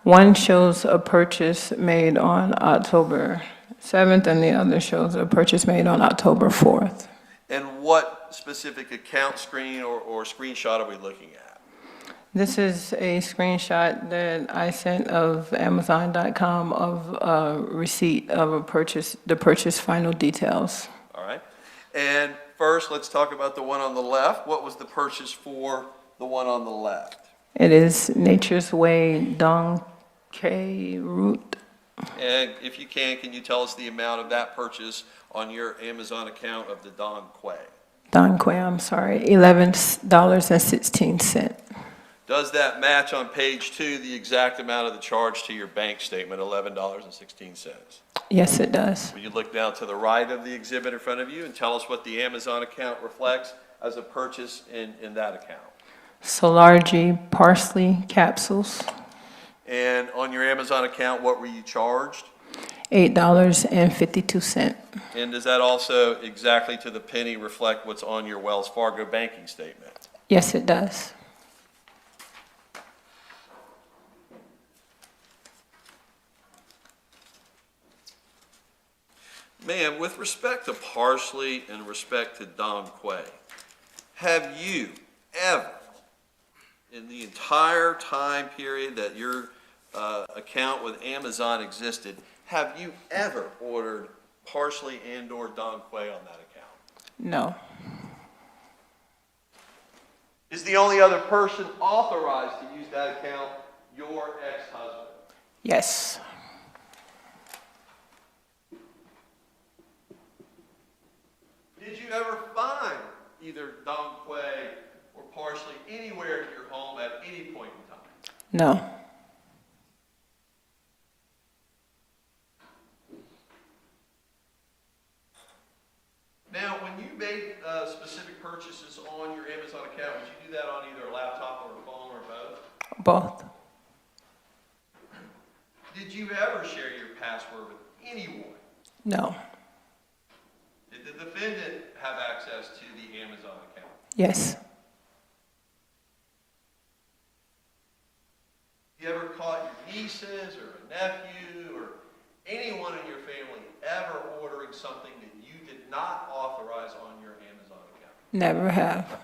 One shows a purchase made on October 7th, and the other shows a purchase made on October 4th. And what specific account screen or screenshot are we looking at? This is a screenshot that I sent of Amazon.com of a receipt of a purchase, the purchase final details. All right. And first, let's talk about the one on the left. What was the purchase for the one on the left? It is Nature's Way Dong K root. And if you can you tell us the amount of that purchase on your Amazon account of the Don Quay? Don Quay, I'm sorry, $11.16. Does that match on page 2 the exact amount of the charge to your bank statement, $11.16? Yes, it does. Will you look down to the right of the exhibit in front of you and tell us what the Amazon account reflects as a purchase in that account? Solargy parsley capsules, And on your Amazon account, what were you charged? $8.52. And does that also exactly to the penny reflect what's on your Wells Fargo banking statement? Yes, it does. Ma'am, with respect to parsley and respect to Don Quay, have you ever, in the entire time period that your account with Amazon existed, have you ever ordered parsley and/or Don Quay on that account? No. Is the only other person authorized to use that account your ex-husband? Yes. Did you ever find either Don Quay or parsley anywhere in your home at any point in time? No. Now, when you made specific purchases on your Amazon account, would you do that on either a laptop or a phone or both? Both. Did you ever share your password with anyone? No. Did the defendant have access to the Amazon account? Yes. You ever caught your nieces or a nephew or anyone in your family ever ordering something that you did not authorize on your Amazon account? Never have.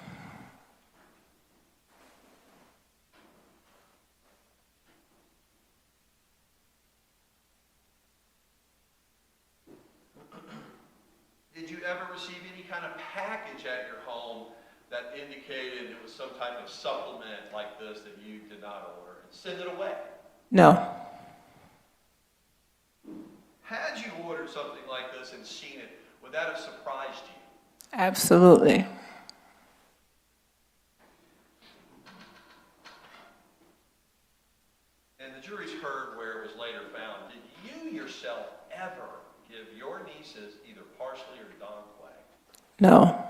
Did you ever receive any kind of package at your home that indicated it was some type of supplement like this that you did not order and send it away? No. Had you ordered something like this and seen it, would that have surprised you? Absolutely. And the jury's heard where it was later found. Did you yourself ever give your nieces either parsley or Don Quay? No.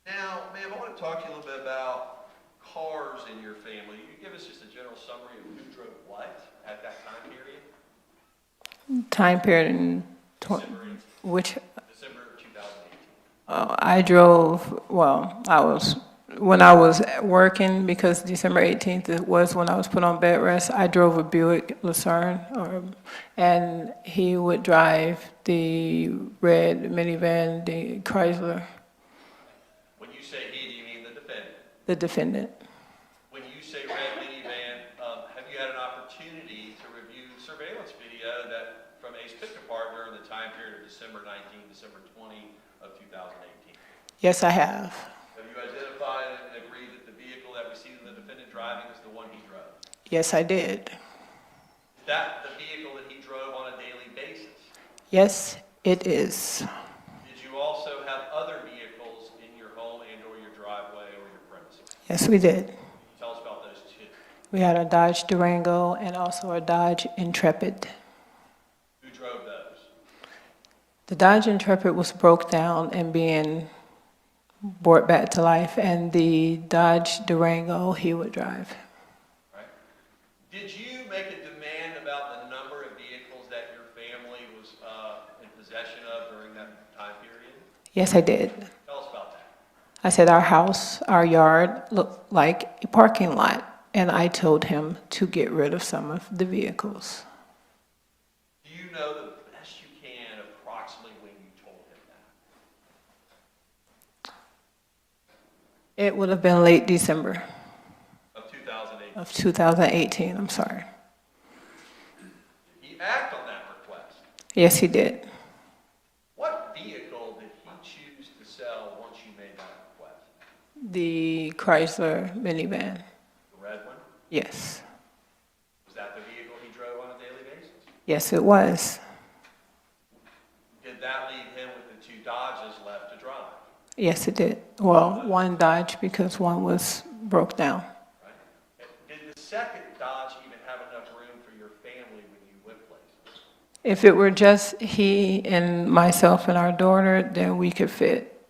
Now, ma'am, I want to talk to you a little bit about cars in your family. You give us just a general summary of who drove what at that time period? Time period in December 18th. which December 2018. I drove, when I was working, because December 18th was when I was put on bed rest, I drove a Buick Lucerne, and he would drive the red minivan, the Chrysler, When you say he, do you mean the defendant? the defendant. When you say red minivan, have you had an opportunity to review surveillance video that from Ace picked apart during the time period of December 19, December 20 of 2018? Yes, I have. Have you identified and agreed that the vehicle that we see the defendant driving is the one he drove? Yes, I did. Is that the vehicle that he drove on a daily basis? Yes, it is. Did you also have other vehicles in your home and or your driveway or your premises? Yes, we did. Tell us about those two. We had a Dodge Durango and also a Dodge Intrepid. Who drove those? The Dodge Intrepid was broke down and being brought back to life, and the Dodge Durango he would drive. Right? Did you make a demand about the number of vehicles that your family was in possession of during that time period? Yes, I did. Tell us about that. I said our house, our yard looked like a parking lot, and I told him to get rid of some of the vehicles. Do you know the best you can approximately when you told him that? It would have been late December Of 2008? of 2018, I'm sorry. Did he act on that request? Yes, he did. What vehicle did he choose to sell once you made that request? The Chrysler minivan, The red one? yes. Was that the vehicle he drove on a daily basis? Yes, it was. Did that leave him with the two Dodges left to drive? Yes, it did. Well, one Dodge because one was broke down. Right? Did the second Dodge even have enough room for your family when you went places? If it were just he and myself and our daughter, then we could fit.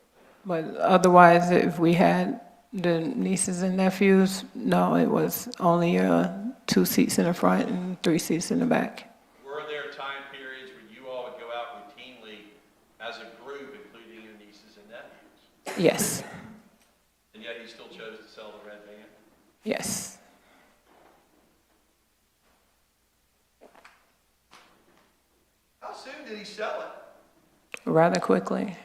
But otherwise, if we had the nieces and nephews, no, it was only 2 seats in the front and 3 seats in the back. Were there time periods where you all would go out routinely as a group, including your nieces and nephews? Yes, And yet you still chose to sell the red van? yes. How soon did he sell it? Rather quickly.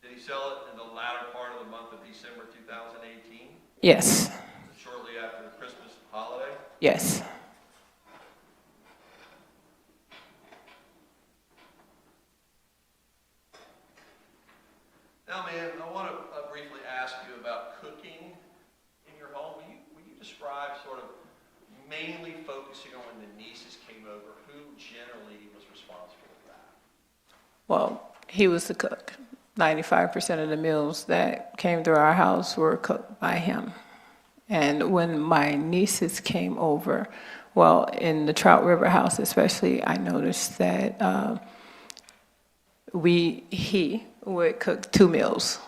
Did he sell it in the latter part of the month of December 2018? Yes, Shortly after the Christmas holiday? yes. Now, man, I want to briefly ask you about cooking in your home. Will you describe sort of mainly focusing on when the nieces came over, who generally was responsible for that? Well, he was the cook. 95% of the meals that came through our house were cooked by him. And when my nieces came over, well, in the Trout River house especially, I noticed that he would cook 2 meals.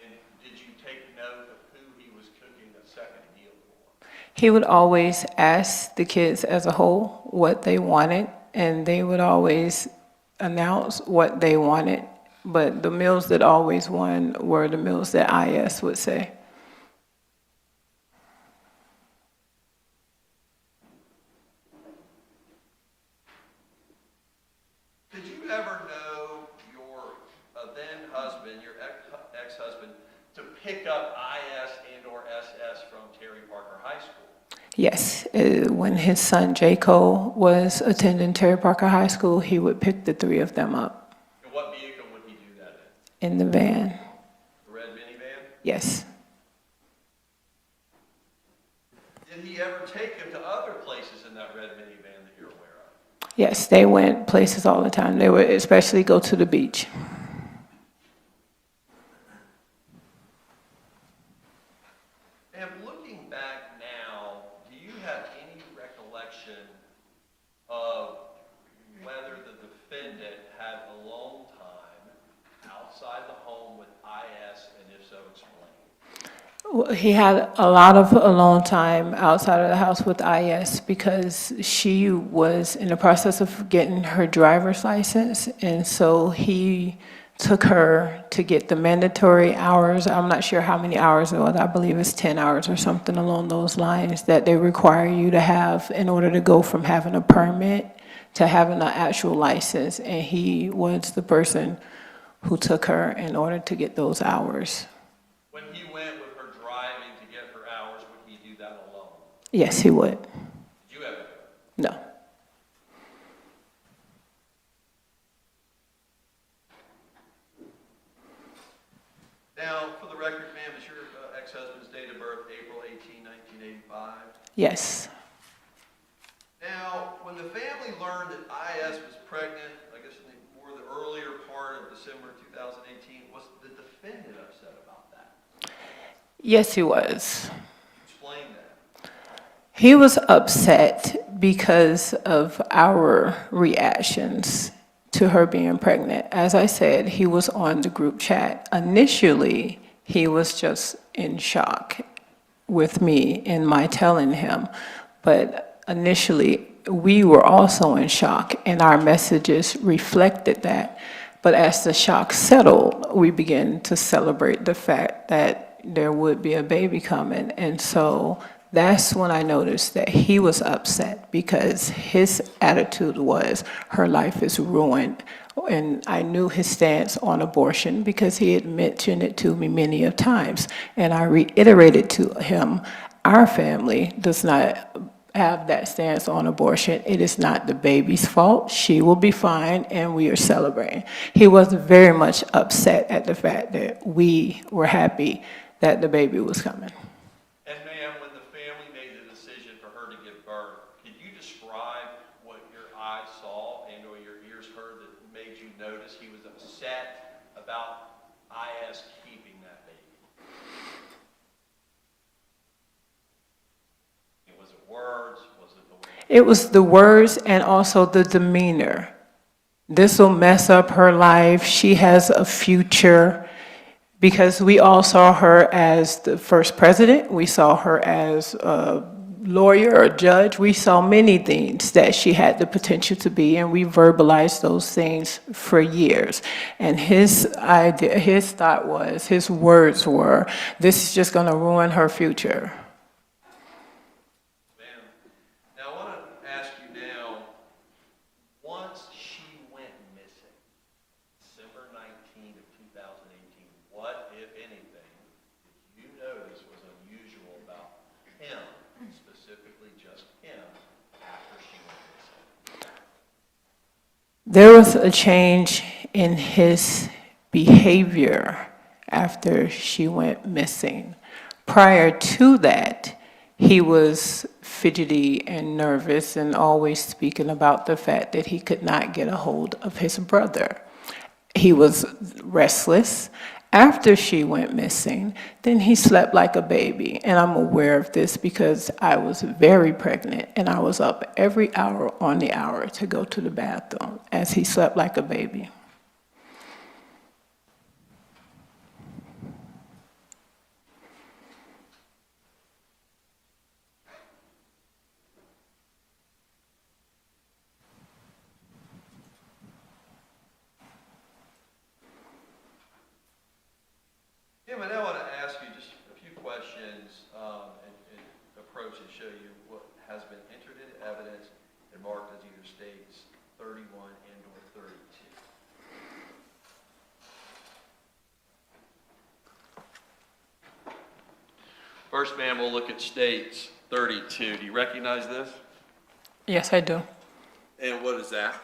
And did you take note of who he was cooking a second meal for? He would always ask the kids as a whole what they wanted, and they would always announce what they wanted. But the meals that always won were the meals that IS would say. Did you ever know your then husband, your ex-husband, to pick up IS and or SS from Terry Parker High School? Yes, when his son J. Cole was attending Terry Parker High School, he would pick the 3 of them up. And what vehicle would he do that in? In the van, The red minivan? yes. Did he ever take him to other places in that red minivan that you're aware of? Yes, they went places all the time. They would especially go to the beach. And looking back now, do you have any recollection of whether the defendant had alone time outside the home with IS, and if so, explain? Well, he had a lot of alone time outside of the house with IS because she was in the process of getting her driver's license, and so he took her to get the mandatory hours. I'm not sure how many hours it was. I believe it's 10 hours or something along those lines that they require you to have in order to go from having a permit to having an actual license, and he was the person who took her in order to get those hours. When he went with her driving to get her hours, would he do that alone? Yes, he would. Did you ever? No. Now, for the record, ma'am, is your ex-husband's date of birth April 18, 1985? Yes. Now, when the family learned that IS was pregnant, I guess in the earlier part of December 2018, was the defendant upset about that? Yes, he was. Explain that. He was upset because of our reactions to her being pregnant. As I said, he was on the group chat. Initially, he was just in shock with me in my telling him, but initially, we were also in shock, and our messages reflected that. But as the shock settled, we began to celebrate the fact that there would be a baby coming. And so that's when I noticed that he was upset, because his attitude was, her life is ruined. And I knew his stance on abortion because he had mentioned it to me many of times. And I reiterated to him, our family does not have that stance on abortion. It is not the baby's fault. She will be fine, and we are celebrating. He was very much upset at the fact that we were happy that the baby was coming. And ma'am, when the family made the decision for her to give birth, could you describe what your eyes saw and or your ears heard that made you notice he was upset about IS keeping that baby? Was it words? Was it the way? It was the words and also the demeanor. This will mess up her life. She has a future. Because we all saw her as the first president, we saw her as a lawyer or judge, we saw many things that she had the potential to be, and we verbalized those things for years. And his idea, his thought was, his words were, this is just gonna ruin her future. Ma'am, now I want to ask you now, once she went missing, December 19th of 2018, what, if anything, did you notice was unusual about him, specifically just him, after she went missing? There was a change in his behavior after she went missing. Prior to that, he was fidgety and nervous and always speaking about the fact that he could not get a hold of his brother. He was restless. After she went missing, then he slept like a baby. And I'm aware of this because I was very pregnant and I was up every hour on the hour to go to the bathroom as he slept like a baby. Tim, I now want to ask you just a few questions and approach and show you what has been entered into evidence and marked as either states 31 and or 32. First, ma'am, we'll look at states 32. Do you recognize this? Yes, I do. And what is that?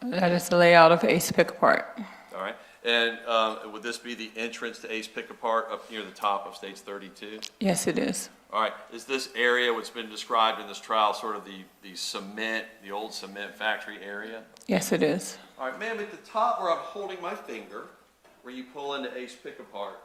That is the layout of Ace Pick Apart. All right. And would this be the entrance to Ace Pick Apart up near the top of states 32? Yes, it is. All right. Is this area what's been described in this trial sort of the cement, the old cement factory area? Yes, it is. All right, ma'am, at the top where I'm holding my finger, where you pull into Ace Pick Apart,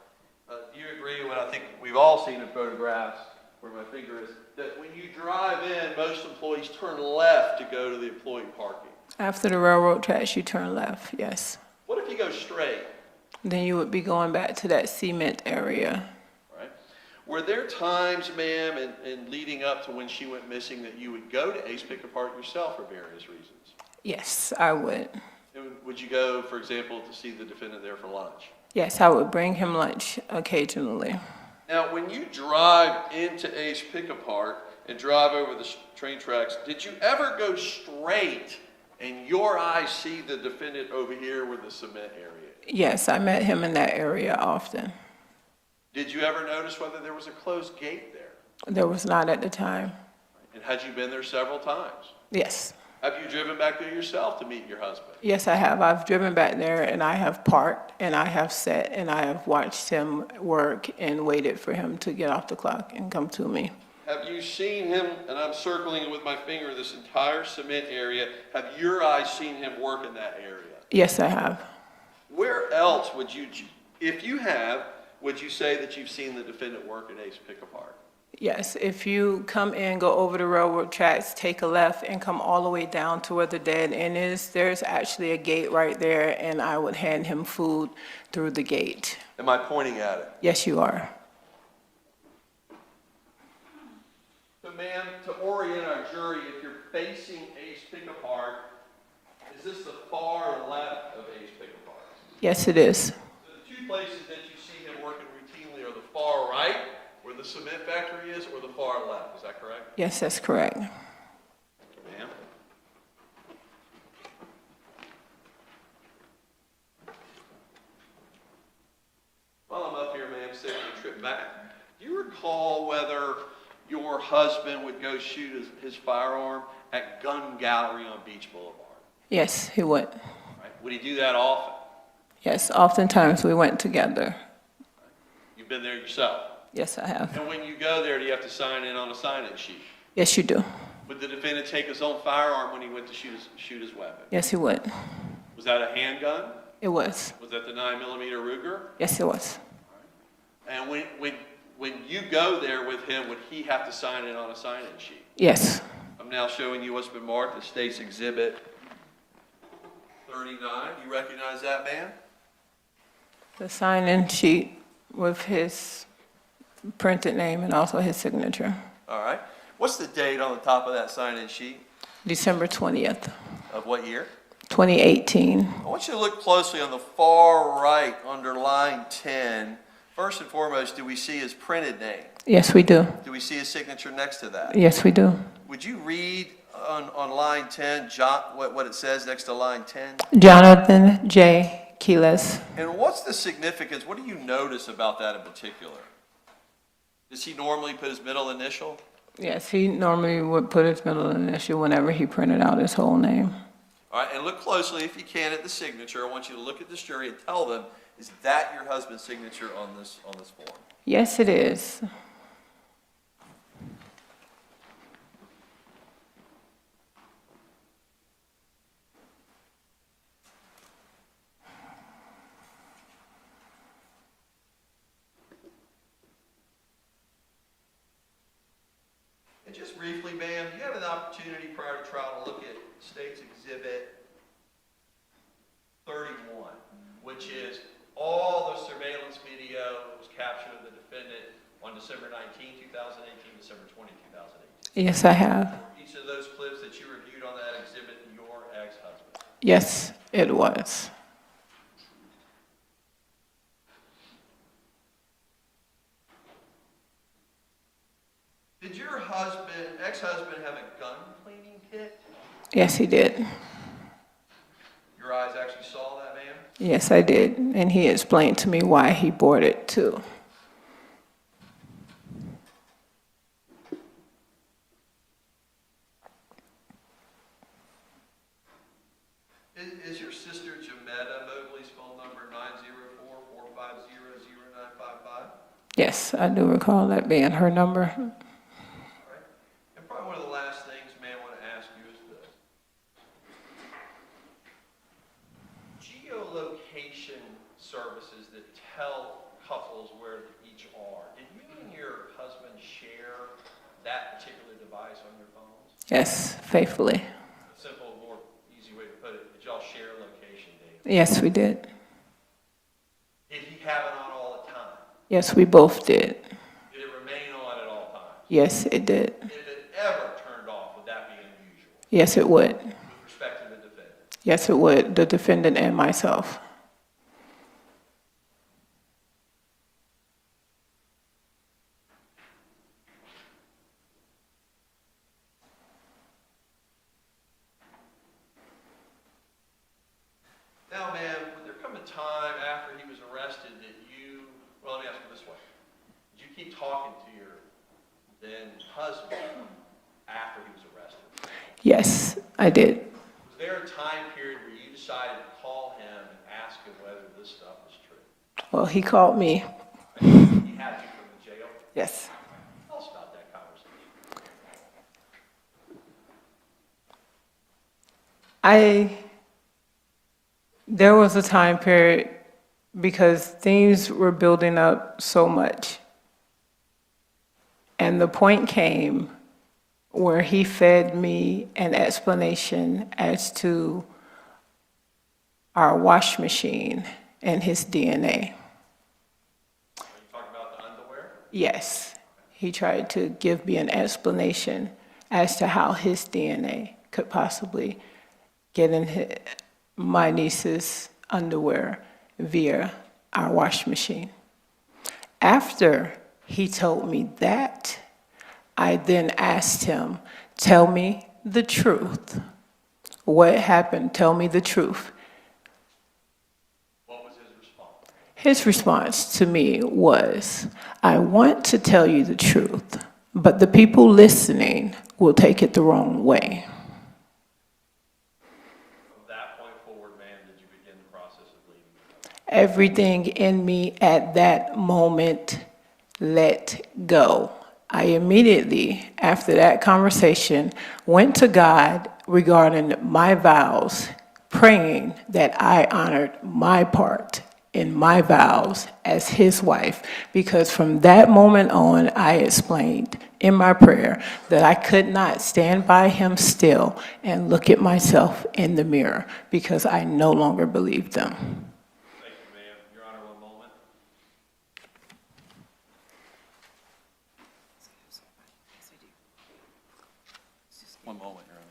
do you agree with what I think we've all seen in photographs where my finger is, that when you drive in, most employees turn left to go to the employee parking? After the railroad tracks, you turn left, yes. What if you go straight? Then you would be going back to that cement area. All right. Were there times, ma'am, and leading up to when she went missing that you would go to Ace Pick Apart yourself for various reasons? Yes, I would. And would you go, for example, to see the defendant there for lunch? Yes, I would bring him lunch occasionally. Now, when you drive into Ace Pick Apart and drive over the train tracks, did you ever go straight and your eyes see the defendant over here with the cement area? Yes, I met him in that area often. Did you ever notice whether there was a closed gate there? There was not at the time. And had you been there several times? Yes. Have you driven back there yourself to meet your husband? Yes, I have. I've driven back there and I have parked and I have sat and I have watched him work and waited for him to get off the clock and come to me. Have you seen him, and I'm circling with my finger, this entire cement area, have your eyes seen him work in that area? Yes, I have. Where else would you, if you have, would you say that you've seen the defendant work at Ace Pick Apart? Yes, if you come in, go over the railroad tracks, take a left, and come all the way down to where the dead end is, there's actually a gate right there, and I would hand him food through the gate. Am I pointing at it? Yes, you are. So ma'am, to orient our jury, if you're facing Ace Pickapart, is this the far left of Ace Pickapart? Yes, it is. So the two places that you see him working routinely are the far right, where the cement factory is, or the far left, is that correct? Yes, that's correct. Ma'am? While I'm up here, ma'am, saving a trip back, do you recall whether your husband would go shoot his firearm at Gun Gallery on Beach Boulevard? Yes, he would. Right? Would he do that often? Yes, oftentimes we went together. You've been there yourself. Yes, I have. And when you go there, do you have to sign in on a sign-in sheet? Yes, you do. Would the defendant take his own firearm when he went to shoot his weapon? Yes, he would. Was that a handgun? It was. Was that the 9mm Ruger? Yes, it was. And when you go there with him, would he have to sign in on a sign-in sheet? Yes. I'm now showing you what's been marked as State's Exhibit 39. You recognize that, man? The sign-in sheet with his printed name and also his signature. All right. What's the date on the top of that sign-in sheet? December 20th, Of what year? 2018. I want you to look closely on the far right under line 10. First and foremost, do we see his printed name? Yes, we do. Do we see his signature next to that? Yes, we do. Would you read on line 10, what it says next to line 10? Johnathan J. Quiles. And what's the significance? What do you notice about that in particular? Does he normally put his middle initial? Yes, he normally would put his middle initial whenever he printed out his whole name. All right, and look closely, if you can, at the signature. I want you to look at this jury and tell them, is that your husband's signature on this form? Yes, it is. And just briefly, ma'am, do you have an opportunity prior to trial to look at State's Exhibit 31, which is all the surveillance video that was captured of the defendant on December 19, 2018, December 20, 2018? Yes, I have. Each of those clips that you reviewed on that exhibit, your ex-husband. Yes, it was. Did your ex-husband, have a gun cleaning kit? Yes, he did. Your eyes actually saw that, ma'am? Yes, I did. And he explained to me why he bought it too. Is your sister Johnathan Mobley's phone number 904-450-0955? Yes, I do recall that being her number. All right. And probably one of the last things, ma'am, I want to ask you is this. Geolocation services that tell couples where they each are. Did you and your husband share that particular device on your phones? Yes, faithfully. A simple, more easy way to put it, did y'all share location data? Yes, we did. Did he have it on all the time? Yes, we both did. Did it remain on at all times? Yes, it did. If it ever turned off, would that be unusual Yes, it would. with respect to the defendant? Yes, it would, the defendant and myself. Now, ma'am, would there come a time after he was arrested that you, well, let me ask you this way. Did you keep talking to your then husband after he was arrested? Yes, I did. Was there a time period where you decided to call him and ask him whether this stuff was true? Well, he called me. He had you from the jail? Yes. Tell us about that conversation. There was a time period because things were building up so much. And the point came where he fed me an explanation as to our wash machine and his DNA. Are you talking about the underwear? Yes, he tried to give me an explanation as to how his DNA could possibly get in my niece's underwear via our wash machine. After he told me that, I then asked him, tell me the truth. What happened? Tell me the truth. What was his response? His response to me was, I want to tell you the truth, but the people listening will take it the wrong way. From that point forward, ma'am, did you begin the process of leaving? Everything in me at that moment let go. I immediately, after that conversation, went to God regarding my vows, praying that I honored my part in my vows as his wife, because from that moment on, I explained in my prayer that I could not stand by him still and look at myself in the mirror because I no longer believed them. Thank you, ma'am. Your Honor, one moment. One moment, Your Honor.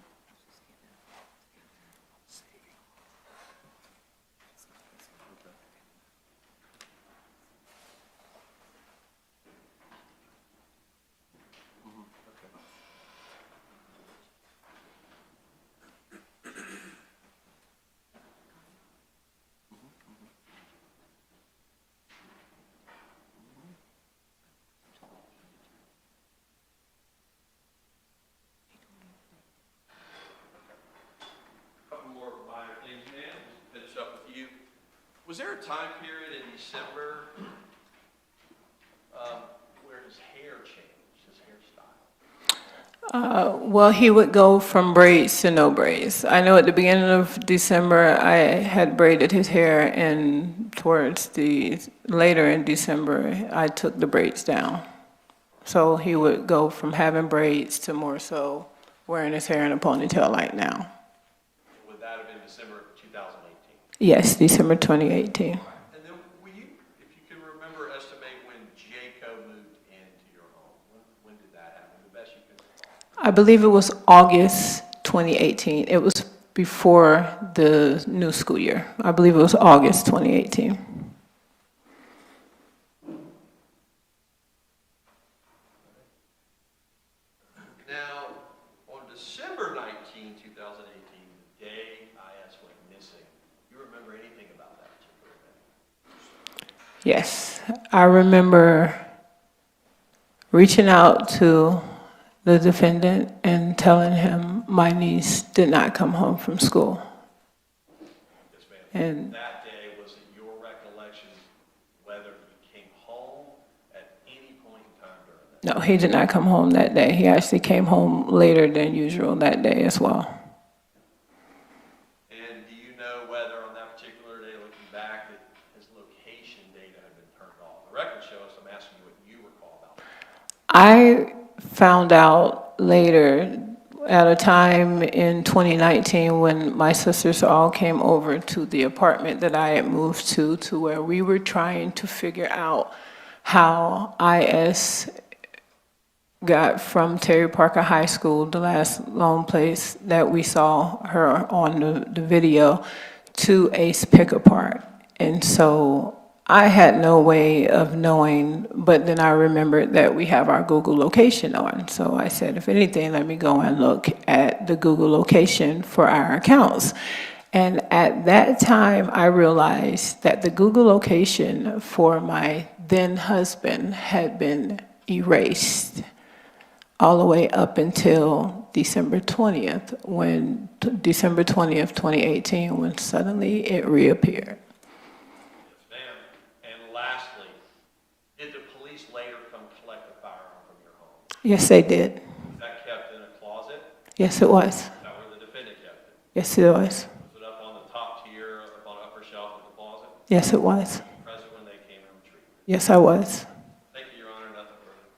Couple more minor things, ma'am. Just finish up with you. Was there a time period in December where his hair changed, his hairstyle? Well, he would go from braids to no braids. I know at the beginning of December, I had braided his hair, and towards the later in December, I took the braids down. So he would go from having braids to more so wearing his hair in a ponytail like now. Would that have been December of 2018? Yes, December 2018. And then will you, if you can remember, estimate when Jacob moved into your home? When did that happen? The best you can. I believe it was August 2018. It was before the new school year. I believe it was August 2018. Now, on December 19, 2018, the day IS went missing, you remember anything about that particular day? Yes, I remember reaching out to the defendant and telling him my niece did not come home from school. Yes, ma'am. And That day, was it your recollection whether he came home at any point in time during that? no, he did not come home that day. He actually came home later than usual that day as well. And do you know whether on that particular day, looking back, that his location data had been turned off? The record shows, I'm asking you what you recall about that. I found out later at a time in 2019 when my sisters all came over to the apartment that I had moved to where we were trying to figure out how IS got from Terry Parker High School, the last lone place that we saw her on the video, to Ace Pickup Park. And so I had no way of knowing, but then I remembered that we have our Google location on. So I said, if anything, let me go and look at the Google location for our accounts. And at that time, I realized that the Google location for my then husband had been erased all the way up until December 20th, December 20th, 2018, when suddenly it reappeared. Yes, ma'am. And lastly, did the police later come collect the firearm from your home? Yes, they did. Was that kept in a closet? Yes, it was. Is that where the defendant kept it? Yes, it was. Was it up on the top tier, up on the upper shelf of the closet? Yes, it was. Present when they came and retrieved it? Yes, I was. Thank you, Your Honor. Nothing further.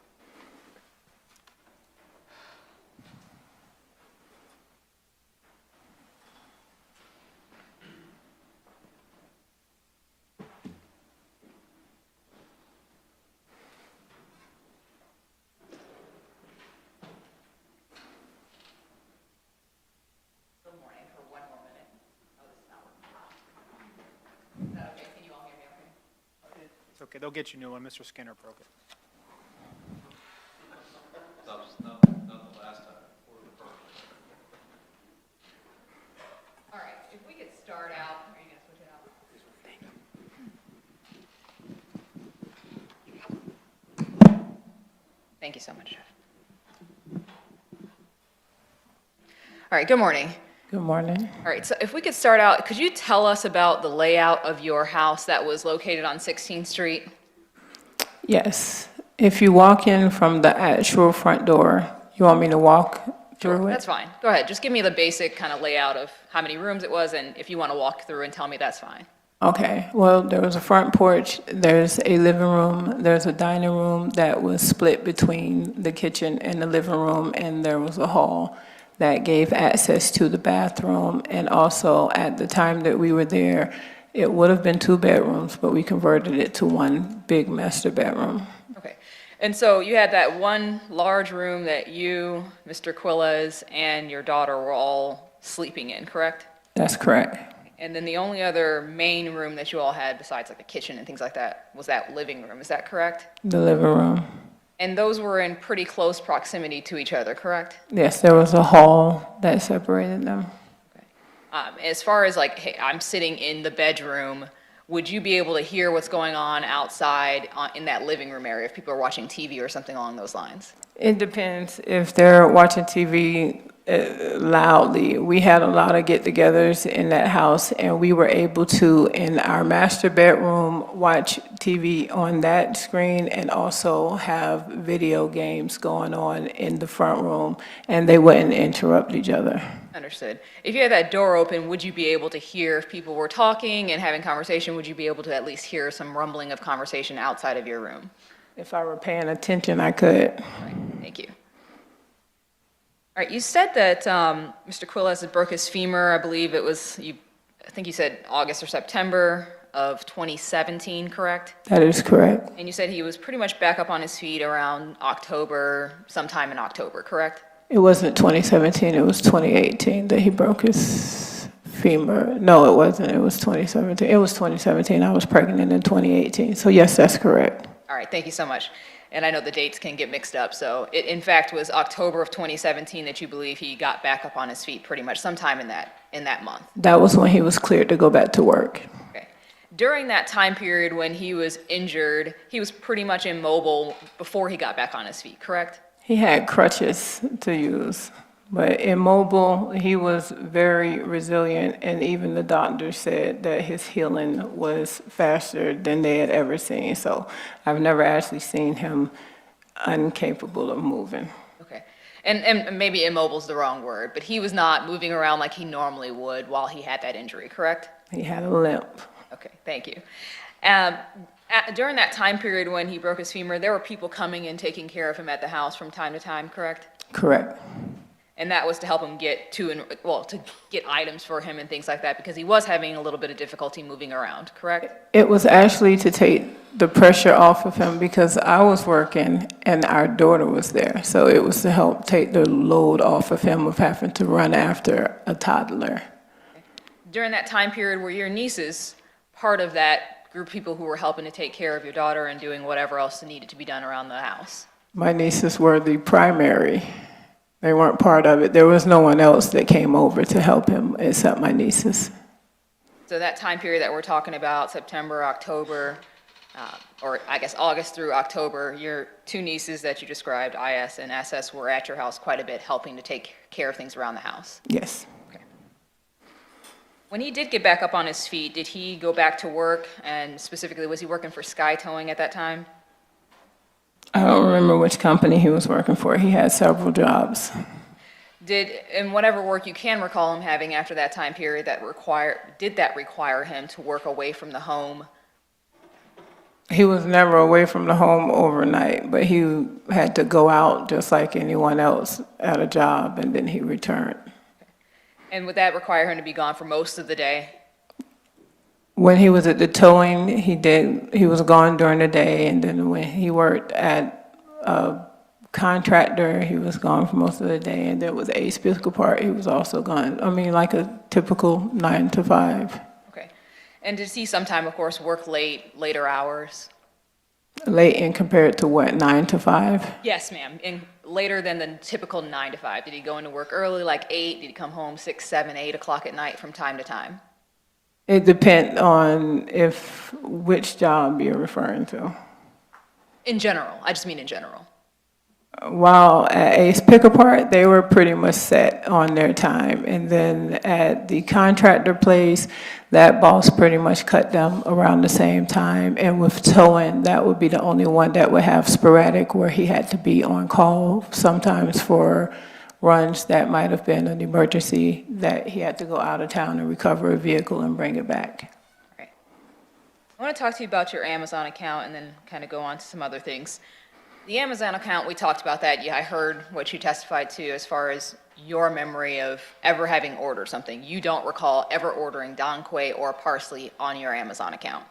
It's okay, they'll get you a new one. Mr. Skinner broke it. Not the last time, or the first. All right, if we could start out, are you gonna switch it out? Thank you so much, Jeff. All right, good morning. Good morning. All right, so if we could start out, could you tell us about the layout of your house that was located on 16th Street? Yes. If you walk in from the actual front door, you want me to walk through it? That's fine. Go ahead. Just give me the basic kind of layout of how many rooms it was, and if you want to walk through and tell me, that's fine. Okay, well, there was a front porch, there's a living room, there's a dining room that was split between the kitchen and the living room, and there was a hall that gave access to the bathroom. And also, at the time that we were there, it would have been 2 bedrooms, but we converted it to 1 big master bedroom. Okay. And so you had that one large room that you, Mr. Quiles, and your daughter were all sleeping in, correct? That's correct. And then the only other main room that you all had, besides like the kitchen and things like that, was that living room. Is that correct? The living room. And those were in pretty close proximity to each other, correct? Yes, there was a hall that separated them. As far as like, hey, I'm sitting in the bedroom, would you be able to hear what's going on outside in that living room area if people are watching TV or something along those lines? It depends if they're watching TV loudly. We had a lot of get-togethers in that house, and we were able to, in our master bedroom, watch TV on that screen and also have video games going on in the front room, and they wouldn't interrupt each other. Understood. If you had that door open, would you be able to hear if people were talking and having conversation? Would you be able to at least hear some rumbling of conversation outside of your room? If I were paying attention, I could. All right, thank you. All right, you said that Mr. Quiles had broke his femur. I believe it was, I think you said August or September of 2017, correct? That is correct. And you said he was pretty much back up on his feet around October, sometime in October, correct? It wasn't 2017, it was 2018 that he broke his femur. No, it wasn't, it was 2017. It was 2017, I was pregnant in 2018. So yes, that's correct. All right, thank you so much. And I know the dates can get mixed up, so it in fact was October of 2017 that you believe he got back up on his feet pretty much sometime in that month. That was when he was cleared to go back to work. Okay. During that time period when he was injured, he was pretty much immobile before he got back on his feet, correct? He had crutches to use, but immobile, he was very resilient, and even the doctor said that his healing was faster than they had ever seen. So I've never actually seen him incapable of moving. Okay. And maybe immobile is the wrong word, but he was not moving around like he normally would while he had that injury, correct? He had a limp. Okay, thank you. During that time period when he broke his femur, there were people coming and taking care of him at the house from time to time, correct? Correct. And that was to help him get to get items for him and things like that, because he was having a little bit of difficulty moving around, correct? It was actually to take the pressure off of him because I was working and our daughter was there. So it was to help take the load off of him of having to run after a toddler. During that time period, were your nieces part of that group of people who were helping to take care of your daughter and doing whatever else needed to be done around the house? My nieces were the primary. They weren't part of it. There was no one else that came over to help him except my nieces. So that time period that we're talking about, September, October, or I guess August through October, your 2 nieces that you described, IS and SS, were at your house quite a bit helping to take care of things around the house? Yes. Okay. When he did get back up on his feet, did he go back to work? And specifically, was he working for Sky Towing at that time? I don't remember which company he was working for. He had several jobs. In whatever work you can recall him having after that time period, did that require him to work away from the home? He was never away from the home overnight, but he had to go out just like anyone else at a job, and then he returned. And would that require him to be gone for most of the day? When he was at the towing, he was gone during the day, and then when he worked at a contractor, he was gone for most of the day, and there was Ace Physical Part, he was also gone. I mean, like a typical 9 to 5. Okay. And did he sometime, of course, work later hours? Late in compared to what, 9 to 5? Yes, ma'am. And later than the typical 9 to 5. Did he go into work early, like 8? Did he come home 6, 7, 8 o'clock at night from time to time? It depends on which job you're referring to. In general. I just mean in general. While at Ace Pick-a-Part, they were pretty much set on their time. And then at the contractor place, that boss pretty much cut them around the same time. And with towing, that would be the only one that would have sporadic where he had to be on call, sometimes for runs that might have been an emergency that he had to go out of town and recover a vehicle and bring it back. Right. I want to talk to you about your Amazon account and then kind of go on to some other things. The Amazon account, we talked about that. Yeah, I heard what you testified to as far as your memory of ever having ordered something. You don't recall ever ordering Don Quay or parsley on your Amazon account.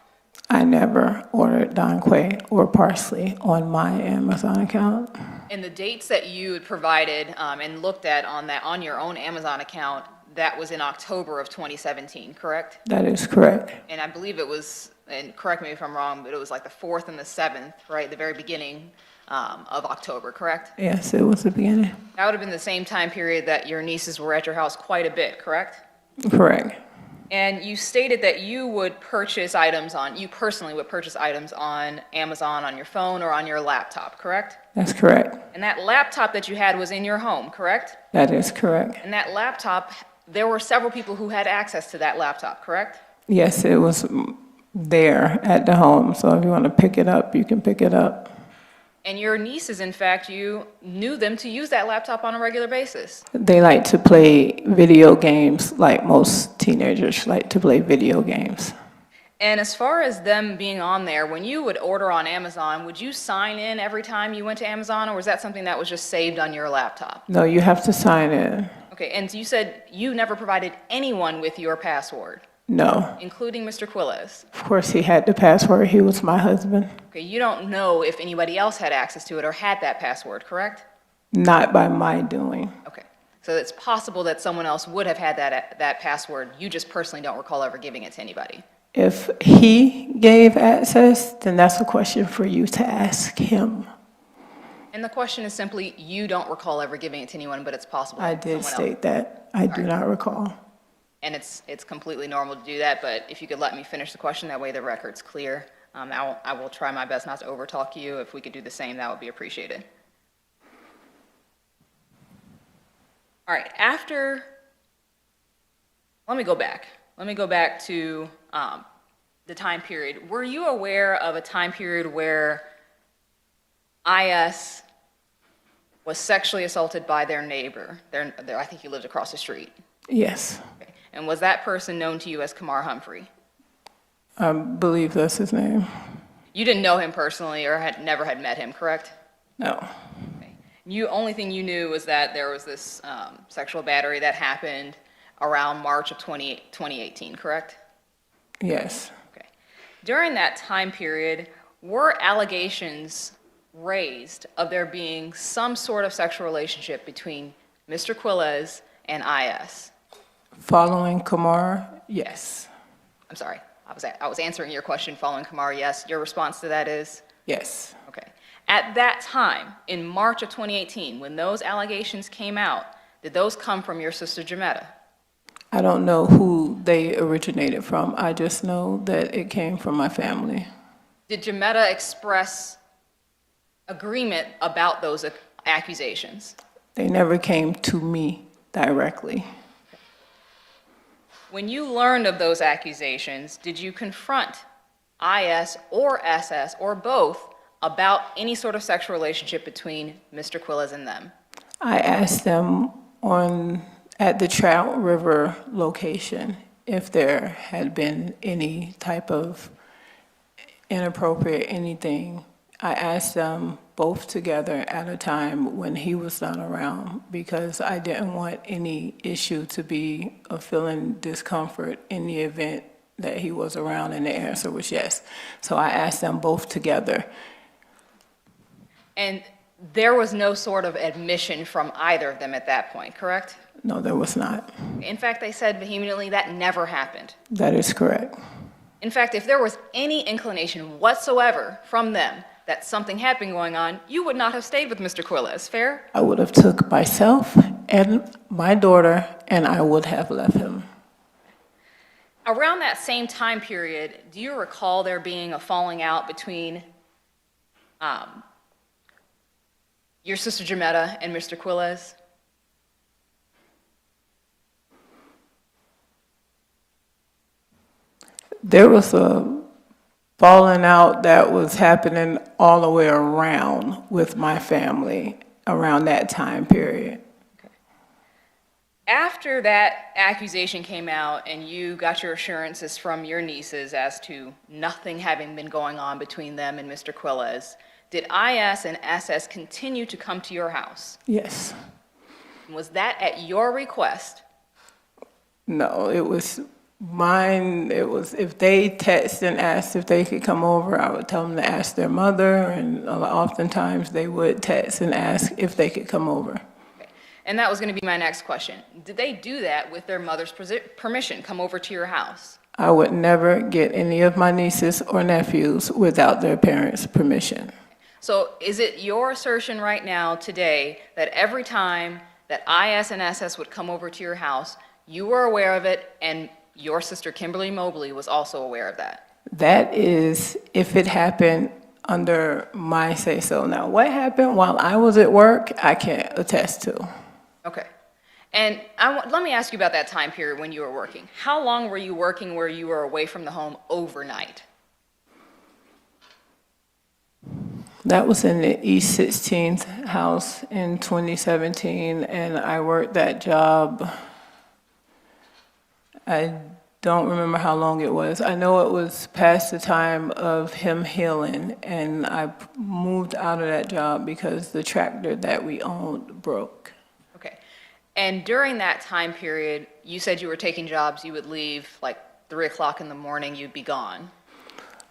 I never ordered Don Quay or parsley on my Amazon account. And the dates that you had provided and looked at on your own Amazon account, that was in October of 2017, correct? That is correct. And I believe it was, and correct me if I'm wrong, but it was like the 4th and the 7th, right, the very beginning of October, correct? Yes, it was the beginning. That would have been the same time period that your nieces were at your house quite a bit, correct? Correct. And you stated that you personally would purchase items on Amazon on your phone or on your laptop, correct? That's correct. And that laptop that you had was in your home, correct? That is correct. And that laptop, there were several people who had access to that laptop, correct? Yes, it was there at the home, so if you want to pick it up, you can pick it up. And your nieces, in fact, you knew them to use that laptop on a regular basis. They like to play video games like most teenagers like to play video games. And as far as them being on there, when you would order on Amazon, would you sign in every time you went to Amazon, or was that something that was just saved on your laptop? No, you have to sign in. Okay, and you said you never provided anyone with your password, No. including Mr. Quiles. Of course, he had the password. He was my husband. Okay, you don't know if anybody else had access to it or had that password, correct? Not by my doing. Okay, so it's possible that someone else would have had that password. You just personally don't recall ever giving it to anybody. If he gave access, then that's a question for you to ask him. And the question is simply, you don't recall ever giving it to anyone, but it's possible I that did someone state else. that. I do not recall. And it's completely normal to do that, but if you could let me finish the question, that way the record's clear. I will try my best not to overtalk you. If we could do the same, that would be appreciated. All right, let me go back. Let me go back to the time period. Were you aware of a time period where IS was sexually assaulted by their neighbor? I think he lived across the street. Yes. Okay. And was that person known to you as Kamar Humphrey? I believe that's his name. You didn't know him personally or never had met him, correct? No. Okay. Only thing you knew was that there was this sexual battery that happened around March of 2018, correct? Yes. Okay. During that time period, were allegations raised of there being some sort of sexual relationship between Mr. Quiles and IS? Following Kamar, yes. I'm sorry, I was answering your question following Kamar, yes. Your response to that is? Yes. Okay. At that time, in March of 2018, when those allegations came out, did those come from your sister Jametta? I don't know who they originated from. I just know that it came from my family. Did Jametta express agreement about those accusations? They never came to me directly. When you learned of those accusations, did you confront IS or SS or both about any sort of sexual relationship between Mr. Quiles and them? I asked them at the Trout River location if there had been any type of inappropriate anything. I asked them both together at a time when he was not around because I didn't want any issue to be of feeling discomfort in the event that he was around, and the answer was yes. So I asked them both together. And there was no sort of admission from either of them at that point, correct? No, there was not. In fact, they said vehemently that never happened. That is correct. In fact, if there was any inclination whatsoever from them that something had been going on, you would not have stayed with Mr. Quiles, fair? I would have took myself and my daughter, and I would have left him. Around that same time period, do you recall there being a falling out between your sister Jametta and Mr. Quiles? There was a falling out that was happening all the way around with my family around that time period. After that accusation came out and you got your assurances from your nieces as to nothing having been going on between them and Mr. Quiles, did IS and SS continue to come to your house? Yes. Was that at your request? No, it was mine. It was if they texted and asked if they could come over, I would tell them to ask their mother, and oftentimes they would text and ask if they could come over. Okay. And that was going to be my next question. Did they do that with their mother's permission, come over to your house? I would never get any of my nieces or nephews without their parents' permission. So is it your assertion right now, today, that every time that IS and SS would come over to your house, you were aware of it and your sister Kimberly Mobley was also aware of that? That is if it happened under my say-so. Now, what happened while I was at work, I can't attest to. Okay. And let me ask you about that time period when you were working. How long were you working where you were away from the home overnight? That was in the East 16th house in 2017, and I worked that job. I don't remember how long it was. I know it was past the time of him healing, and I moved out of that job because the tractor that we owned broke. Okay. And during that time period, you said you were taking jobs, you would leave like 3 o'clock in the morning, you'd be gone.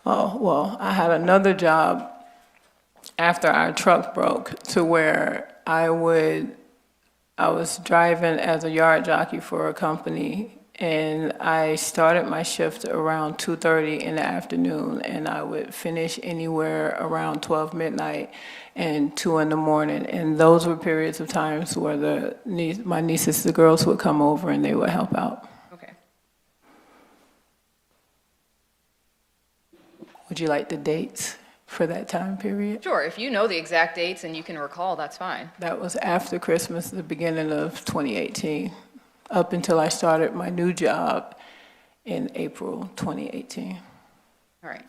Oh, well, I had another job after our truck broke to where I was driving as a yard jockey for a company, and I started my shift around 2:30 in the afternoon, and I would finish anywhere around 12 midnight and 2 in the morning. And those were periods of times where my nieces, the girls, would come over and they would help out. Okay. Would you like the dates for that time period? Sure, if you know the exact dates and you can recall, that's fine. That was after Christmas, the beginning of 2018, up until I started my new job in April 2018. All right.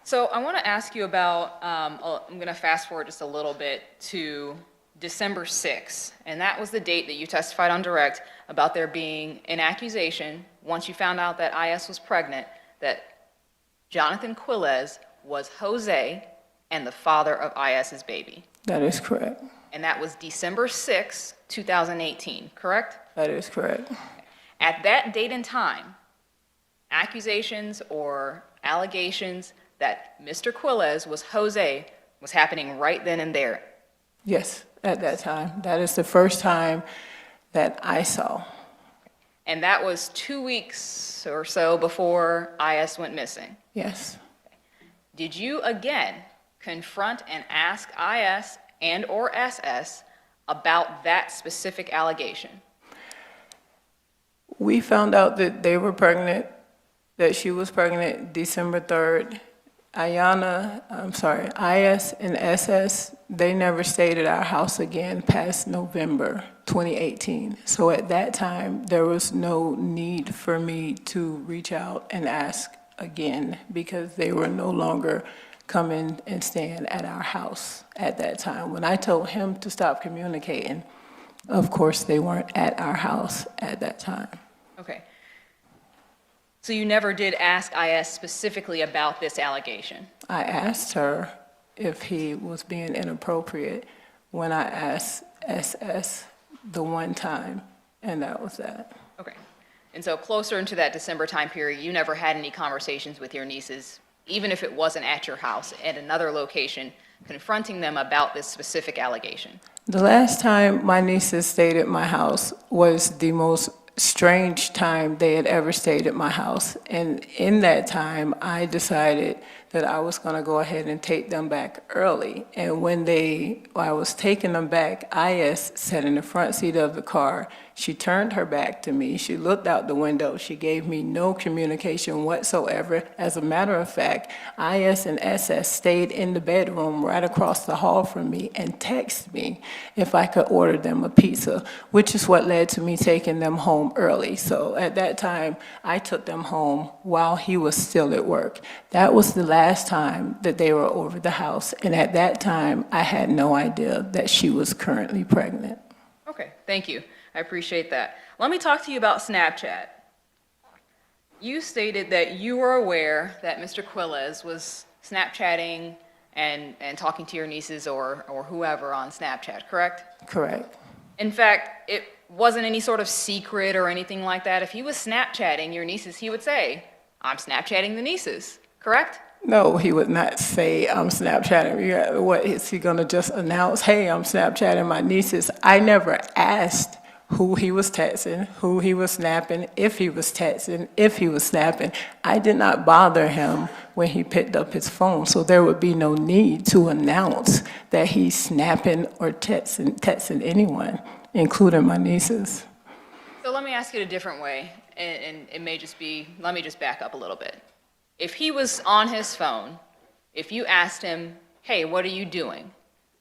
So I want to ask you about, I'm going to fast forward just a little bit to December 6th, and that was the date that you testified on direct about there being an accusation, once you found out that IS was pregnant, that Johnathan Quiles was Jose and the father of IS's baby. That is correct. And that was December 6, 2018, correct? That is correct. At that date and time, accusations or allegations that Mr. Quiles was Jose was happening right then and there. Yes, at that time. That is the first time that I saw. And that was 2 weeks or so before IS went missing. Yes. Did you again confront and ask IS and or SS about that specific allegation? We found out that they were pregnant, that she was pregnant December 3rd. IS and SS, they never stayed at our house again past November 2018. So at that time, there was no need for me to reach out and ask again because they were no longer coming and staying at our house at that time. When I told him to stop communicating, of course, they weren't at our house at that time. Okay. So you never did ask IS specifically about this allegation? I asked her if he was being inappropriate when I asked SS the one time, and that was that. Okay. And so closer into that December time period, you never had any conversations with your nieces, even if it wasn't at your house, at another location, confronting them about this specific allegation? The last time my nieces stayed at my house was the most strange time they had ever stayed at my house. And in that time, I decided that I was going to go ahead and take them back early. And when I was taking them back, Is sat in the front seat of the car. She turned her back to me. She looked out the window. She gave me no communication whatsoever. As a matter of fact, Is and SS stayed in the bedroom right across the hall from me and texted me if I could order them a pizza, which is what led to me taking them home early. So at that time, I took them home while he was still at work. That was the last time that they were over the house. And at that time, I had no idea that she was currently pregnant. Okay, thank you. I appreciate that. Let me talk to you about Snapchat. You stated that you were aware that Mr. Quiles was Snapchatting and talking to your nieces or whoever on Snapchat, correct? Correct. In fact, it wasn't any sort of secret or anything like that. If he was Snapchatting your nieces, he would say, I'm Snapchatting the nieces, correct? No, he would not say, I'm Snapchatting. Yeah, what, is he going to just announce, hey, I'm Snapchatting my nieces? I never asked who he was texting, who he was snapping, if he was texting, if he was snapping. I did not bother him when he picked up his phone, so there would be no need to announce that he's snapping or texting anyone, including my nieces. So let me ask it a different way, and it may just be, let me just back up a little bit. If he was on his phone, if you asked him, hey, what are you doing?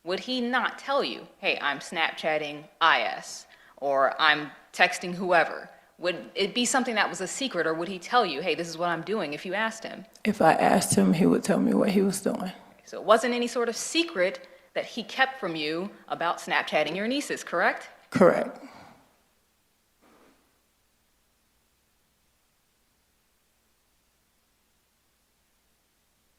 Would he not tell you, hey, I'm Snapchatting IS, or I'm texting whoever? Would it be something that was a secret, or would he tell you, hey, this is what I'm doing, if you asked him? If I asked him, he would tell me what he was doing. So it wasn't any sort of secret that he kept from you about Snapchatting your nieces, correct? Correct.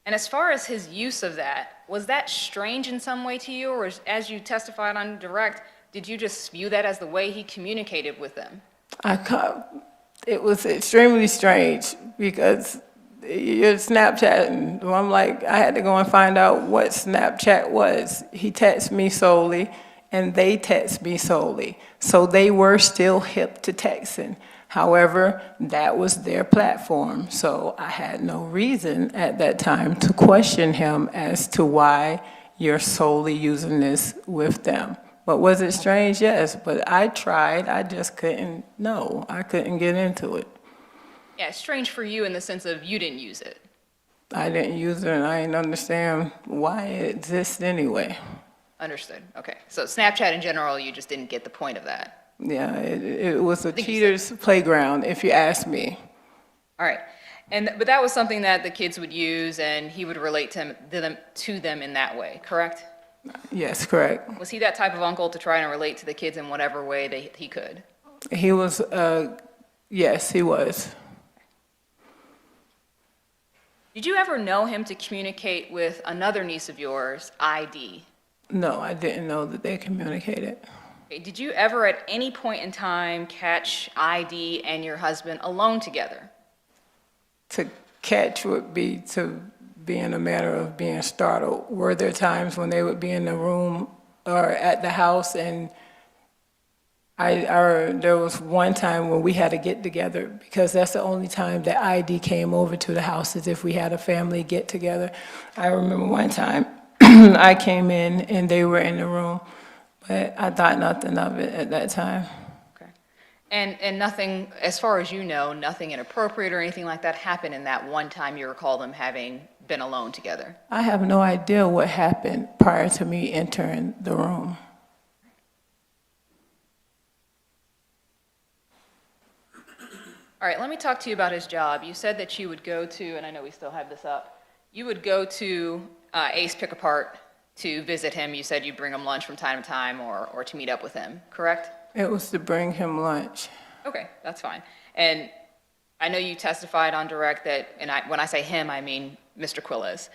And as far as his use of that, was that strange in some way to you, or as you testified on direct, did you just view that as the way he communicated with them? It was extremely strange because you're Snapchatting. I'm like, I had to go and find out what Snapchat was. He texted me solely, and they text me solely. So they were still hip to texting. However, that was their platform, so I had no reason at that time to question him as to why you're solely using this with them. But was it strange? Yes, but I tried, I just couldn't, no, I couldn't get into it. Yeah, it's strange for you in the sense of you didn't use it. I didn't use it, and I didn't understand why it exists anyway. Understood, okay. So Snapchat in general, you just didn't get the point of that. Yeah, it was a cheater's playground, if you ask me. All right, but that was something that the kids would use, and he would relate to them in that way, correct? Yes, correct. Was he that type of uncle to try and relate to the kids in whatever way that he could? He was, yes, he was. Did you ever know him to communicate with another niece of yours, ID? No, I didn't know that they communicated. Okay, did you ever at any point in time catch ID and your husband alone together? To catch would be to be in a matter of being startled. Were there times when they would be in the room or at the house, and there was one time when we had to get together because that's the only time that ID came over to the house is if we had a family get together. I remember one time I came in and they were in the room, but I thought nothing of it at that time. Okay. And nothing, as far as you know, nothing inappropriate or anything like that happened in that one time you recall them having been alone together? I have no idea what happened prior to me entering the room. All right, let me talk to you about his job. You said that you would go to, and I know we still have this up, you would go to Ace Pick-a-Part to visit him. You said you'd bring him lunch from time to time or to meet up with him, correct? It was to bring him lunch. Okay, that's fine. And I know you testified on direct that, and when I say him, I mean Mr. Quiles.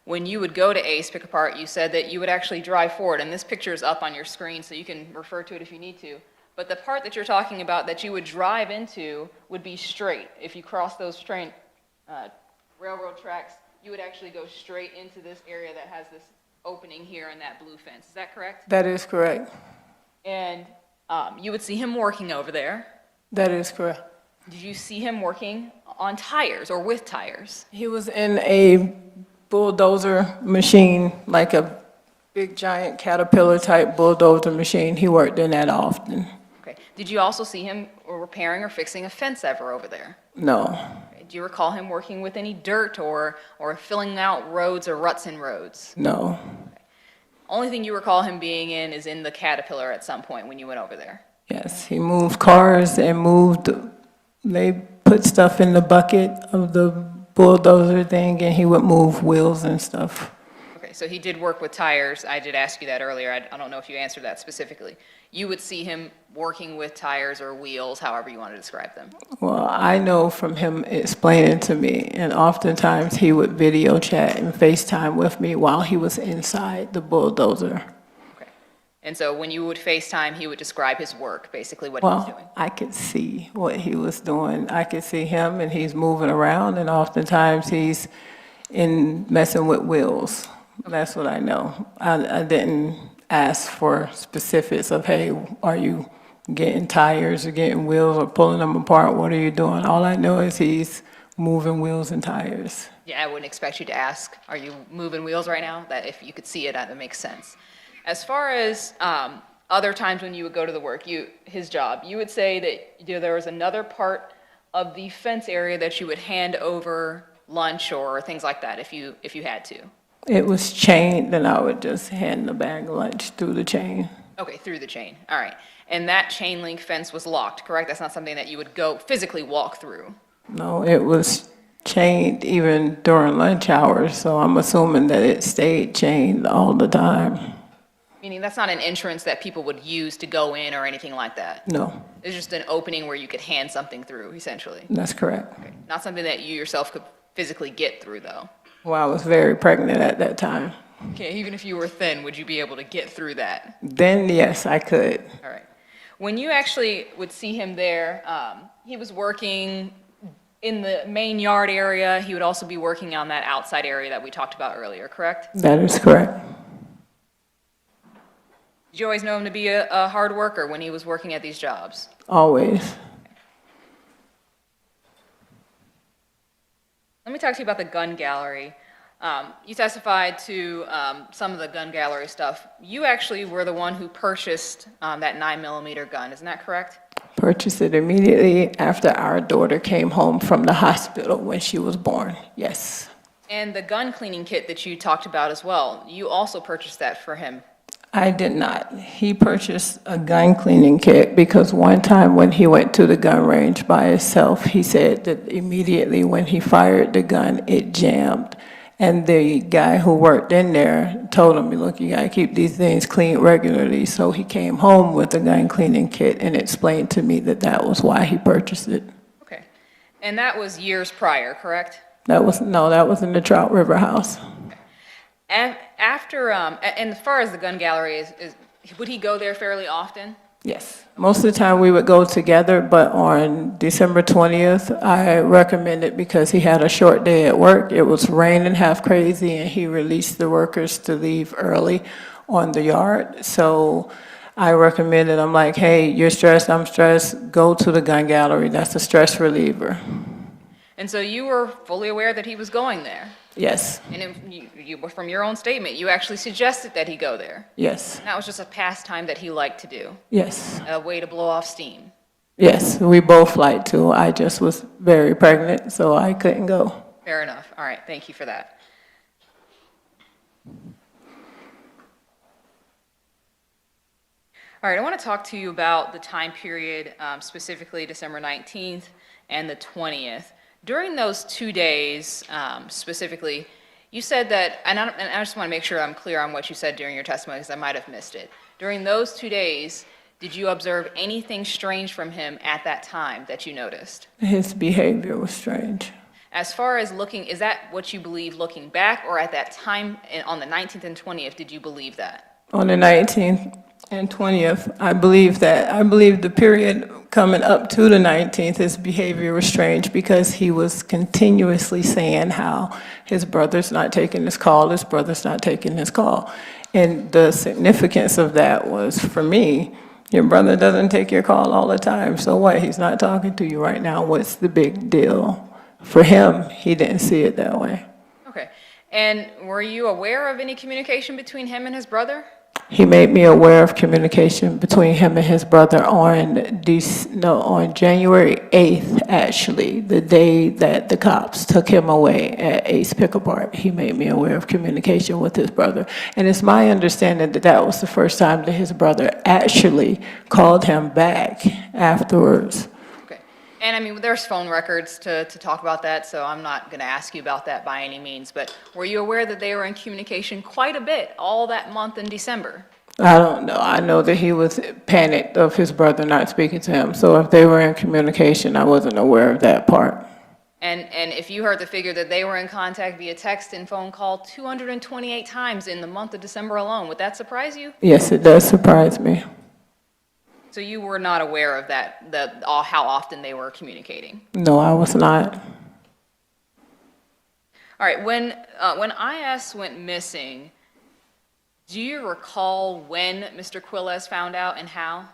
When you would go to Ace Pick-a-Part, you said that you would actually drive forward, and this picture is up on your screen, so you can refer to it if you need to. But the part that you're talking about that you would drive into would be straight. If you cross those railroad tracks, you would actually go straight into this area that has this opening here in that blue fence. Is that correct? That is correct. And you would see him working over there. That is correct. Did you see him working on tires or with tires? He was in a bulldozer machine, like a big giant caterpillar type bulldozer machine. He worked in that often. Okay. Did you also see him repairing or fixing a fence ever over there? No, Okay. Do you recall him working with any dirt or filling out roads or ruts in roads? no, Only thing you recall him being in is in the Caterpillar at some point when you went over there. yes, he moved cars and they put stuff in the bucket of the bulldozer thing, and he would move wheels and stuff. Okay, so he did work with tires. I did ask you that earlier. I don't know if you answered that specifically. You would see him working with tires or wheels, however you want to describe them. Well, I know from him explaining to me, and oftentimes he would video chat and FaceTime with me while he was inside the bulldozer. Okay. And so when you would FaceTime, he would describe his work, basically what he was doing. Well, I could see what he was doing. I could see him, and he's moving around, and oftentimes he's messing with wheels. That's what I know. I didn't ask for specifics of, hey, are you getting tires or getting wheels or pulling them apart? What are you doing? All I know is he's moving wheels and tires. Yeah, I wouldn't expect you to ask, are you moving wheels right now? That if you could see it, that makes sense. As far as other times when you would go to the work, his job, you would say that there was another part of the fence area that you would hand over lunch or things like that if you had to. It was chained, and I would just hand the bag of lunch through the chain. Okay, through the chain. All right. And that chain link fence was locked, correct? That's not something that you would go physically walk through. No, it was chained even during lunch hours, so I'm assuming that it stayed chained all the time. Meaning that's not an entrance that people would use to go in or anything like that? No, It's just an opening where you could hand something through, essentially. that's correct. Okay. Not something that you yourself could physically get through, though. Well, I was very pregnant at that time. Okay, even if you were thin, would you be able to get through that? Then, yes, I could. All right. When you actually would see him there, he was working in the main yard area. He would also be working on that outside area that we talked about earlier, correct? That is correct. Did you always know him to be a hard worker when he was working at these jobs? Always. Let me talk to you about the gun gallery. You testified to some of the gun gallery stuff. You actually were the one who purchased that 9mm gun, isn't that correct? Purchased it immediately after our daughter came home from the hospital when she was born, yes. And the gun cleaning kit that you talked about as well, you also purchased that for him. I did not. He purchased a gun cleaning kit because one time when he went to the gun range by himself, he said that immediately when he fired the gun, it jammed. And the guy who worked in there told him, look, you gotta keep these things cleaned regularly. So he came home with a gun cleaning kit and explained to me that that was why he purchased it. Okay. And that was years prior, correct? That was in the Trout River house. And as far as the gun gallery is, would he go there fairly often? Yes. Most of the time we would go together, but on December 20th, I recommended because he had a short day at work. It was raining half crazy, and he released the workers to leave early on the yard. So I recommended, I'm like, hey, you're stressed, I'm stressed, go to the gun gallery. That's a stress reliever. And so you were fully aware that he was going there? Yes. And from your own statement, you actually suggested that he go there? Yes. And that was just a pastime that he liked to do? Yes. A way to blow off steam? Yes, we both like to. I just was very pregnant, so I couldn't go. Fair enough. All right, thank you for that. All right, I want to talk to you about the time period, specifically December 19th and the 20th. During those 2 days, specifically, you said that, and I just want to make sure I'm clear on what you said during your testimony because I might have missed it. During those 2 days, did you observe anything strange from him at that time that you noticed? His behavior was strange. As far as looking, is that what you believe looking back, or at that time on the 19th and 20th, did you believe that? On the 19th and 20th, I believe the period coming up to the 19th, his behavior was strange because he was continuously saying how his brother's not taking his call, his brother's not taking his call. And the significance of that was, for me, your brother doesn't take your call all the time, so what? He's not talking to you right now. What's the big deal? For him, he didn't see it that way. Okay. And were you aware of any communication between him and his brother? He made me aware of communication between him and his brother on January 8th, actually, the day that the cops took him away at Ace Pickup Art. He made me aware of communication with his brother. And it's my understanding that that was the first time that his brother actually called him back afterwards. Okay. And I mean, there's phone records to talk about that, so I'm not going to ask you about that by any means. But were you aware that they were in communication quite a bit all that month in December? I don't know. I know that he was panicked of his brother not speaking to him. So if they were in communication, I wasn't aware of that part. And if you heard the figure that they were in contact via text and phone call 228 times in the month of December alone, would that surprise you? Yes, it does surprise me. So you were not aware of that, how often they were communicating? No, I was not. All right, when IS went missing, do you recall when Mr. Quiles found out and how?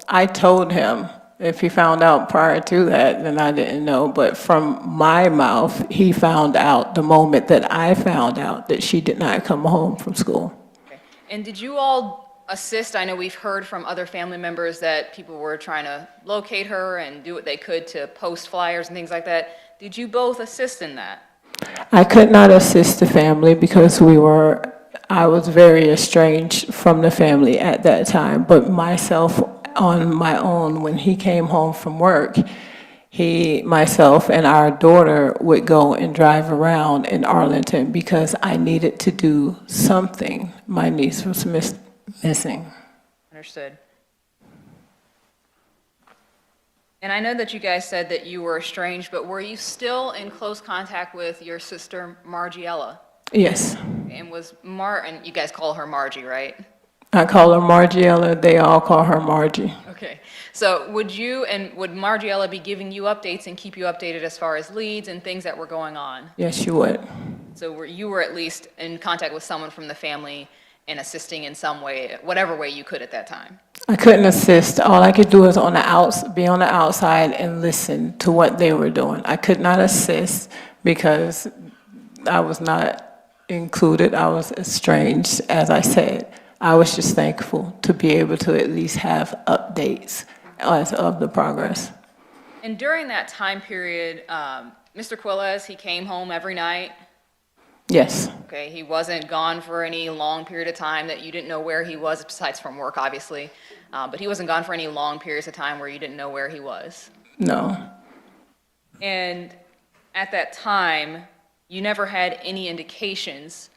I told him if he found out prior to that, then I didn't know. But from my mouth, he found out the moment that I found out that she did not come home from school. Okay. And did you all assist? I know we've heard from other family members that people were trying to locate her and do what they could to post flyers and things like that. Did you both assist in that? I could not assist the family because I was very estranged from the family at that time. But myself, on my own, when he came home from work, myself, and our daughter would go and drive around in Arlington because I needed to do something. My niece was missing. Understood. And I know that you guys said that you were estranged, but were you still in close contact with your sister, Margiela? Yes. And and you guys call her Margie, right? I call her Margiela. They all call her Margie. Okay. So would Margiela be giving you updates and keep you updated as far as leads and things that were going on? Yes, she would. So you were at least in contact with someone from the family and assisting in some way, whatever way you could at that time? I couldn't assist. All I could do was be on the outside and listen to what they were doing. I could not assist because I was not included. I was estranged, as I said. I was just thankful to be able to at least have updates of the progress. And during that time period, Mr. Quiles, he came home every night? Yes. Okay, he wasn't gone for any long period of time that you didn't know where he was, besides from work, obviously. But he wasn't gone for any long periods of time where you didn't know where he was? No. And at that time, you never had any indications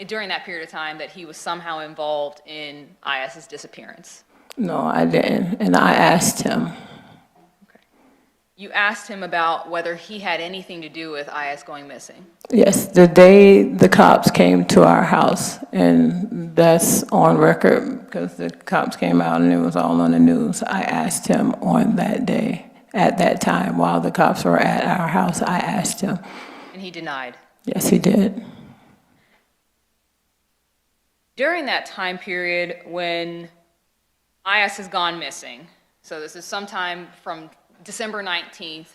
during that period of time that he was somehow involved in IS's disappearance? No, I didn't. And I asked him. Okay. You asked him about whether he had anything to do with IS going missing? Yes, the day the cops came to our house, and that's on record because the cops came out and it was all on the news. I asked him on that day, at that time, while the cops were at our house, I asked him. And he denied? Yes, he did. During that time period when IS has gone missing, so this is sometime from December 19th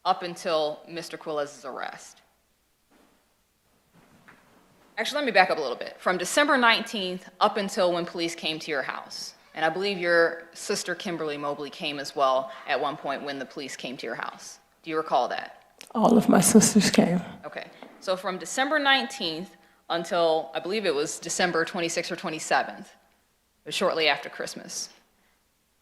up until Mr. Quiles' arrest. Actually, let me back up a little bit. From December 19th up until when police came to your house, and I believe your sister Kimberly Mobley came as well at one point when the police came to your house. Do you recall that? All of my sisters came. Okay. So from December 19th until, I believe it was December 26th or 27th, but shortly after Christmas,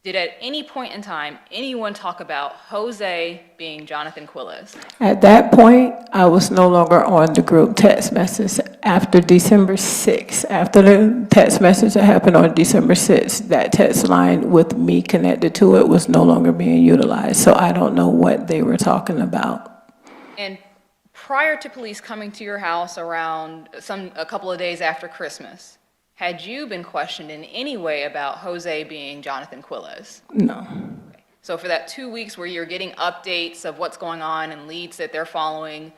did at any point in time anyone talk about Jose being Johnathan Quiles? At that point, I was no longer on the group text message. After December 6th, after the text message that happened on December 6th, that text line with me connected to it was no longer being utilized. So I don't know what they were talking about. And prior to police coming to your house around a couple of days after Christmas, had you been questioned in any way about Jose being Johnathan Quiles? No. Okay. So for that 2 weeks where you're getting updates of what's going on and leads that they're following,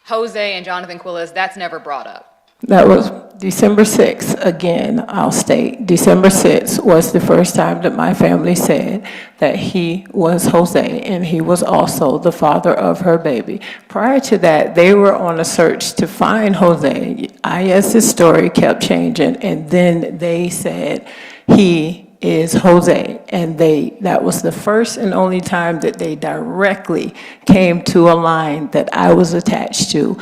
Jose and Johnathan Quiles, that's never brought up? That was December 6th. Again, I'll state, December 6th was the first time that my family said that he was Jose, and he was also the father of her baby. Prior to that, they were on a search to find Jose. IS's story kept changing, and then they said he is Jose, and that was the first and only time that they directly came to a line that I was attached to.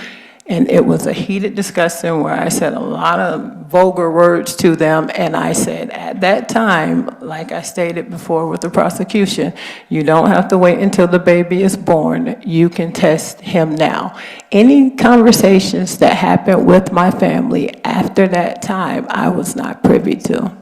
And it was a heated discussion where I said a lot of vulgar words to them, and I said, at that time, like I stated before with the prosecution, you don't have to wait until the baby is born. You can test him now. Any conversations that happened with my family after that time, I was not privy to.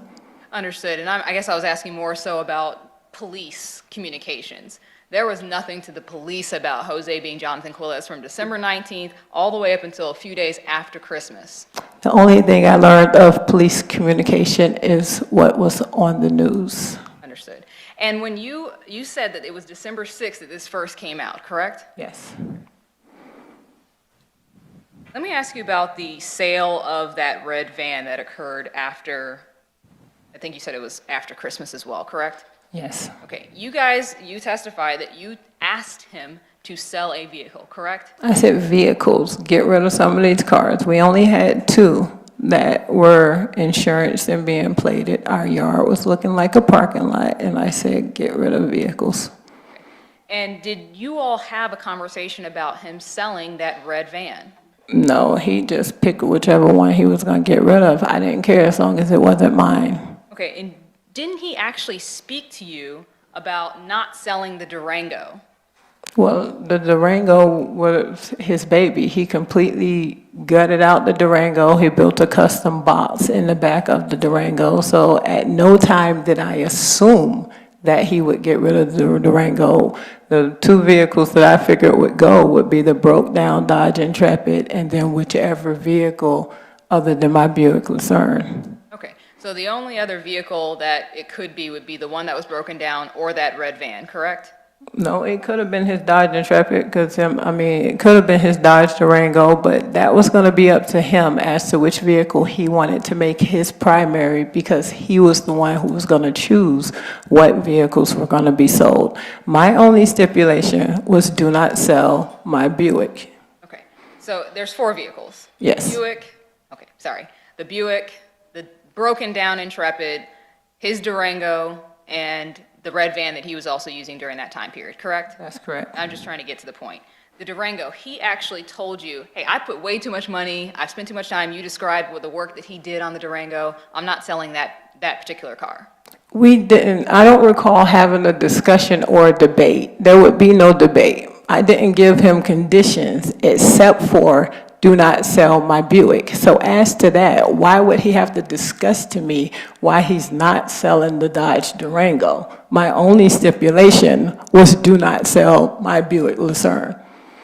Understood, and I guess I was asking more so about police communications. There was nothing to the police about Jose being Johnathan Quiles from December 19th all the way up until a few days after Christmas. The only thing I learned of police communication is what was on the news. Understood. And when you said that it was December 6th that this first came out, correct? Yes. Let me ask you about the sale of that red van that occurred after, I think you said it was after Christmas as well, correct? Yes. Okay, you testified that you asked him to sell a vehicle, correct? I said vehicles, get rid of some of these cars. We only had 2 that were insurance and being plated. Our yard was looking like a parking lot, and I said, get rid of vehicles. And did you all have a conversation about him selling that red van? No, he just picked whichever one he was going to get rid of. I didn't care as long as it wasn't mine. Okay, and didn't he actually speak to you about not selling the Durango? Well, the Durango was his baby. He completely gutted out the Durango. He built a custom box in the back of the Durango. So at no time did I assume that he would get rid of the Durango. The 2 vehicles that I figured would go would be the broke down Dodge Intrepid and then whichever vehicle other than my Buick Lucerne. Okay, so the only other vehicle that it could be would be the one that was broken down or that red van, correct? No, it could have been his Dodge Intrepid, because it could have been his Dodge Durango, but that was going to be up to him as to which vehicle he wanted to make his primary, because he was the one who was going to choose what vehicles were going to be sold. My only stipulation was do not sell my Buick. Okay, so there's 4 vehicles. Yes. The Buick, the broken down Intrepid, his Durango, and the red van that he was also using during that time period, correct? That's correct. I'm just trying to get to the point. The Durango, he actually told you, hey, I put way too much money, I've spent too much time, you described what the work that he did on the Durango, I'm not selling that particular car. We didn't, I don't recall having a discussion or a debate. There would be no debate. I didn't give him conditions except for do not sell my Buick. So as to that, why would he have to discuss to me why he's not selling the Dodge Durango? My only stipulation was do not sell my Buick Lucerne.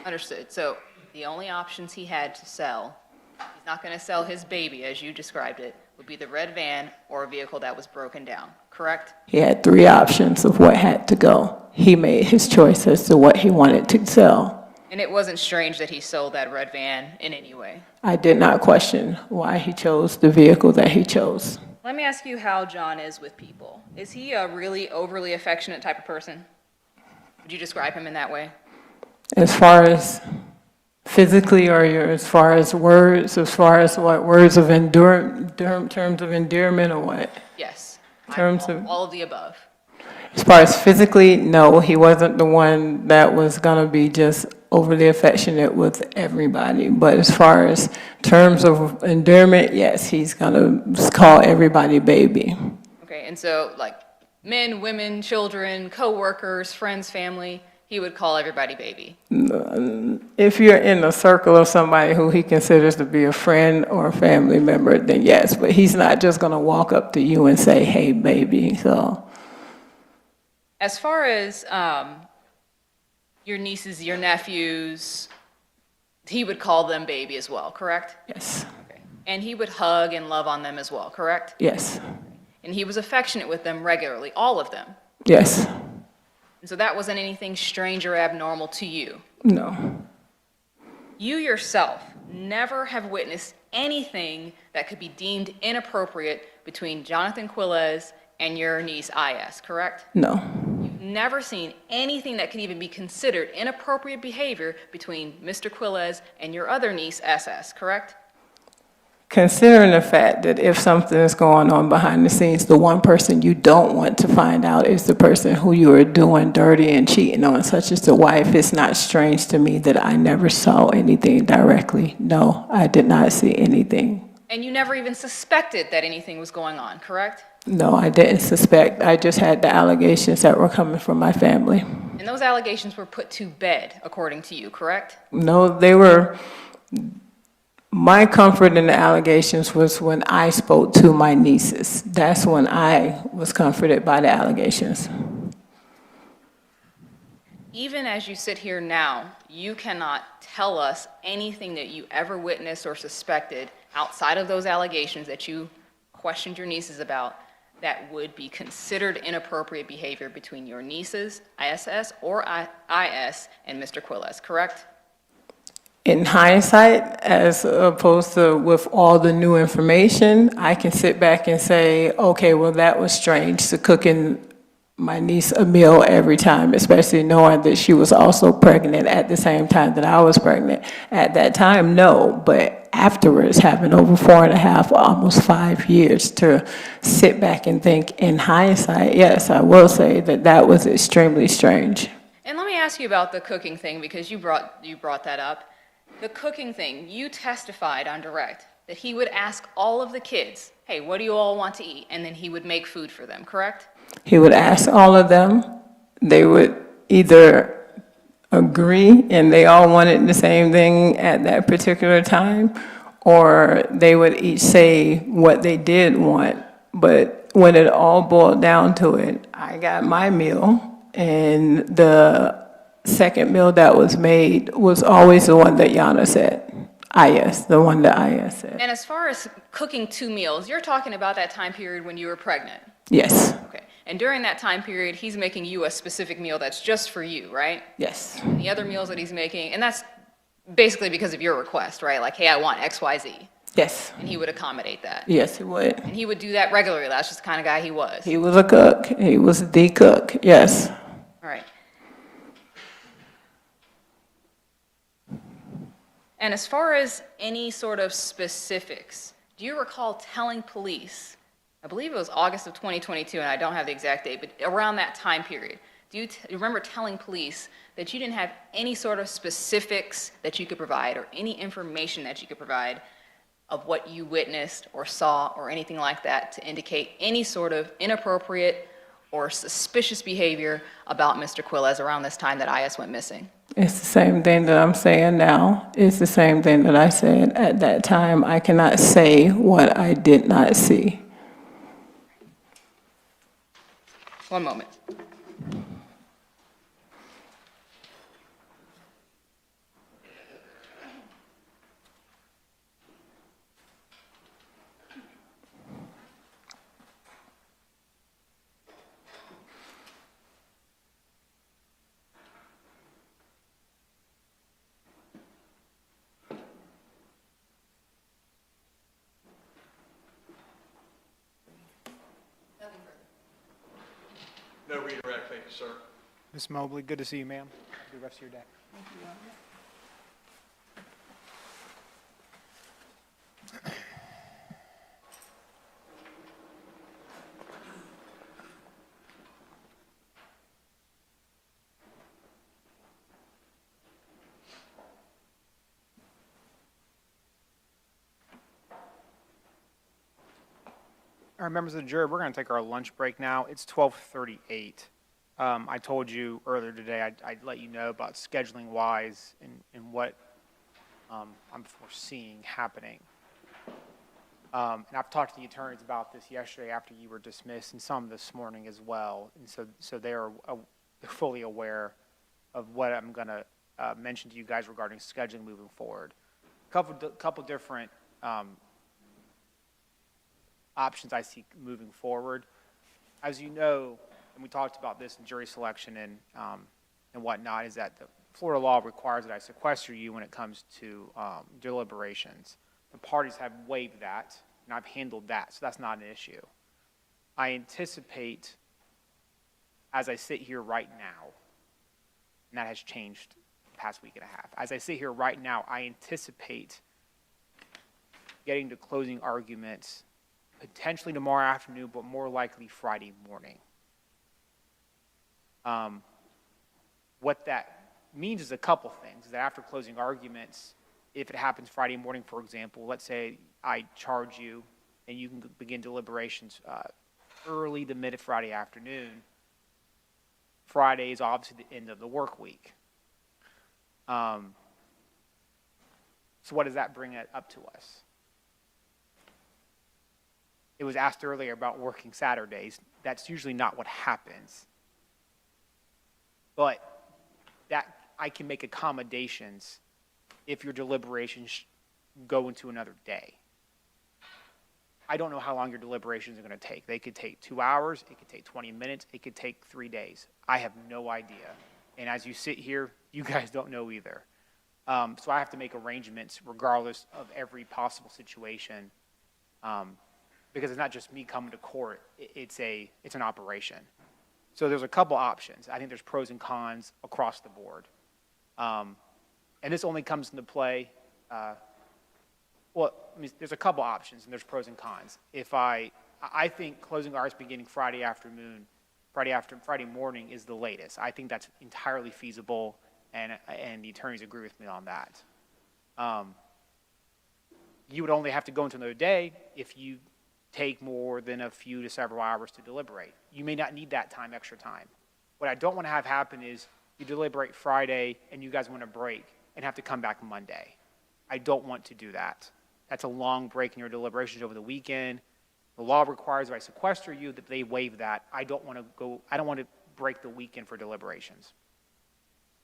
Understood. So the only options he had to sell, he's not going to sell his baby, as you described it, would be the red van or a vehicle that was broken down, correct? He had 3 options of what had to go. He made his choice as to what he wanted to sell. And it wasn't strange that he sold that red van in any way? I did not question why he chose the vehicle that he chose. Let me ask you how John is with people. Is he a really overly affectionate type of person? Would you describe him in that way? As far as physically, or as far as words, as far as what words of terms of endearment, or what? Yes. Terms of all of the above. As far as physically, no, he wasn't the one that was going to be just overly affectionate with everybody. But as far as terms of endearment, yes, he's going to call everybody baby. Okay, and so like men, women, children, co-workers, friends, family, he would call everybody baby. If you're in a circle of somebody who he considers to be a friend or a family member, then yes, but he's not just going to walk up to you and say, hey, baby, so. As far as your nieces, your nephews, he would call them baby as well, correct? Yes. Okay. And he would hug and love on them as well, correct? Yes. And he was affectionate with them regularly, all of them? Yes. And so that wasn't anything strange or abnormal to you? No. You yourself never have witnessed anything that could be deemed inappropriate between Johnathan Quiles and your niece IS, correct? No. You've never seen anything that could even be considered inappropriate behavior between Mr. Quiles and your other niece SS, correct? Considering the fact that if something is going on behind the scenes, the one person you don't want to find out is the person who you are doing dirty and cheating on, such as the wife, it's not strange to me that I never saw anything directly. No, I did not see anything. And you never even suspected that anything was going on, correct? No, I didn't suspect. I just had the allegations that were coming from my family. And those allegations were put to bed, according to you, correct? No, they were. My comfort in the allegations was when I spoke to my nieces. That's when I was comforted by the allegations. Even as you sit here now, you cannot tell us anything that you ever witnessed or suspected outside of those allegations that you questioned your nieces about that would be considered inappropriate behavior between your nieces, ISS or IS, and Mr. Quiles, correct? In hindsight, as opposed to with all the new information, I can sit back and say, okay, well, that was strange, to cooking my niece a meal every time, especially knowing that she was also pregnant at the same time that I was pregnant. At that time, no, but afterwards, having over 4.5, almost 5 years to sit back and think in hindsight, yes, I will say that that was extremely strange. And let me ask you about the cooking thing, because you brought that up. The cooking thing, you testified on direct that he would ask all of the kids, hey, what do you all want to eat? And then he would make food for them, correct? He would ask all of them. They would either agree and they all wanted the same thing at that particular time, or they would each say what they did want. But when it all boiled down to it, I got my meal, and the second meal that was made was always the one that Iyana said. The one that IS said. And as far as cooking 2 meals, you're talking about that time period when you were pregnant. Yes. Okay. And during that time period, he's making you a specific meal that's just for you, right? Yes. And the other meals that he's making, and that's basically because of your request, right? Like, hey, I want X, Y, Z. Yes. And he would accommodate that. Yes, he would. And he would do that regularly. That's just the kind of guy he was. He was a cook. He was the cook. Yes. All right. And as far as any sort of specifics, do you recall telling police, I believe it was August of 2022, and I don't have the exact date, but around that time period, do you remember telling police that you didn't have any sort of specifics that you could provide or any information that you could provide of what you witnessed or saw or anything like that to indicate any sort of inappropriate or suspicious behavior about Mr. Quiles around this time that IS went missing? It's the same thing that I'm saying now. It's the same thing that I said at that time. I cannot say what I did not see. One moment. No redirect, thank you, sir. Ms. Mobley, good to see you, ma'am. Have a good rest of your day. All right, members of the jury, we're going to take our lunch break now. It's 12:38. I told you earlier today I'd let you know about scheduling wise and what I'm foreseeing happening. And I've talked to the attorneys about this yesterday after you were dismissed, and some this morning as well. And so they're fully aware of what I'm going to mention to you guys regarding scheduling moving forward. Couple different options I see moving forward. As you know, and we talked about this in jury selection and whatnot, is that the Florida law requires that I sequester you when it comes to deliberations. The parties have waived that, and I've handled that, so that's not an issue. I anticipate, as I sit here right now, and that has changed the past week and a half. As I sit here right now, I anticipate getting to closing arguments potentially tomorrow afternoon, but more likely Friday morning. What that means is a couple things. That after closing arguments, if it happens Friday morning, for example, let's say I charge you and you can begin deliberations early to mid Friday afternoon. Friday is obviously the end of the work week. So what does that bring up to us? It was asked earlier about working Saturdays. That's usually not what happens. But that I can make accommodations if your deliberations go into another day. I don't know how long your deliberations are going to take. They could take 2 hours, it could take 20 minutes, it could take 3 days. I have no idea. And as you sit here, you guys don't know either. So I have to make arrangements regardless of every possible situation, because it's not just me coming to court, it's an operation. So there's a couple options. I think there's pros and cons across the board. And this only comes into play, there's a couple options, and there's pros and cons. If I think closing hours beginning Friday afternoon, Friday morning is the latest. I think that's entirely feasible, and the attorneys agree with me on that. You would only have to go into another day if you take more than a few to several hours to deliberate. You may not need that extra time. What I don't want to have happen is you deliberate Friday and you guys want to break and have to come back Monday. I don't want to do that. That's a long break in your deliberations over the weekend. The law requires if I sequester you that they waive that. I don't want to break the weekend for deliberations.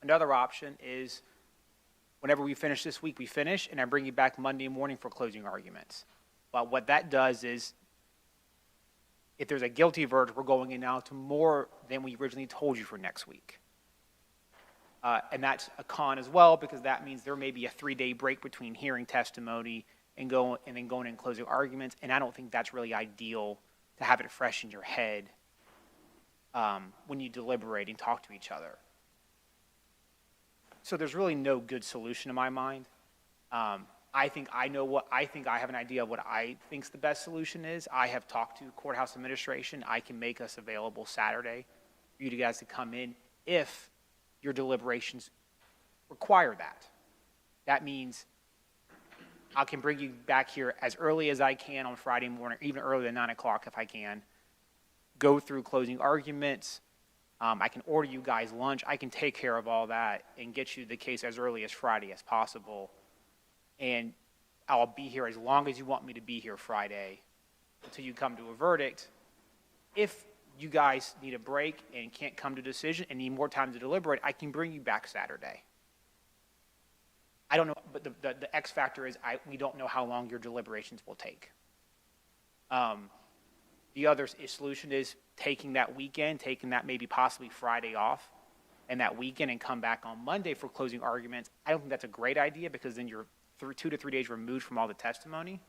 Another option is whenever we finish this week, we finish, and I bring you back Monday morning for closing arguments. But what that does is, if there's a guilty verdict, we're going in now to more than we originally told you for next week. And that's a con as well, because that means there may be a 3-day break between hearing testimony and then going and closing arguments. And I don't think that's really ideal to have it fresh in your head when you deliberate and talk to each other. So there's really no good solution in my mind. I think I have an idea of what I think's the best solution is. I have talked to courthouse administration. I can make us available Saturday for you guys to come in if your deliberations require that. That means I can bring you back here as early as I can on Friday morning, even earlier than 9 o'clock if I can, go through closing arguments. I can order you guys lunch. I can take care of all that and get you the case as early as Friday as possible. And I'll be here as long as you want me to be here Friday until you come to a verdict. If you guys need a break and can't come to a decision and need more time to deliberate, I can bring you back Saturday. I don't know, but the X factor is we don't know how long your deliberations will take. The other solution is taking that weekend, taking that maybe possibly Friday off and that weekend and come back on Monday for closing arguments. I don't think that's a great idea, because then you're 2 to 3 days removed from all the testimony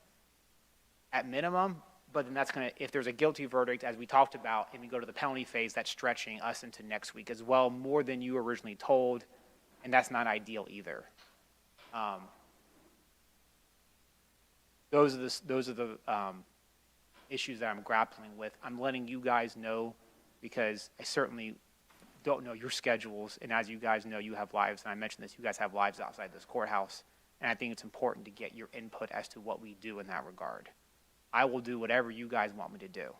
at minimum. But then that's going to, if there's a guilty verdict, as we talked about, and we go to the penalty phase, that's stretching us into next week as well, more than you originally told, and that's not ideal either. Those are the issues that I'm grappling with. I'm letting you guys know because I certainly don't know your schedules, and as you guys know, you have lives, and I mentioned this, you guys have lives outside this courthouse, and I think it's important to get your input as to what we do in that regard. I will do whatever you guys want me to do.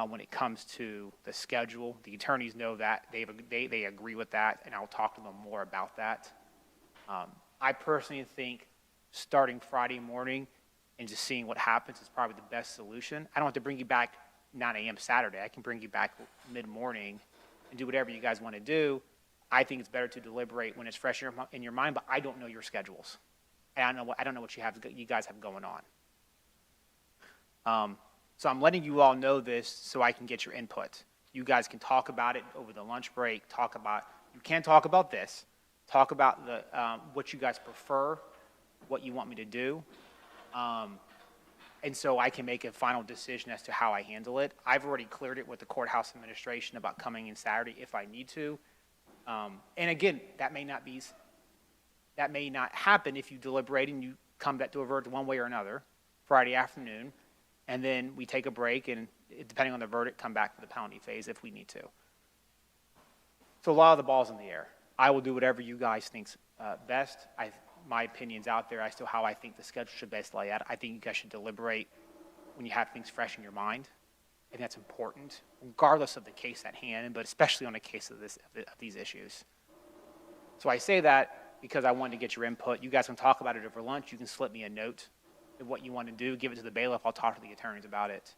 When it comes to the schedule, the attorneys know that, they agree with that, and I'll talk to them more about that. I personally think starting Friday morning and just seeing what happens is probably the best solution. I don't have to bring you back 9 a.m. Saturday. I can bring you back mid-morning and do whatever you guys want to do. I think it's better to deliberate when it's fresh in your mind, but I don't know your schedules. And I don't know what you guys have going on. So I'm letting you all know this so I can get your input. You guys can talk about it over the lunch break. You can talk about this. Talk about what you guys prefer what you want me to do. And so I can make a final decision as to how I handle it. I've already cleared it with the courthouse administration about coming in Saturday if I need to. And again, that may not happen if you deliberate and you come back to a verdict one way or another Friday afternoon, and then we take a break and, depending on the verdict, come back to the penalty phase if we need to. So a lot of the ball's in the air. I will do whatever you guys think's best. My opinion's out there as to how I think the schedule should best lay out. I think you guys should deliberate when you have things fresh in your mind, and that's important, regardless of the case at hand, but especially on a case of these issues. So I say that because I wanted to get your input. You guys can talk about it over lunch. You can slip me a note of what you want to do. Give it to the bailiff. I'll talk to the attorneys about it.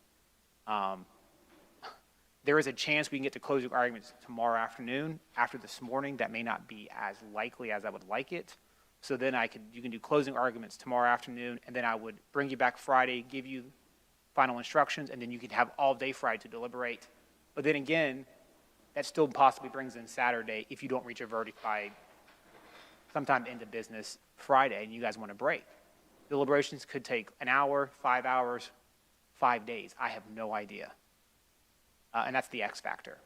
There is a chance we can get to closing arguments tomorrow afternoon. After this morning, that may not be as likely as I would like it. So then you can do closing arguments tomorrow afternoon, and then I would bring you back Friday, give you final instructions, and then you can have all day Friday to deliberate. But then again, that still possibly brings in Saturday if you don't reach a verdict by sometime into business Friday and you guys want to break. Deliberations could take an hour, 5 hours, 5 days. I have no idea. And that's the X factor.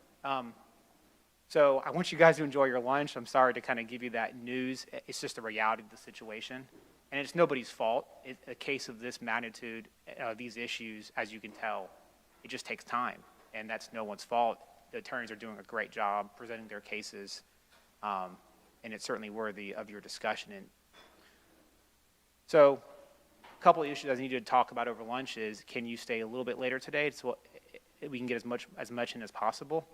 So I want you guys to enjoy your lunch. I'm sorry to kind of give you that news. It's just the reality of the situation. And it's nobody's fault. A case of this magnitude, these issues, as you can tell, it just takes time. And that's no one's fault. The attorneys are doing a great job presenting their cases. And it's certainly worthy of your discussion. And so a couple of issues I need you to talk about over lunch is, can you stay a little bit later today so we can get as much in as possible?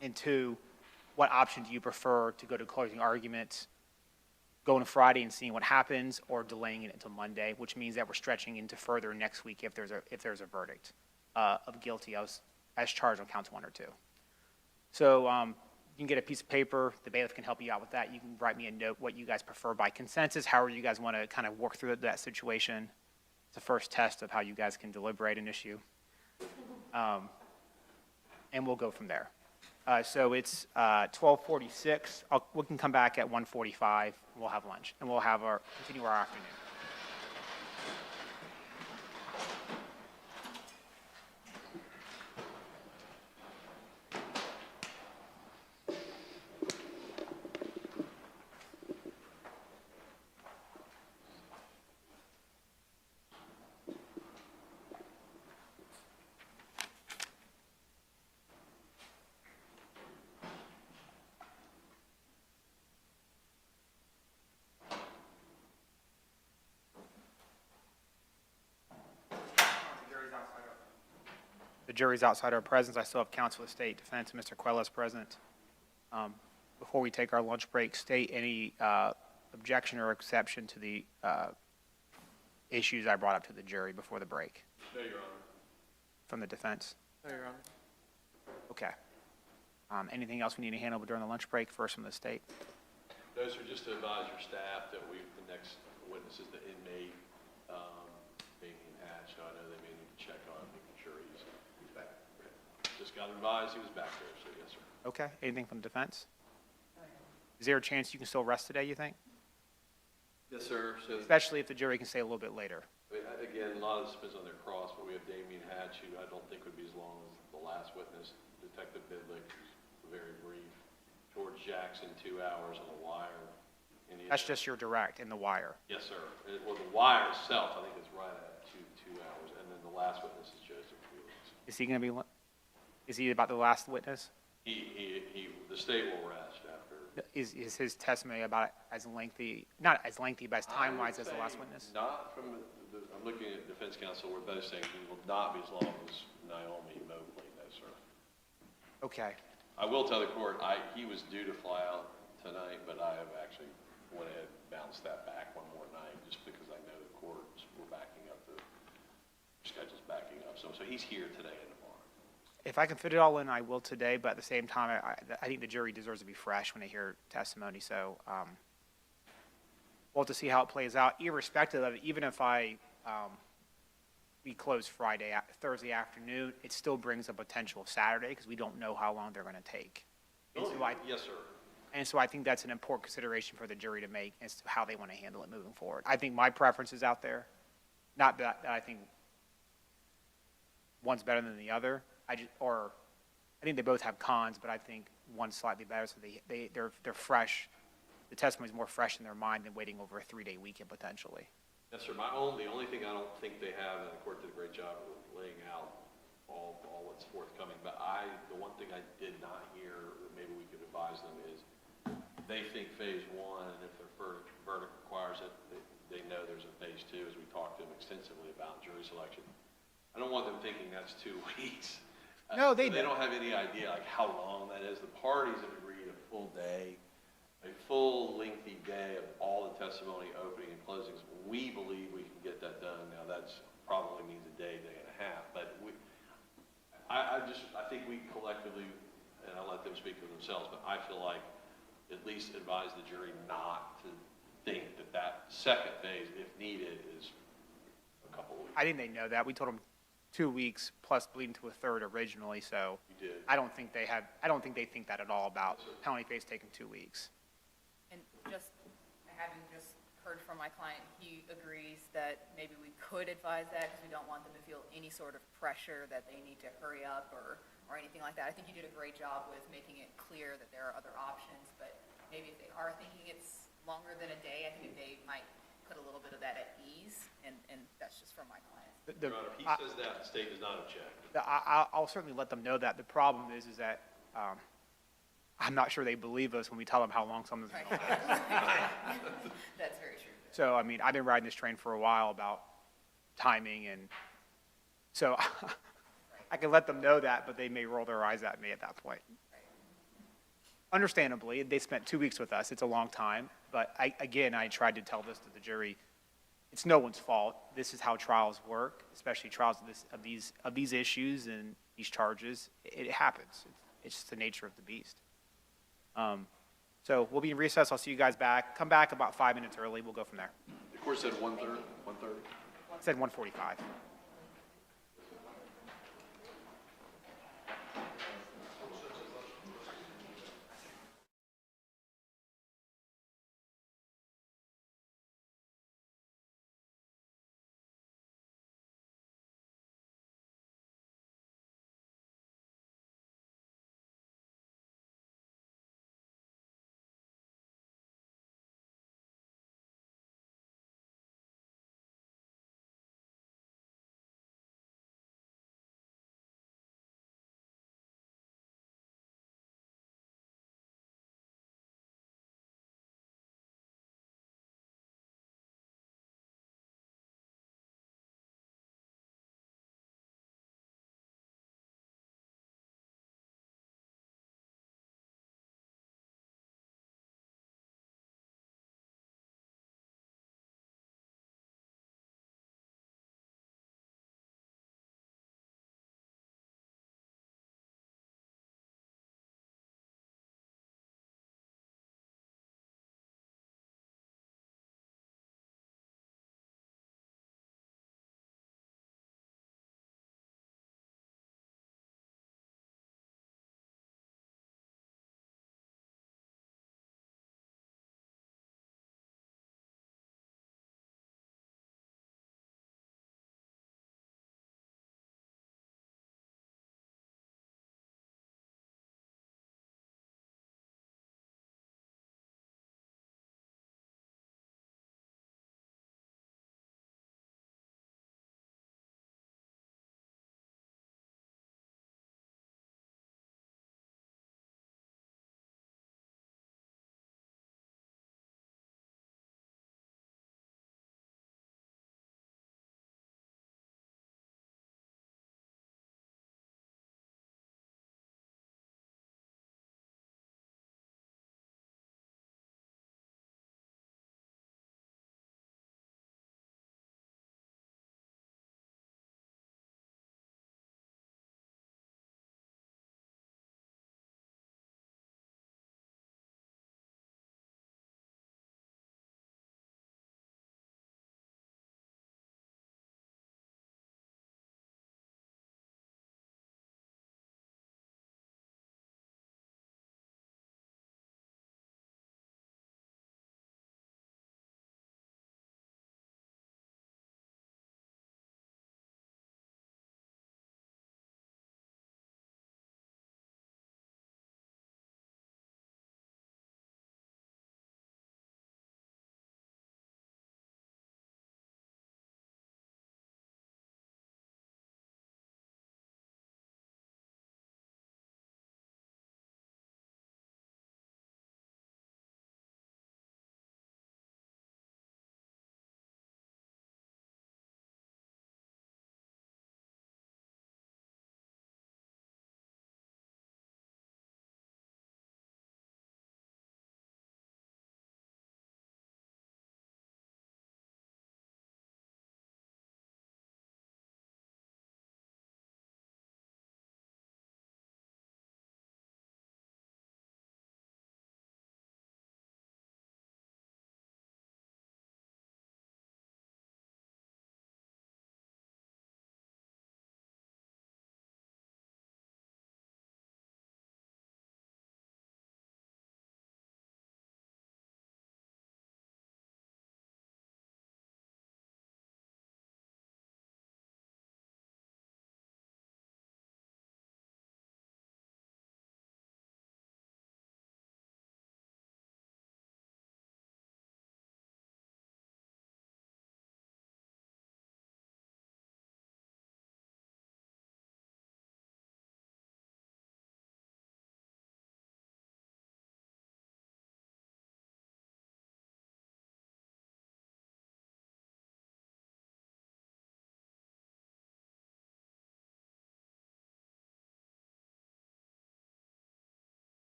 And two, what option do you prefer to go to closing arguments, going to Friday and seeing what happens, or delaying it until Monday, which means that we're stretching into further next week if there's a verdict of guilty as charged on counts 1 or 2. So you can get a piece of paper. The bailiff can help you out with that. You can write me a note what you guys prefer by consensus, however you guys want to kind of work through that situation. It's the first test of how you guys can deliberate an issue. And we'll go from there. So it's 12:46. We can come back at 1:45. We'll have lunch, and we'll continue our afternoon. The jury's outside our presence. I still have counsel of state defense, Mr. Quiles, present. Before we take our lunch break, state any objection or exception to the issues I brought up to the jury before the break. No, Your Honor. From the defense? No, Your Honor. Okay. Anything else we need to handle during the lunch break? First from the state. No, sir, just to advise your staff that the next witness is the inmate, Damien Hatch. So I know they may need to check on him, making sure he's back. Just got advised he was back there, so yes, sir. Okay. Anything from the defense? Is there a chance you can still rest today, you think? Yes, sir. So, Especially if the jury can stay a little bit later. again, a lot of this depends on their cross, but we have Damien Hatch, who I don't think would be as long as the last witness, Detective Bidlick, who's very brief. George Jackson, 2 hours on the wire. That's just your direct in the wire. Yes, sir. Well, the wire itself, I think is right at two hours, and then the last witness is Joseph Quiles. Is he going to be? Is he about the last witness? The state will rest after. Is his testimony about as lengthy, not as lengthy, but as time-wise as the last witness? Not from I'm looking at defense counsel. We're both saying he will not be as long as Naomi Mobley. No, sir. Okay. I will tell the court he was due to fly out tonight, but I have actually went ahead and bounced that back one more night just because I know the courts were backing up, the schedule's backing up. So he's here today and tomorrow. If I can fit it all in, I will today, but at the same time, I think the jury deserves to be fresh when they hear testimony. So we'll have to see how it plays out, irrespective of it. Even if we close Thursday afternoon, it still brings a potential of Saturday because we don't know how long they're going to take. And so Yes, sir. And so I think that's an important consideration for the jury to make as to how they want to handle it moving forward. I think my preference is out there, not that I think one's better than the other. I think they both have cons, but I think one's slightly better, so they're fresh. The testimony's more fresh in their mind than waiting over a 3-day weekend potentially. Yes, sir. The only thing I don't think they have, and the court did a great job of laying out all what's forthcoming, but the one thing I did not hear, that maybe we could advise them, is they think phase one, and if their verdict requires it, they know there's a phase two, as we talked to them extensively about jury selection. I don't want them thinking that's 2 weeks. No, they don't have any idea like how long that is. The parties have agreed a full day, a full lengthy day of all the testimony, opening and closings. We believe we can get that done. Now that's probably means a day, day and a half, but I think we collectively, and I'll let them speak for themselves, but I feel like at least advise the jury not to think that second phase, if needed, is a couple of weeks. I think they know that. We told them 2 weeks plus bleeding to a third originally, so You did. I don't think they think that at all about penalty phase taking 2 weeks. And just having just heard from my client, he agrees that maybe we could advise that because we don't want them to feel any sort of pressure that they need to hurry up or anything like that. I think you did a great job with making it clear that there are other options, but maybe if they are thinking it's longer than a day, I think they might put a little bit of that at ease, and that's just from my client. Your Honor, if he says that, the state does not object. I'll certainly let them know that. The problem is that I'm not sure they believe us when we tell them how long something's going to take. That's very true. So, I mean, I've been riding this train for a while about timing, and so I can let them know that, but they may roll their eyes at me at that point. Understandably, they spent 2 weeks with us. It's a long time, but I tried to tell this to the jury. It's no one's fault. This is how trials work, especially trials of these issues and these charges. It happens. It's just the nature of the beast. So we'll be in recess. I'll see you guys back. Come back about 5 minutes early. We'll go from there. The court said 1:30? 1:30? It said 1:45.